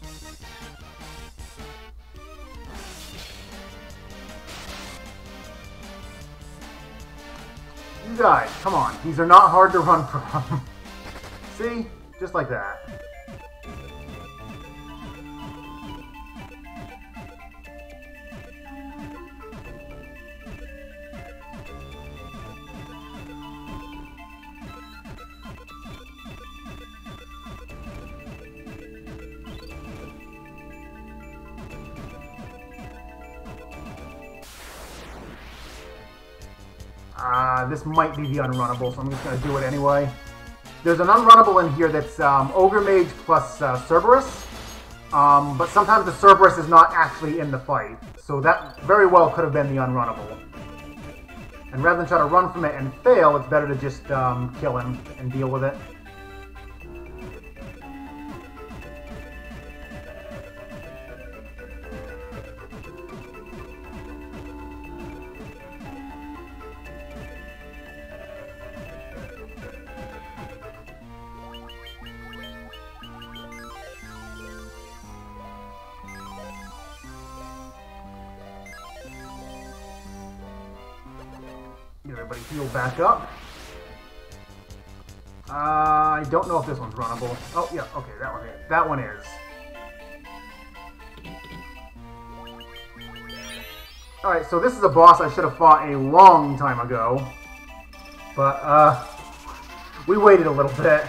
You guys, come on. These are not hard to run from. See? Just like that. This might be the unrunnable, so I'm just going to do it anyway. There's an unrunnable in here that's Ogre Mage plus Cerberus, but sometimes the Cerberus is not actually in the fight, so that very well could have been the unrunnable. And rather than try to run from it and fail, it's better to just kill him and deal with it. Get everybody healed back up. I don't know if this one's runnable. Oh, yeah, okay, that one is. That one is. Alright, so this is a boss I should have fought a long time ago. But, we waited a little bit.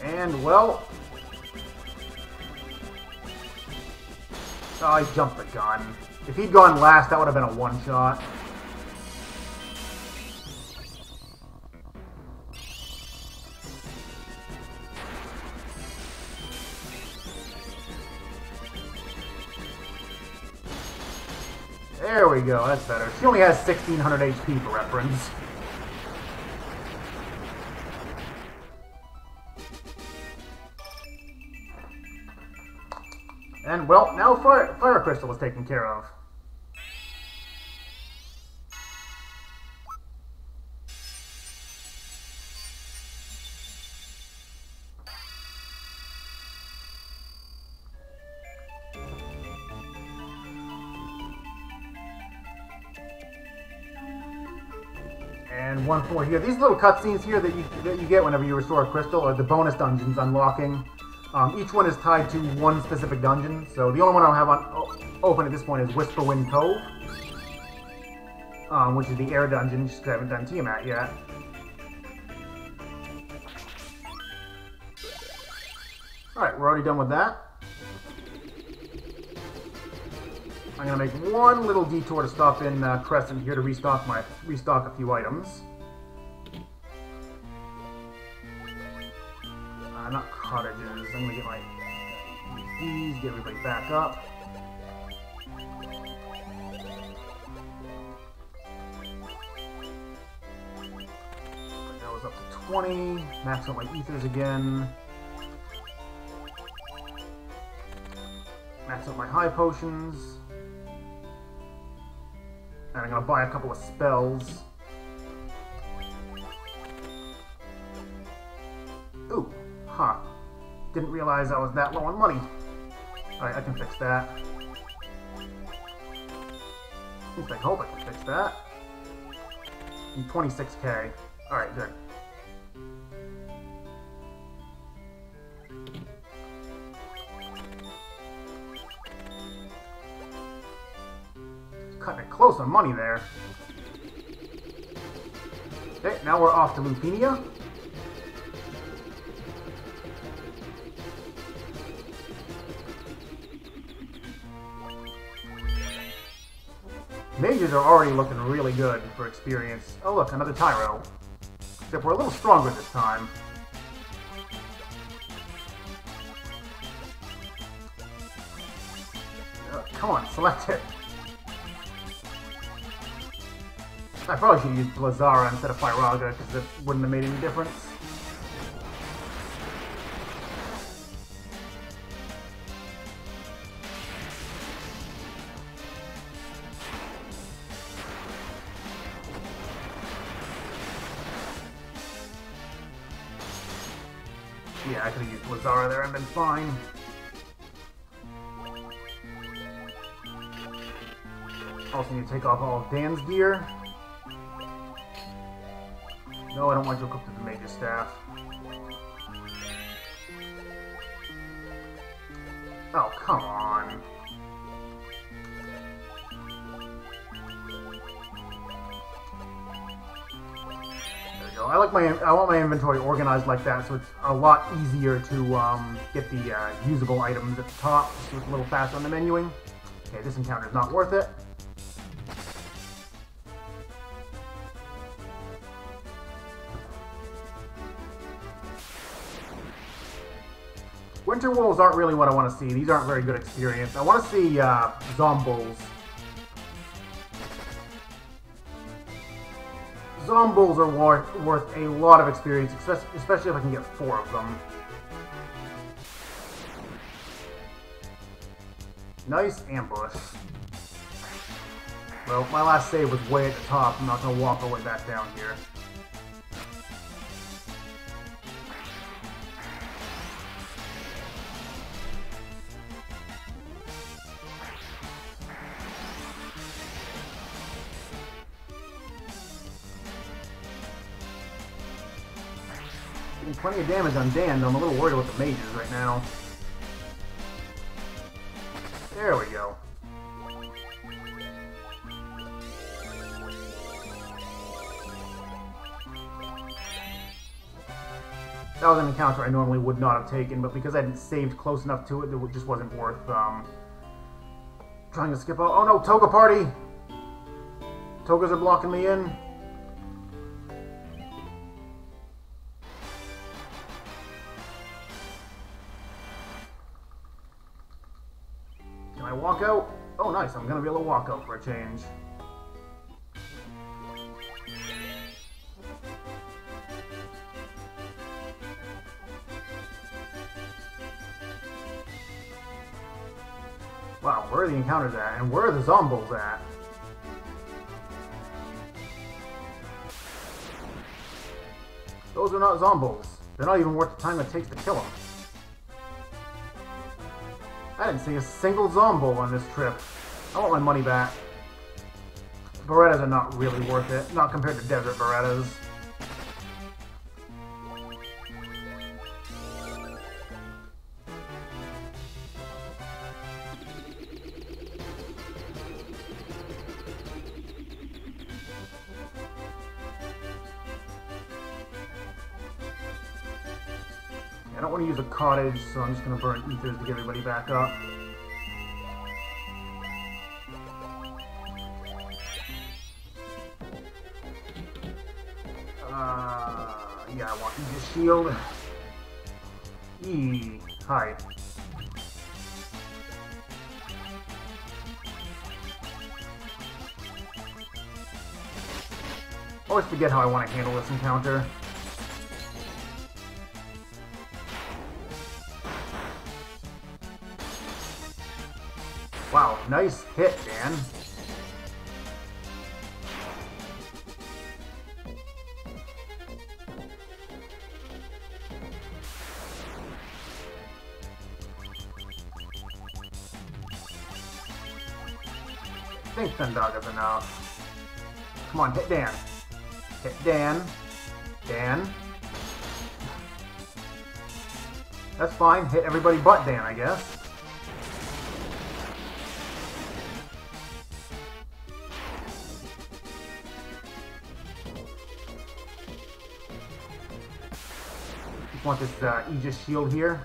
And, well... Oh, I jumped the gun. If he'd gone last, that would have been a one-shot. There we go, that's better. She only has 1600 HP for reference. And, well, now Fire Crystal is taken care of. And one more here. These little cutscenes here that you get whenever you restore a crystal are the bonus dungeons unlocking. Each one is tied to one specific dungeon, so the only one I have open at this point is Whisperwind Cove, which is the air dungeon, just because I haven't done Tiamat yet. Alright, we're already done with that. I'm going to make one little detour to stop in Crescent here to restock a few items. Not cottages. I'm gonna get my these, get everybody back up. That was up to 20. Max out my ethers again. Max out my high potions. And I'm gonna buy a couple of spells. Ooh, huh. Didn't realize I was that low on money. Alright, I can fix that. At least I hope I can fix that. And 26k. Alright, good. Cutting it close on money there. Okay, now we're off to Lupinia. Mages are already looking really good for experience. Oh look, another Tyro. Except we're a little stronger this time. Come on, select it. I probably should have used Blazara instead of Firaga, because it wouldn't have made any difference. Yeah, I could have used Blazara there and been fine. Also need to take off all of Dan's gear. No, I don't want to equip the Mage's Staff. Oh, come on. There we go. I want my inventory organized like that, so it's a lot easier to get the usable items at the top, so it's a little faster on the menuing. Okay, this encounter is not worth it. Winter Wolves aren't really what I want to see. These aren't very good experience. I want to see Zombuls. Zombuls are worth a lot of experience, especially if I can get 4 of them. Nice ambush. Well, my last save was way at the top. I'm not going to walk all the way back down here. Plenty of damage on Dan, though I'm a little worried about the mages right now. There we go. That was an encounter I normally would not have taken, but because I hadn't saved close enough to it, it just wasn't worth trying to skip out. Oh no, Toga party! Togas are blocking me in. Can I walk out? Oh nice, I'm gonna be able to walk out for a change. Wow, where are the encounters at? And where are the Zombuls at? Those are not Zombuls. They're not even worth the time it takes to kill them. I didn't see a single Zombul on this trip. I want my money back. Berettas are not really worth it. Not compared to Desert Berettas. I don't want to use a cottage, so I'm just going to burn ethers to get everybody back up. Yeah, I want Aegis Shield. Hi. Always forget how I want to handle this encounter. Wow, nice hit, Dan. I think Thundog is enough. Come on, hit Dan. Hit Dan. Dan. That's fine. Hit everybody but Dan, I guess. Just want this Aegis shield here.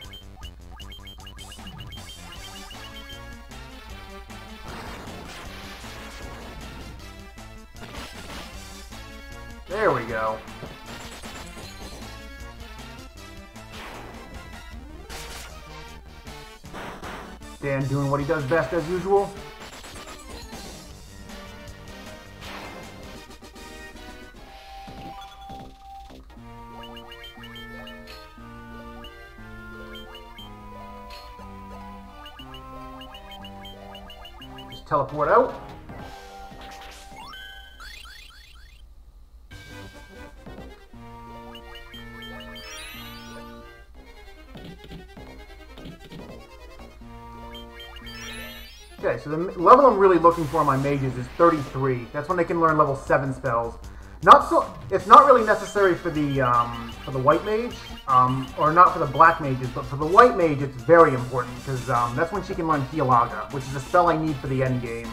There we go. Dan doing what he does best as usual. Just teleport out. Okay, so the level I'm really looking for on my mages is 33. That's when they can learn level 7 spells. It's not really necessary for the white mage, or not for the black mages, but for the white mage it's very important because that's when she can learn Healaga, which is a spell I need for the end game.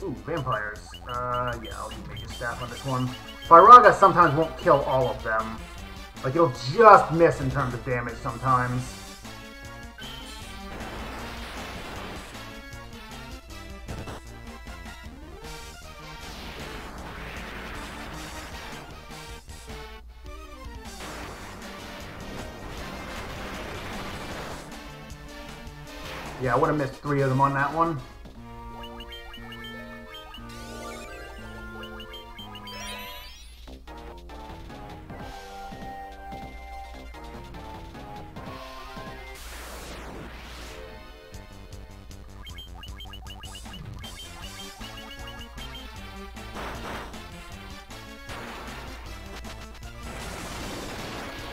Ooh, vampires. Yeah, I'll do Mage's Staff on this one. Firaga sometimes won't kill all of them. Like, it'll just miss in terms of damage sometimes. Yeah, I would have missed 3 of them on that one.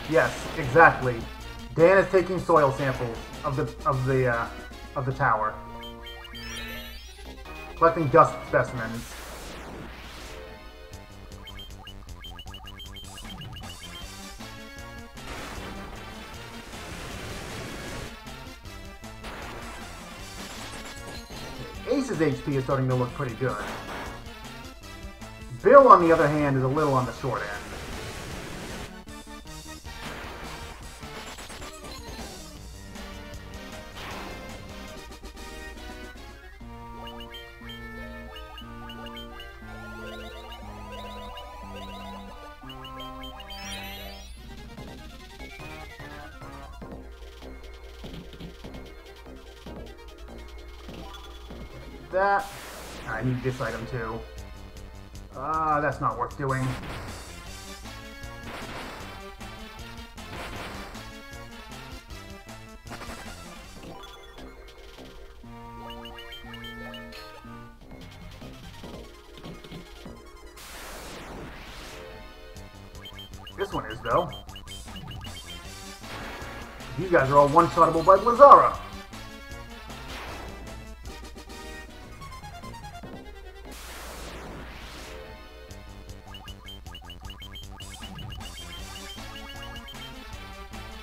Yes, exactly. Dan is taking soil samples of the tower, collecting dust specimens. Ace's HP is starting to look pretty good. Bill, on the other hand, is a little on the short end. That. I need this item too. That's not worth doing. This one is, though. These guys are all one-shottable by Blizzara.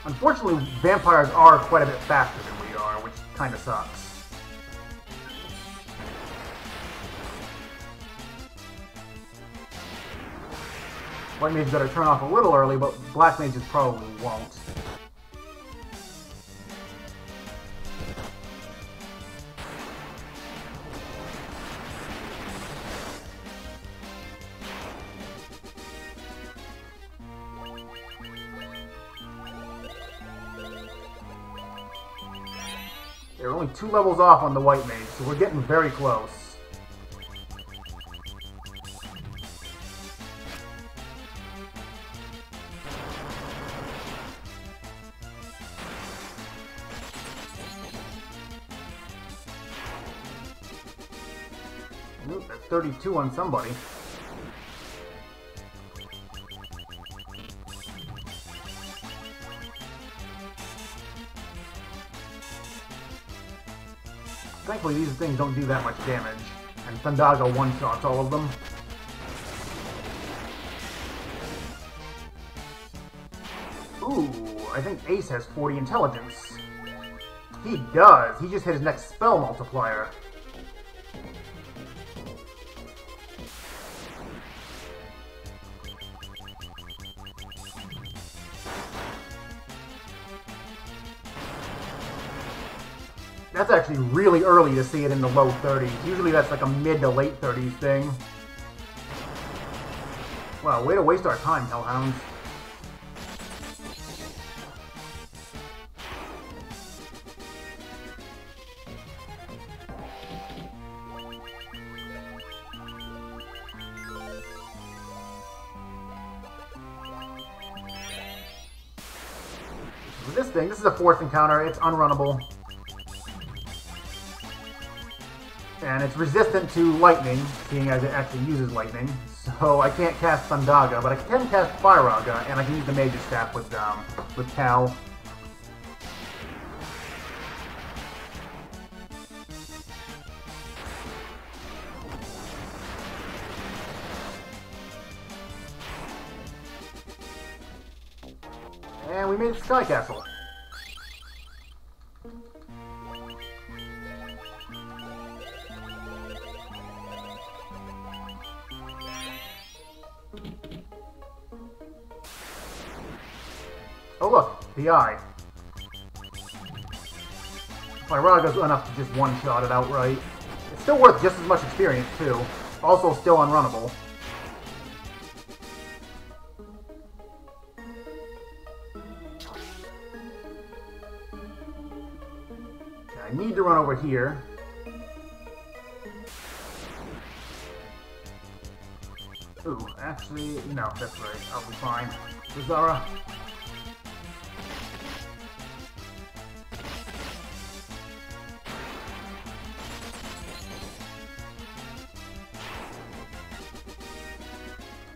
Unfortunately, vampires are quite a bit faster than we are, which kind of sucks. White mage better turn off a little early, but black mages probably won't. They're only 2 levels off on the white mage, so we're getting very close. Oop, that's 32 on somebody. Thankfully, these things don't do that much damage, and Thundaga one-shots all of them. Ooh, I think Ace has 40 intelligence. He does! He just hit his next spell multiplier. That's actually really early to see it in the low 30s. Usually that's like a mid to late 30s thing. Wow, way to waste our time, Hellhounds. With this thing, this is a fourth encounter. It's unrunnable. And it's resistant to lightning, seeing as it actually uses lightning. So I can't cast Thundaga, but I can cast Firaga, and I can use the Mage's Staff with Cal. And we made a Sky Castle. Oh look, the eye. Fyraga's enough to just one-shot it outright. It's still worth just as much experience too. Also still unrunnable. Okay, I need to run over here. Ooh, actually, no, that's right. I'll be fine. Zara.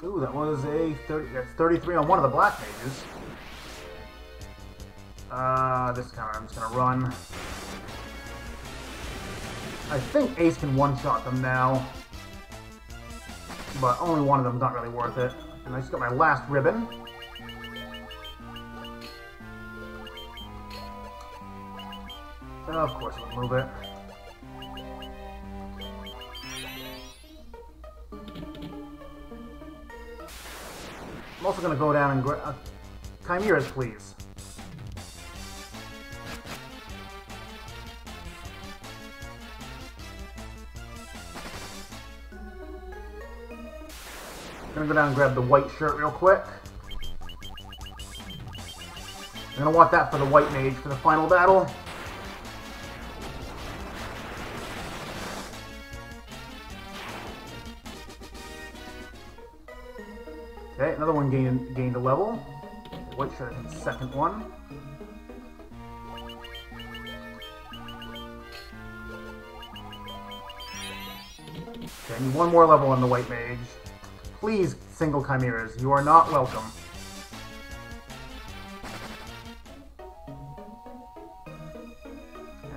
Ooh, that was a 30. That's 33 on one of the black mages. This time I'm just gonna run. I think Ace can one-shot them now, but only one of them's not really worth it. And I just got my last ribbon. Of course, we'll move it. I'm also going to go down and grab... Chimeras, please. I'm going to go down and grab the white shirt real quick. I'm going to want that for the white mage for the final battle. Okay, another one gained a level. White shirt in the second one. Okay, I need one more level on the white mage. Please, single chimeras. You are not welcome.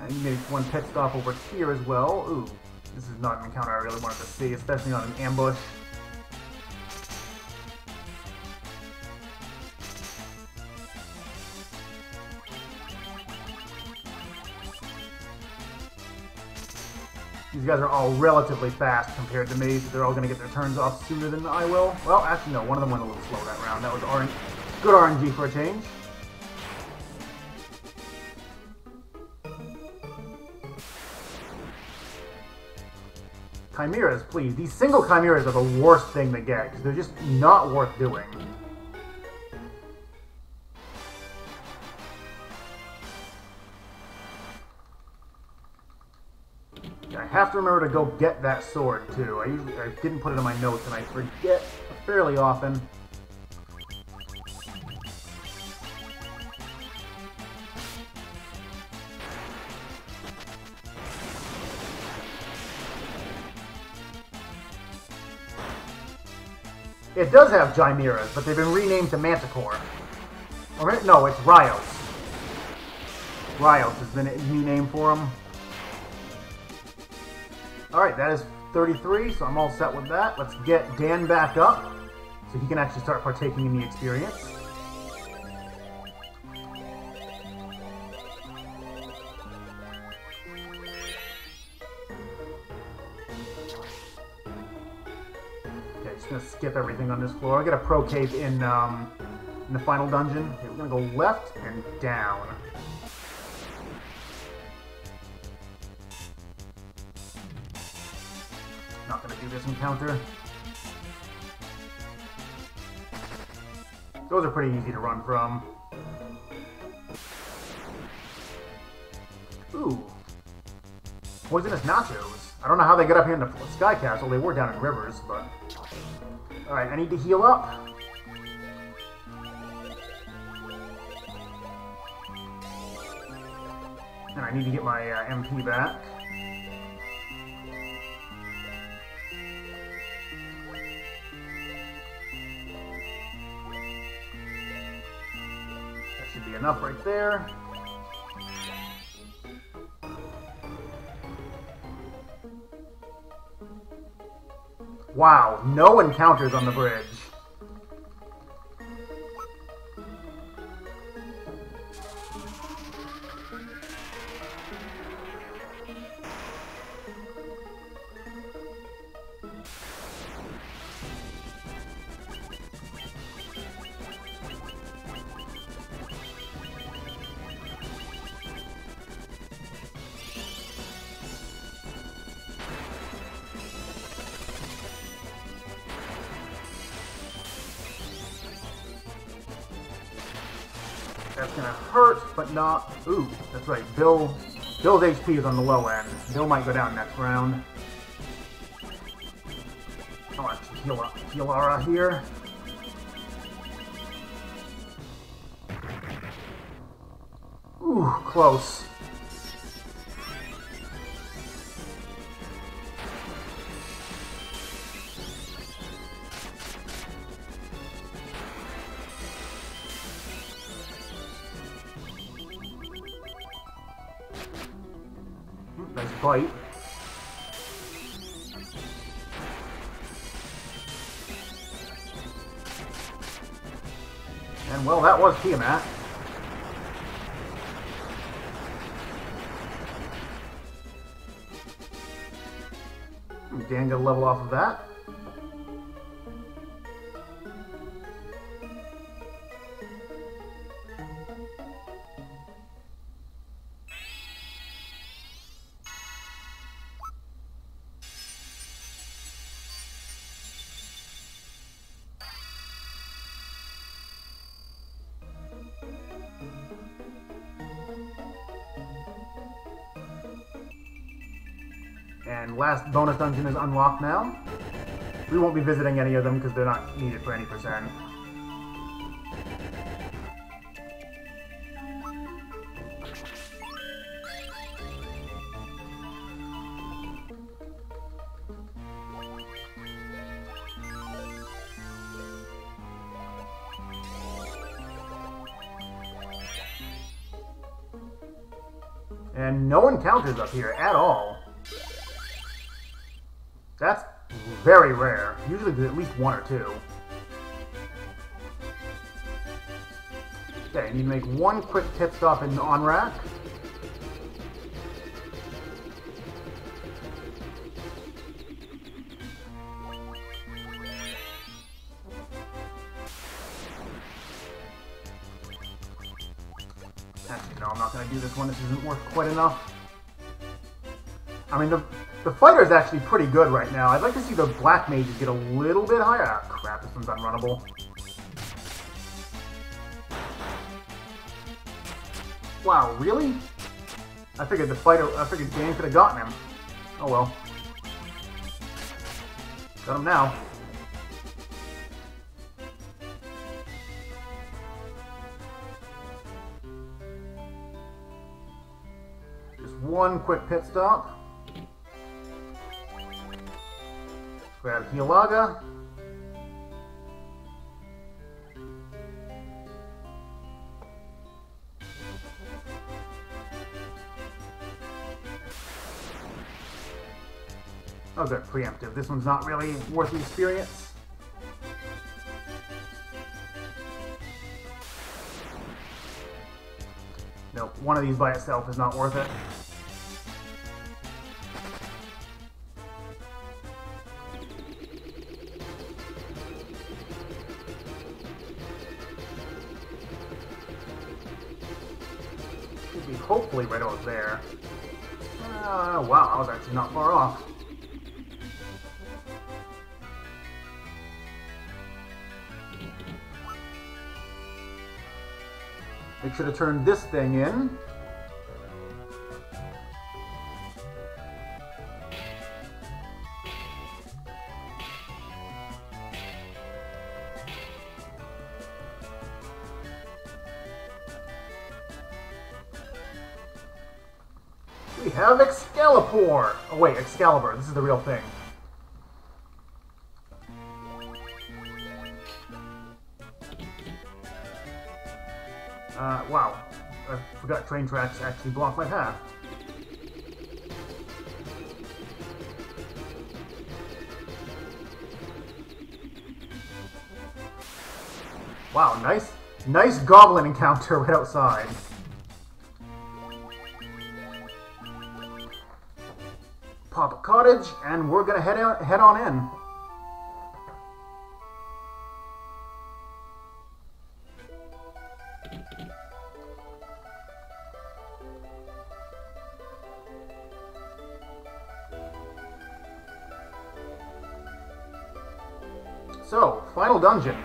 I need maybe one pit stop over here as well. Ooh, this is not an encounter I really wanted to see, especially on an ambush. These guys are all relatively fast compared to me, so they're all going to get their turns off sooner than I will. Well, actually, no. One of them went a little slow that round. That was good RNG for a change. Chimeras, please. These single chimeras are the worst thing to get, because they're just not worth doing. have to remember to go get that sword, too. I didn't put it in my notes, and I forget fairly often. It does have Chimeras, but they've been renamed to Manticore. Or, no, it's Rios. Rios has been a new name for them. Alright, that is 33, so I'm all set with that. Let's get Dan back up, so he can actually start partaking in the experience. Okay, just gonna skip everything on this floor. I got a pro cave in the final dungeon. Okay, we're gonna go left and down. Not gonna do this encounter. Those are pretty easy to run from. Ooh. Poisonous nachos. I don't know how they get up here in the Sky Castle. They were down in Rivers, but... Alright, I need to heal up. And I need to get my MP back. That should be enough right there. Wow, no encounters on the bridge. That's gonna hurt, but not... Ooh, that's right. Bill's HP is on the low end. Bill might go down next round. I want to heal Aura here. Ooh, close. Nice bite. And well, that was Tiamat. Dan got a level off of that. And last bonus dungeon is unlocked now. We won't be visiting any of them because they're not needed for any percent. And no encounters up here at all. That's very rare. Usually there's at least one or two. Okay, I need to make one quick pit stop in Onrak. Actually, no, I'm not going to do this one. This isn't worth quite enough. I mean, the fighter is actually pretty good right now. I'd like to see the black mages get a little bit higher. Ah, crap, this one's unrunnable. Wow, really? I figured Dan could have gotten him. Oh well. Got him now. Just one quick pit stop. Grab Hialaga. Oh good, preemptive. This one's not really worth the experience. Nope, one of these by itself is not worth it. Should be hopefully right over there. Wow, I was actually not far off. Make sure to turn this thing in. We have Excalibur! Oh wait, Excalibur. This is the real thing. Wow. I forgot train tracks actually block my path. Wow, nice goblin encounter right outside. Pop a cottage, and we're gonna head on in. So, final dungeon.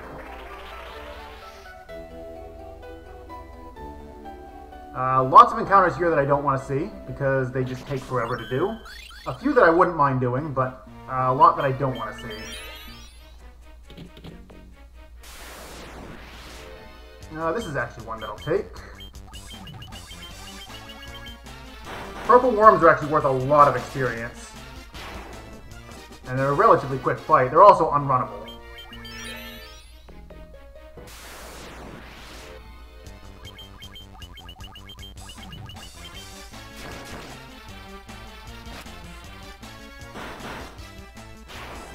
Lots of encounters here that I don't want to see, because they just take forever to do. A few that I wouldn't mind doing, but a lot that I don't want to see. This is actually one that I'll take. Purple worms are actually worth a lot of experience. And they're a relatively quick fight. They're also unrunnable.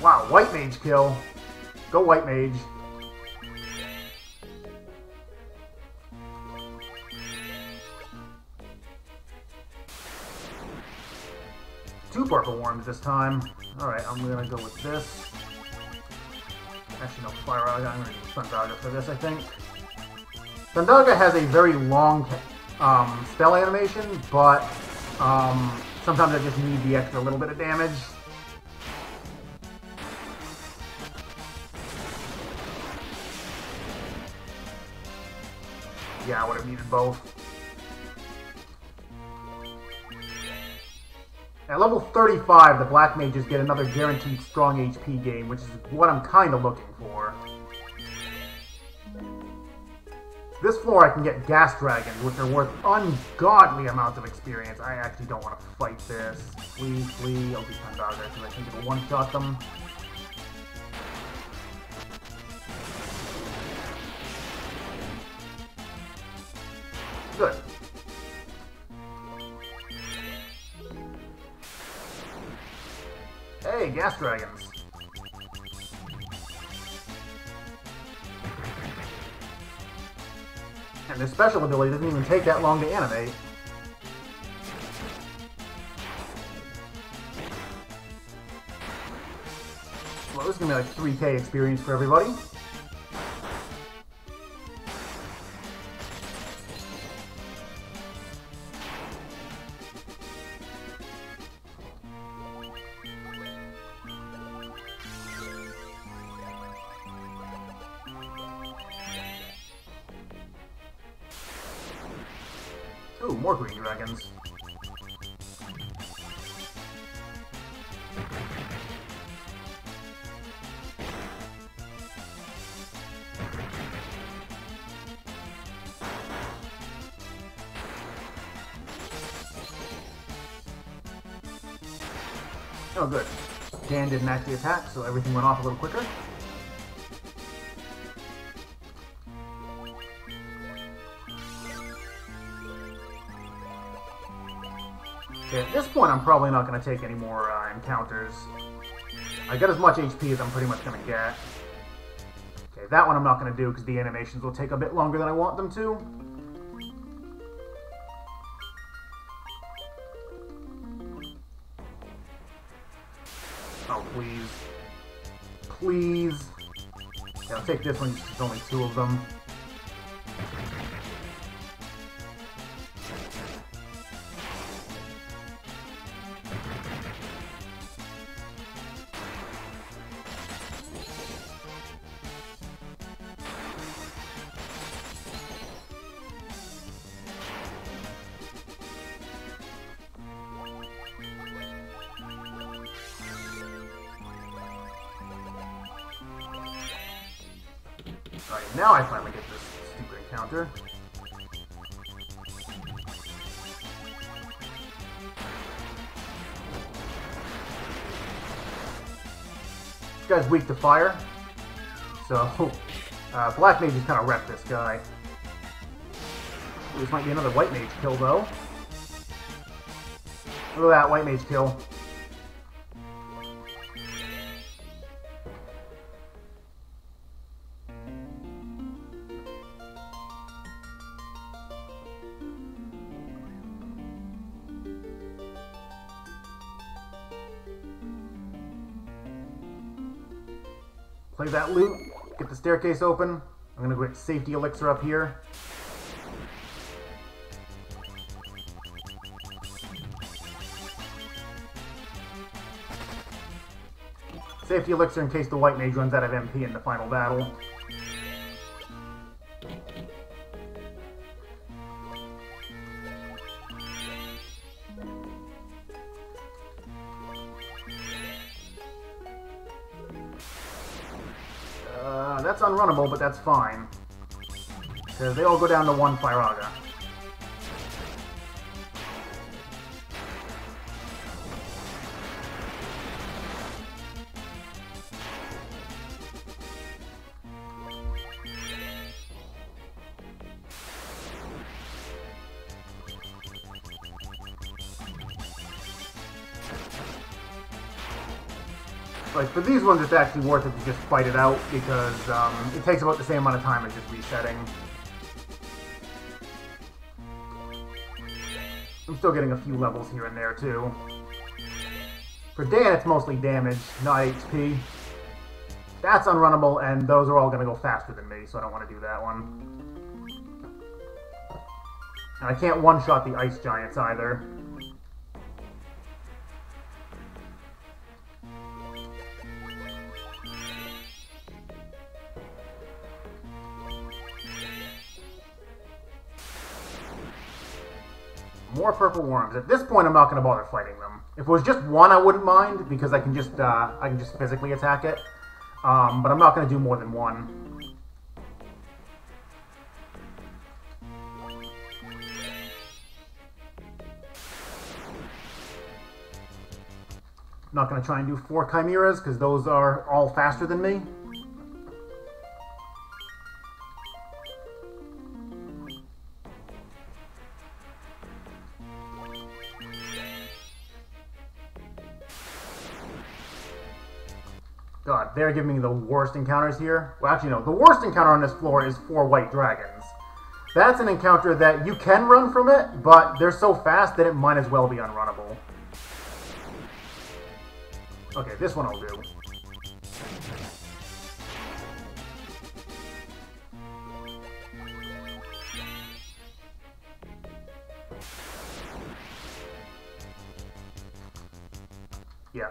Wow, white mage kill. Go white mage. Two purple worms this time. Alright, I'm gonna go with this. Actually, no, Fire Raga. I'm gonna use Thundaga for this, I think. Thundaga has a very long spell animation, but sometimes I just need the extra little bit of damage. Yeah, I would have needed both. At level 35, the Black Mages get another guaranteed strong HP gain, which is what I'm kind of looking for. This floor I can get Gas Dragons, which are worth ungodly amounts of experience. I actually don't want to fight this. Flee, flee. I'll do Thundaga because I think it'll one-shot them. Good. Hey, Gas Dragons. And their special ability doesn't even take that long to animate. Well, this is gonna be like 3K experience for everybody. Ooh, more green dragons. Oh, good. Dan didn't actually attack, so everything went off a little quicker. Okay, at this point, I'm probably not going to take any more encounters. I got as much HP as I'm pretty much going to get. Okay, that one I'm not going to do because the animations will take a bit longer than I want them to. Oh, please. Please. Okay, I'll take this one because there's only 2 of them. Alright, now I finally get this stupid encounter. This guy's weak to fire, so Black Mage just kind of wrecked this guy. This might be another White Mage kill, though. Look at that, White Mage kill. Play that loot, get the staircase open. I'm gonna go get safety elixir up here. Safety elixir in case the White Mage runs out of MP in the final battle. That's unrunnable, but that's fine. Because they all go down to 1 Firaga. Like, for these ones, it's actually worth it to just fight it out, because it takes about the same amount of time as just resetting. I'm still getting a few levels here and there, too. For Dan, it's mostly damage, not HP. That's unrunnable, and those are all going to go faster than me, so I don't want to do that one. And I can't one-shot the Ice Giants, either. More purple worms. At this point, I'm not going to bother fighting them. If it was just one, I wouldn't mind because I can just physically attack it. But I'm not going to do more than one. Not going to try and do 4 chimeras because those are all faster than me. God, they're giving me the worst encounters here. Well, actually, no. The worst encounter on this floor is 4 white dragons. That's an encounter that you can run from it, but they're so fast that it might as well be unrunnable. Okay, this one I'll do. Yeah.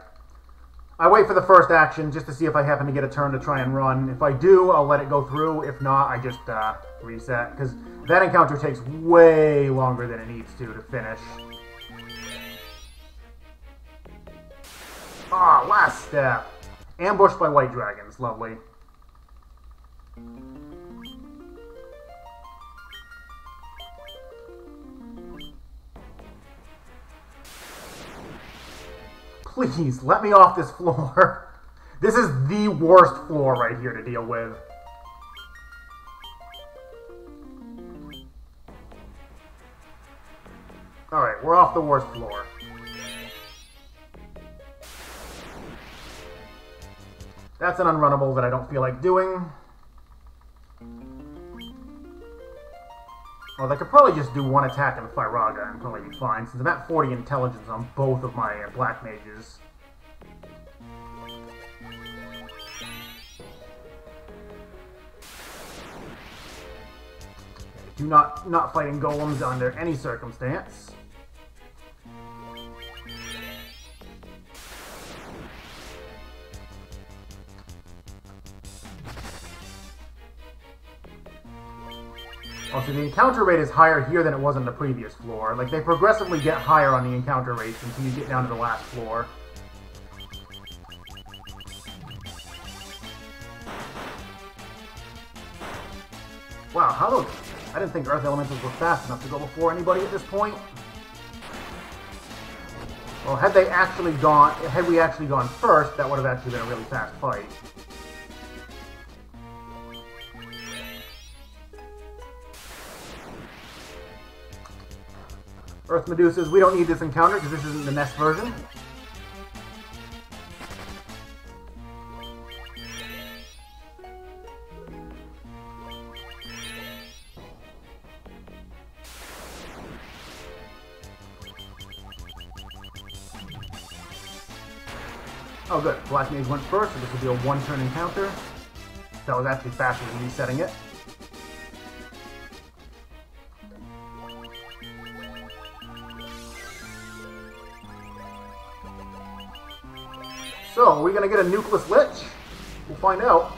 I wait for the first action just to see if I happen to get a turn to try and run. If I do, I'll let it go through. If not, I just reset. Because that encounter takes way longer than it needs to finish. Ah, last step. Ambushed by white dragons. Lovely. Please, let me off this floor. This is the worst floor right here to deal with. Alright, we're off the worst floor. That's an unrunnable that I don't feel like doing. Well, I could probably just do one attack in Firaga and probably be fine, since I'm at 40 intelligence on both of my black mages. Do not fighting golems under any circumstance. Also, the encounter rate is higher here than it was on the previous floor. Like, they progressively get higher on the encounter rates until you get down to the last floor. Wow, how those... I didn't think Earth Elementals were fast enough to go before anybody at this point. Well, had we actually gone first, that would have actually been a really fast fight. Earth Medusas, we don't need this encounter because this isn't the Nest version. Oh good, Black Mage went first, so this will be a one-turn encounter. That was actually faster than resetting it. So, are we going to get a Nucleus Lich? We'll find out.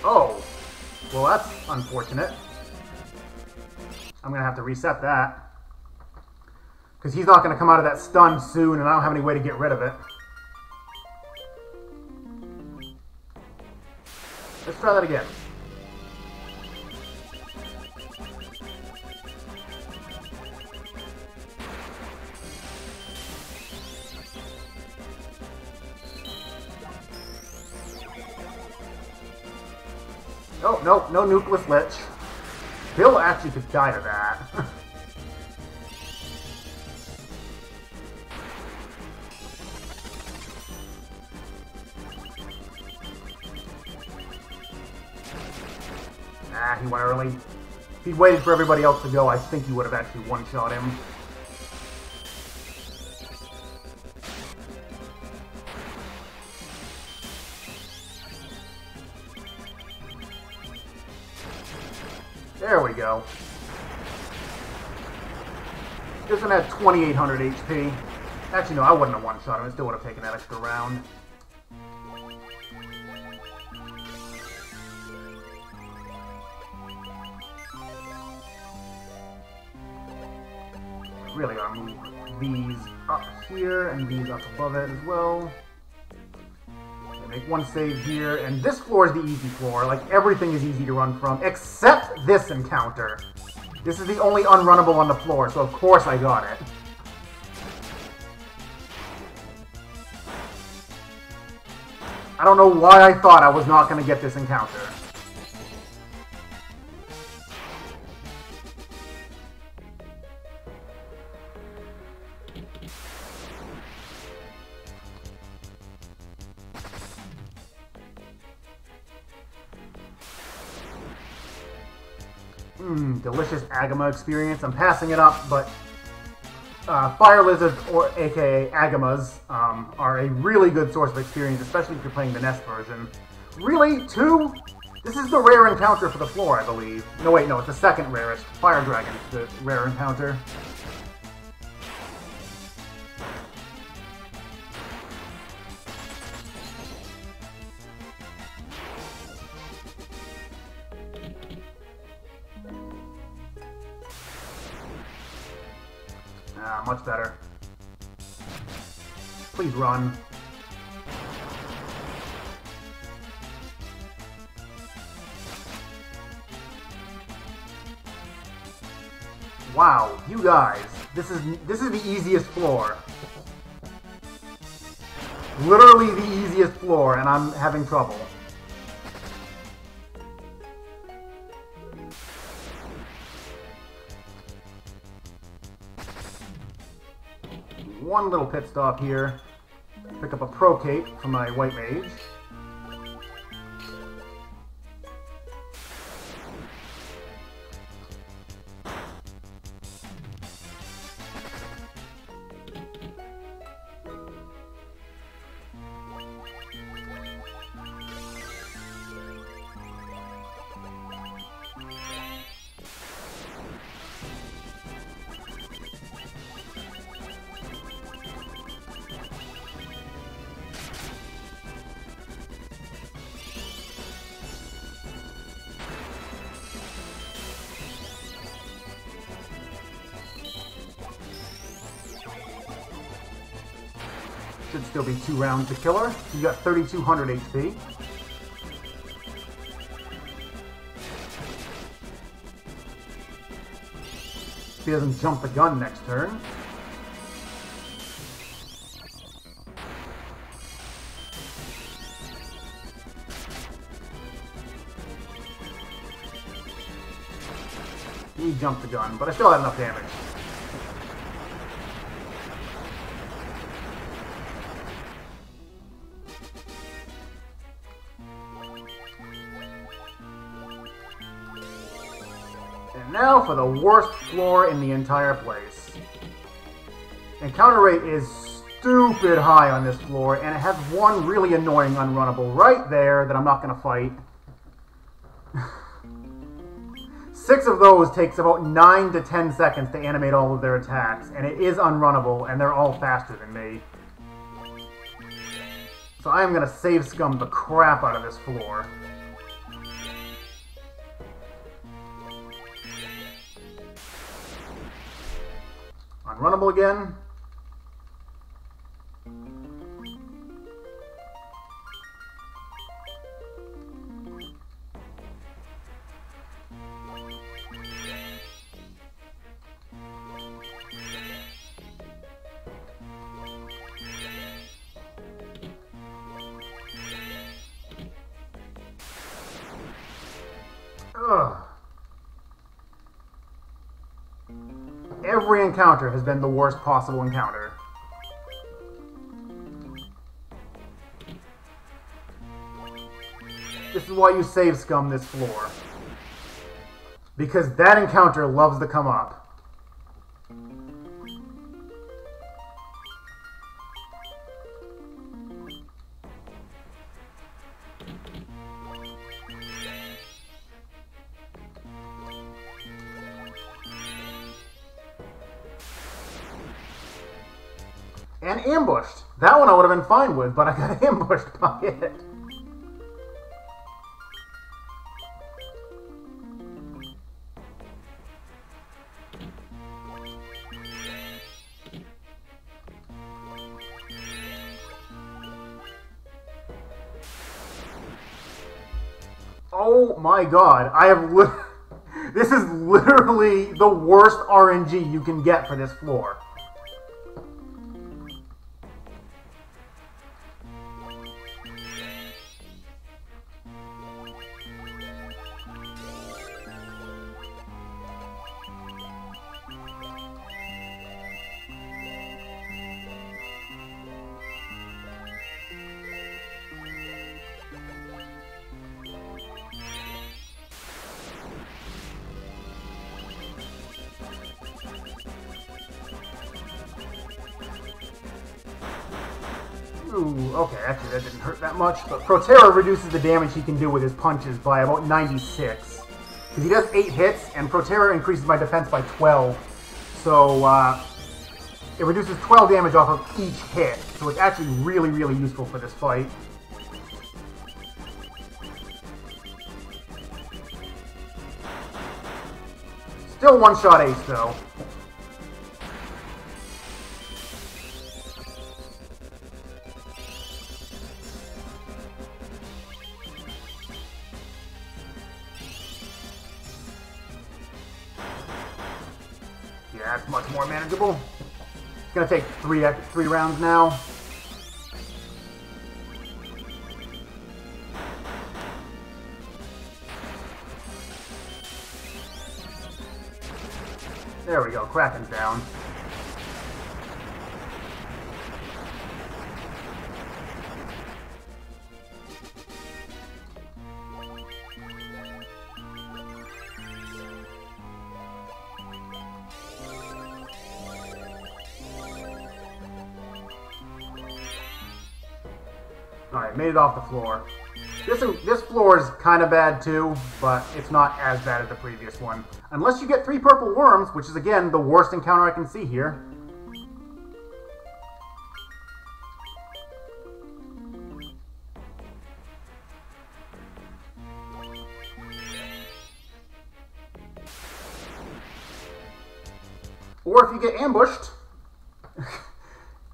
Oh. Well, that's unfortunate. I'm going to have to reset that. Because he's not going to come out of that stun soon, and I don't have any way to get rid of it. Let's try that again. Oh, no, no Nucleus Lich. Bill actually could die to that. Ah, he went early. If he'd waited for everybody else to go, I think he would have actually one-shot him. There we go. This one had 2,800 HP. Actually, no, I wouldn't have one-shot him. I still would have taken that extra round. Really gotta move these up here and these up above it as well. Make one save here, and this floor is the easy floor. Like, everything is easy to run from, except this encounter. This is the only unrunnable on the floor, so of course I got it. I don't know why I thought I was not going to get this encounter. Delicious Agama experience. I'm passing it up, but Fire Lizards, or aka Agamas, are a really good source of experience, especially if you're playing the Nest version. Really? 2? This is the rare encounter for the floor, I believe. No, wait, no, it's the second rarest. Fire Dragon's the rare encounter. Much better. Please run. Wow, you guys, this is the easiest floor. Literally the easiest floor, and I'm having trouble. One little pit stop here. Pick up a Pro Cape from my White Mage. Should still be 2 rounds to kill her. You got 3,200 HP. If he doesn't jump the gun next turn. He jumped the gun, but I still had enough damage. And now for the worst floor in the entire place. Encounter rate is stupid high on this floor, and it has one really annoying unrunnable right there that I'm not going to fight. 6 of those takes about 9 to 10 seconds to animate all of their attacks, and it is unrunnable, and they're all faster than me. So I am going to save scum the crap out of this floor. Unrunnable again. Ugh. Every encounter has been the worst possible encounter. This is why you save scum this floor. Because that encounter loves to come up. And ambushed. That one I would have been fine with, but I got ambushed by it. Oh my god, I have this is literally the worst RNG you can get for this floor. Ooh, okay, actually that didn't hurt that much, but Protera reduces the damage he can do with his punches by about 96. Because he does 8 hits, and Protera increases my defense by 12. So, it reduces 12 damage off of each hit, so it's actually really, really useful for this fight. Still one-shot ace, though. more manageable. It's gonna take three rounds now. There we go, Kraken's down. Alright, made it off the floor. This floor is kind of bad too, but it's not as bad as the previous one. Unless you get 3 purple worms, which is again the worst encounter I can see here. Or if you get ambushed,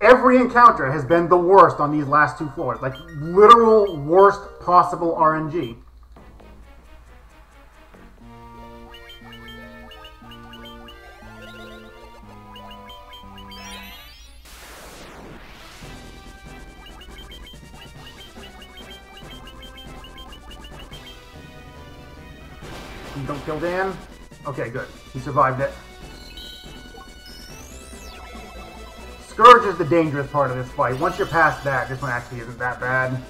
every encounter has been the worst on these last 2 floors. Like, literal worst possible RNG. You don't kill Dan? Okay, good. He survived it. Scourge is the dangerous part of this fight. Once you're past that, this one actually isn't that bad.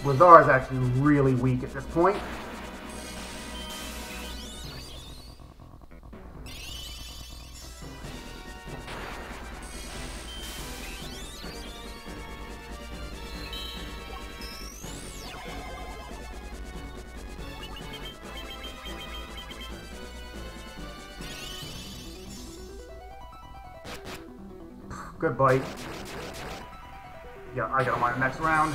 Lazar is actually really weak at this point. Good bite. Yeah, I got him on the next round.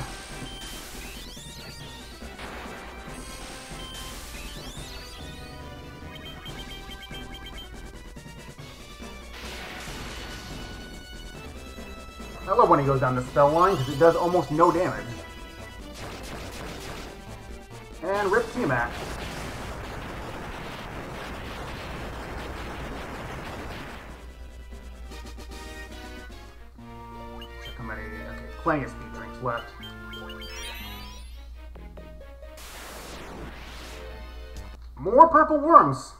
I love when he goes down the spell line because it does almost no damage. And rip Tiamat. Plenty of speed drinks left. More purple worms.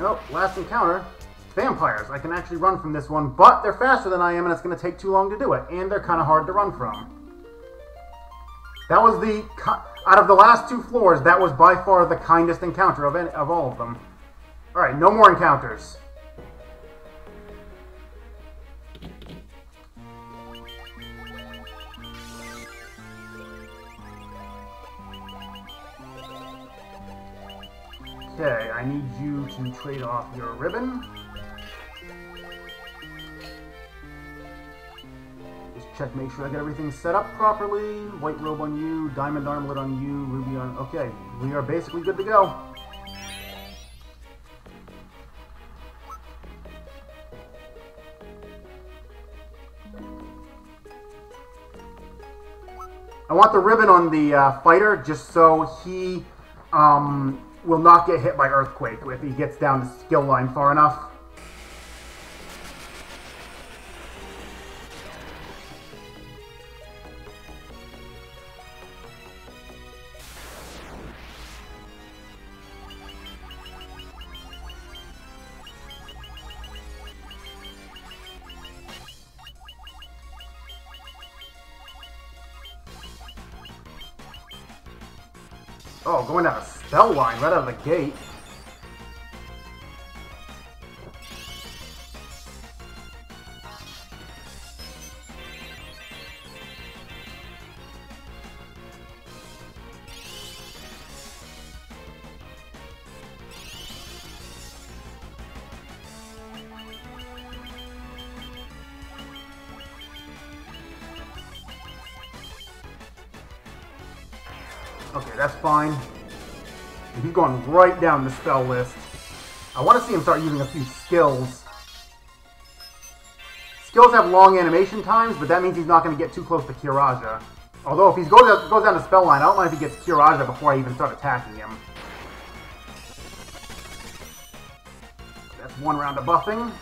Oh, last encounter. Vampires. I can actually run from this one, but they're faster than I am and it's going to take too long to do it. And they're kind of hard to run from. That was the, out of the last 2 floors, that was by far the kindest encounter of all of them. Alright, no more encounters. Okay, I need you to trade off your ribbon. Check, make sure I get everything set up properly. White robe on you, diamond armlet on you, ruby on... Okay, we are basically good to go. I want the ribbon on the fighter just so he will not get hit by Earthquake if he gets down the skill line far enough. Oh, going down a spell line right out of the gate. Okay, that's fine. He's going right down the spell list. I want to see him start using a few skills. Skills have long animation times, but that means he's not going to get too close to Kiraja. Although if he goes down the spell line, I don't mind if he gets Kiraja before I even start attacking him. That's one round of buffing.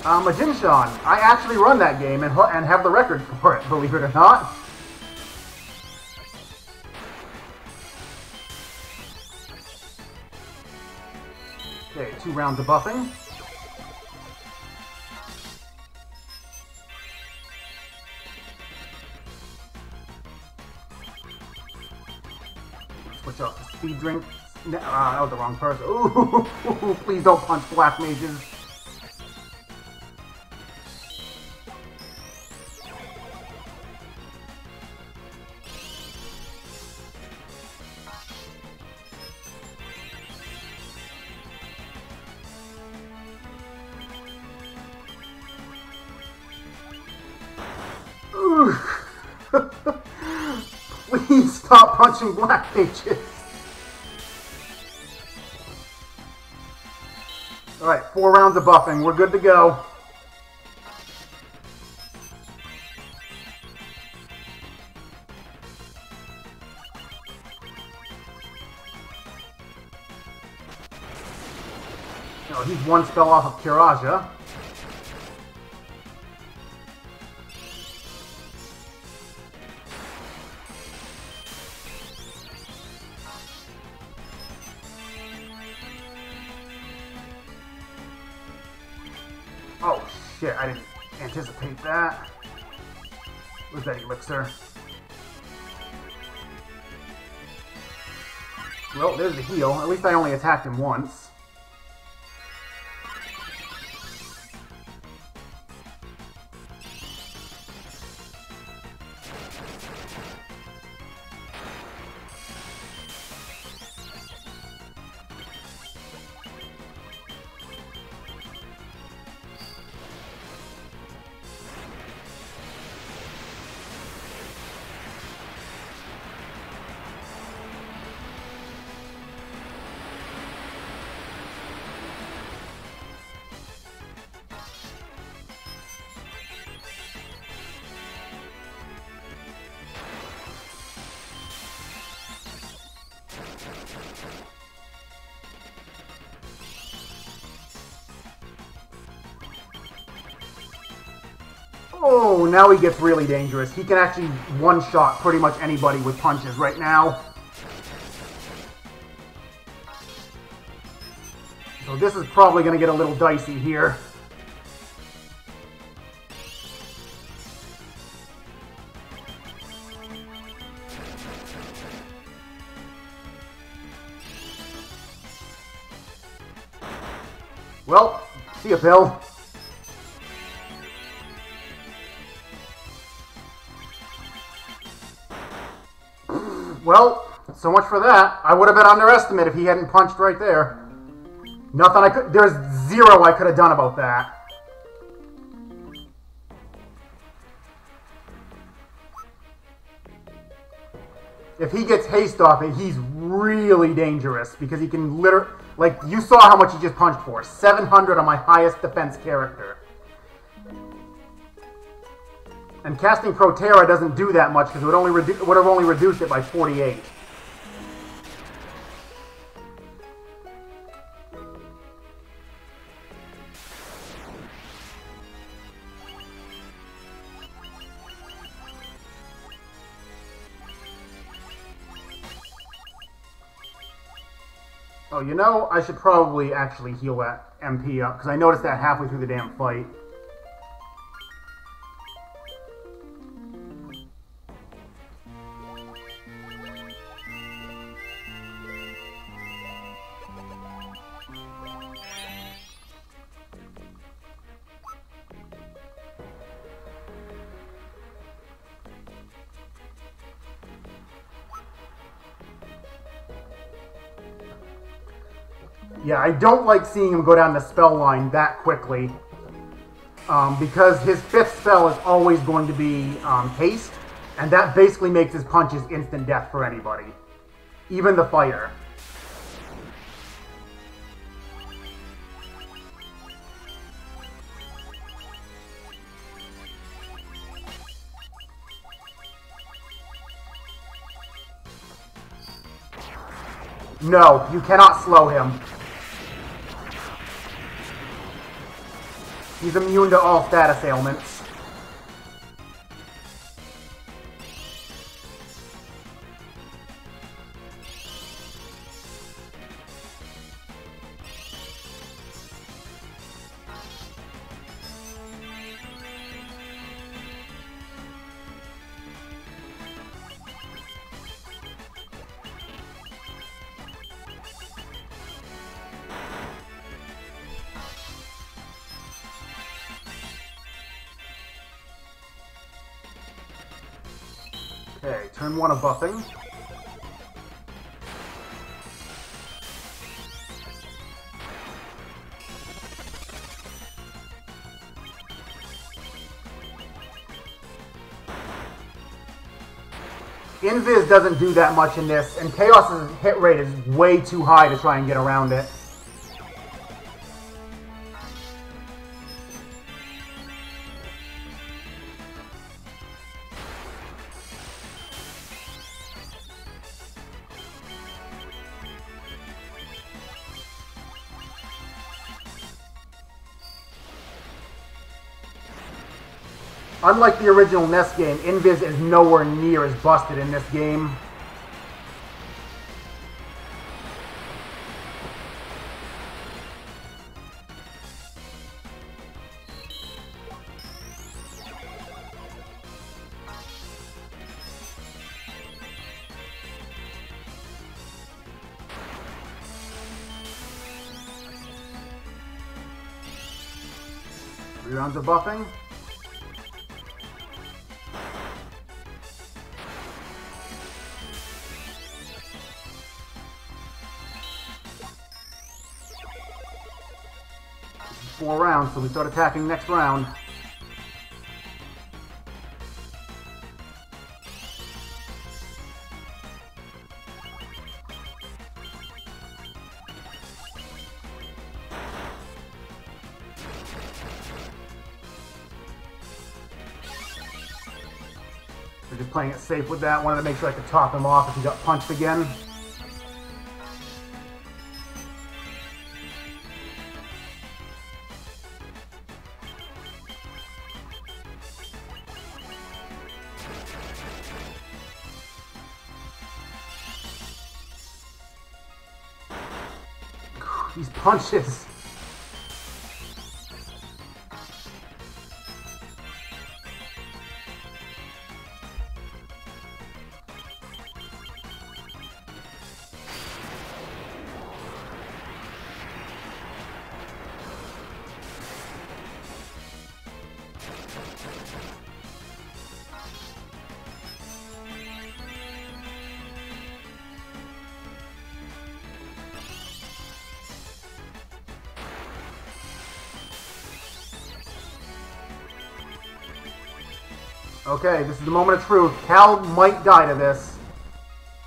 Majin Sean. I actually run that game and have the record for it, believe it or not. Okay, 2 rounds of buffing. Switch off the speed drink. That was the wrong person. Ooh, please don't punch black mages. Please stop punching black mages. Alright, 4 rounds of buffing. We're good to go. Oh, he's 1 spell off of Kiraja. Oh shit, I didn't anticipate that. Where's that elixir? Well, there's the heal. At least I only attacked him once. Oh, now he gets really dangerous. He can actually one-shot pretty much anybody with punches right now. So this is probably going to get a little dicey here. Well, see ya, Bill. Well, so much for that. I would have been underestimated if he hadn't punched right there. Nothing I could... There's 0 I could have done about that. If he gets haste off it, he's really dangerous because he can literally... Like, you saw how much he just punched for. 700 on my highest defense character. And casting Proterra doesn't do that much because it would have only reduced it by 48. Oh, you know, I should probably actually heal that MP up because I noticed that halfway through the damn fight. Yeah, I don't like seeing him go down the spell line that quickly. Because his 5th spell is always going to be haste, and that basically makes his punches instant death for anybody. Even the fighter. No, you cannot slow him. He's immune to all status ailments. Okay, turn 1 of buffing. Invis doesn't do that much in this, and Chaos's hit rate is way too high to try and get around it. Unlike the original NES game, Invis is nowhere near as busted in this game. Three rounds of buffing. Four rounds, so we start attacking next round. We're just playing it safe with that. Wanted to make sure I could top him off if he got punched again. These punches. Okay, this is the moment of truth. Cal might die to this.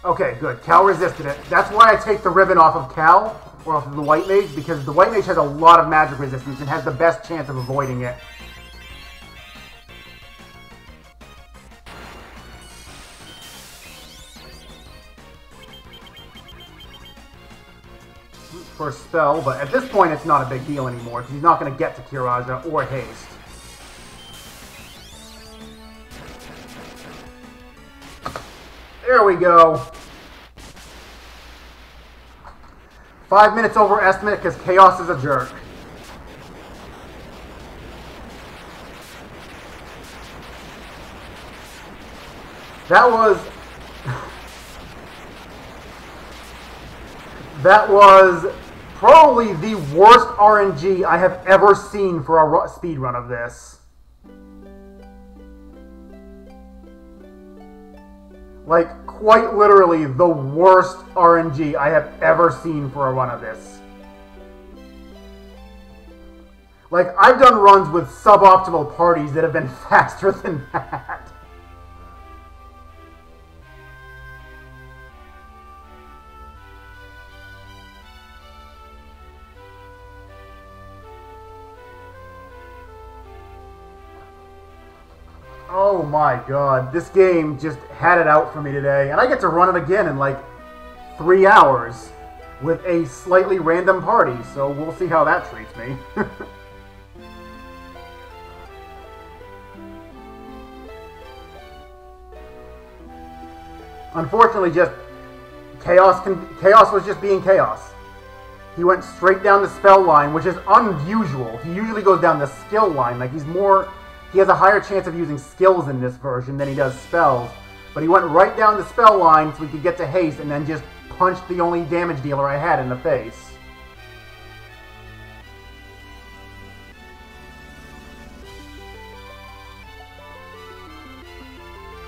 Okay, good. Cal resisted it. That's why I take the ribbon off of Cal, or off of the White Mage, because the White Mage has a lot of magic resistance and has the best chance of avoiding it. First spell, but at this point it's not a big deal anymore, because he's not going to get to Kiraja or Haste. There we go. 5 minutes overestimate because Chaos is a jerk. That was probably the worst RNG I have ever seen for a speedrun of this. Like, quite literally the worst RNG I have ever seen for a run of this. Like, I've done runs with suboptimal parties that have been faster than that. Oh my god, this game just had it out for me today, and I get to run it again in like 3 hours with a slightly random party, so we'll see how that treats me. Unfortunately, just chaos was just being chaos. He went straight down the spell line, which is unusual. He usually goes down the skill line, like he has a higher chance of using skills in this version than he does spells. But he went right down the spell line so he could get to haste and then just punched the only damage dealer I had in the face.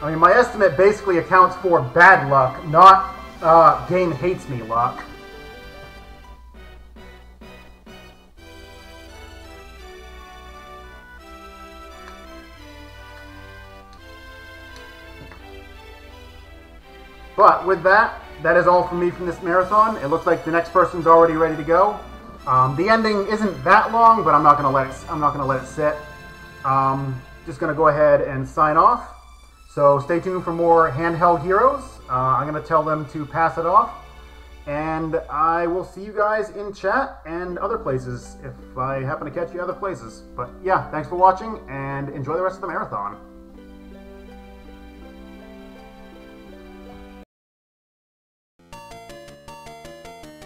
I mean, my estimate basically accounts for bad luck, not game hates me luck. But with that, that is all from me from this marathon. It looks like the next person's already ready to go. The ending isn't that long, but I'm not gonna let it sit. Just gonna go ahead and sign off. So stay tuned for more Handheld Heroes. I'm gonna tell them to pass it off, and I will see you guys in chat and other places if I happen to catch you other places. But yeah, thanks for watching and enjoy the rest of the marathon.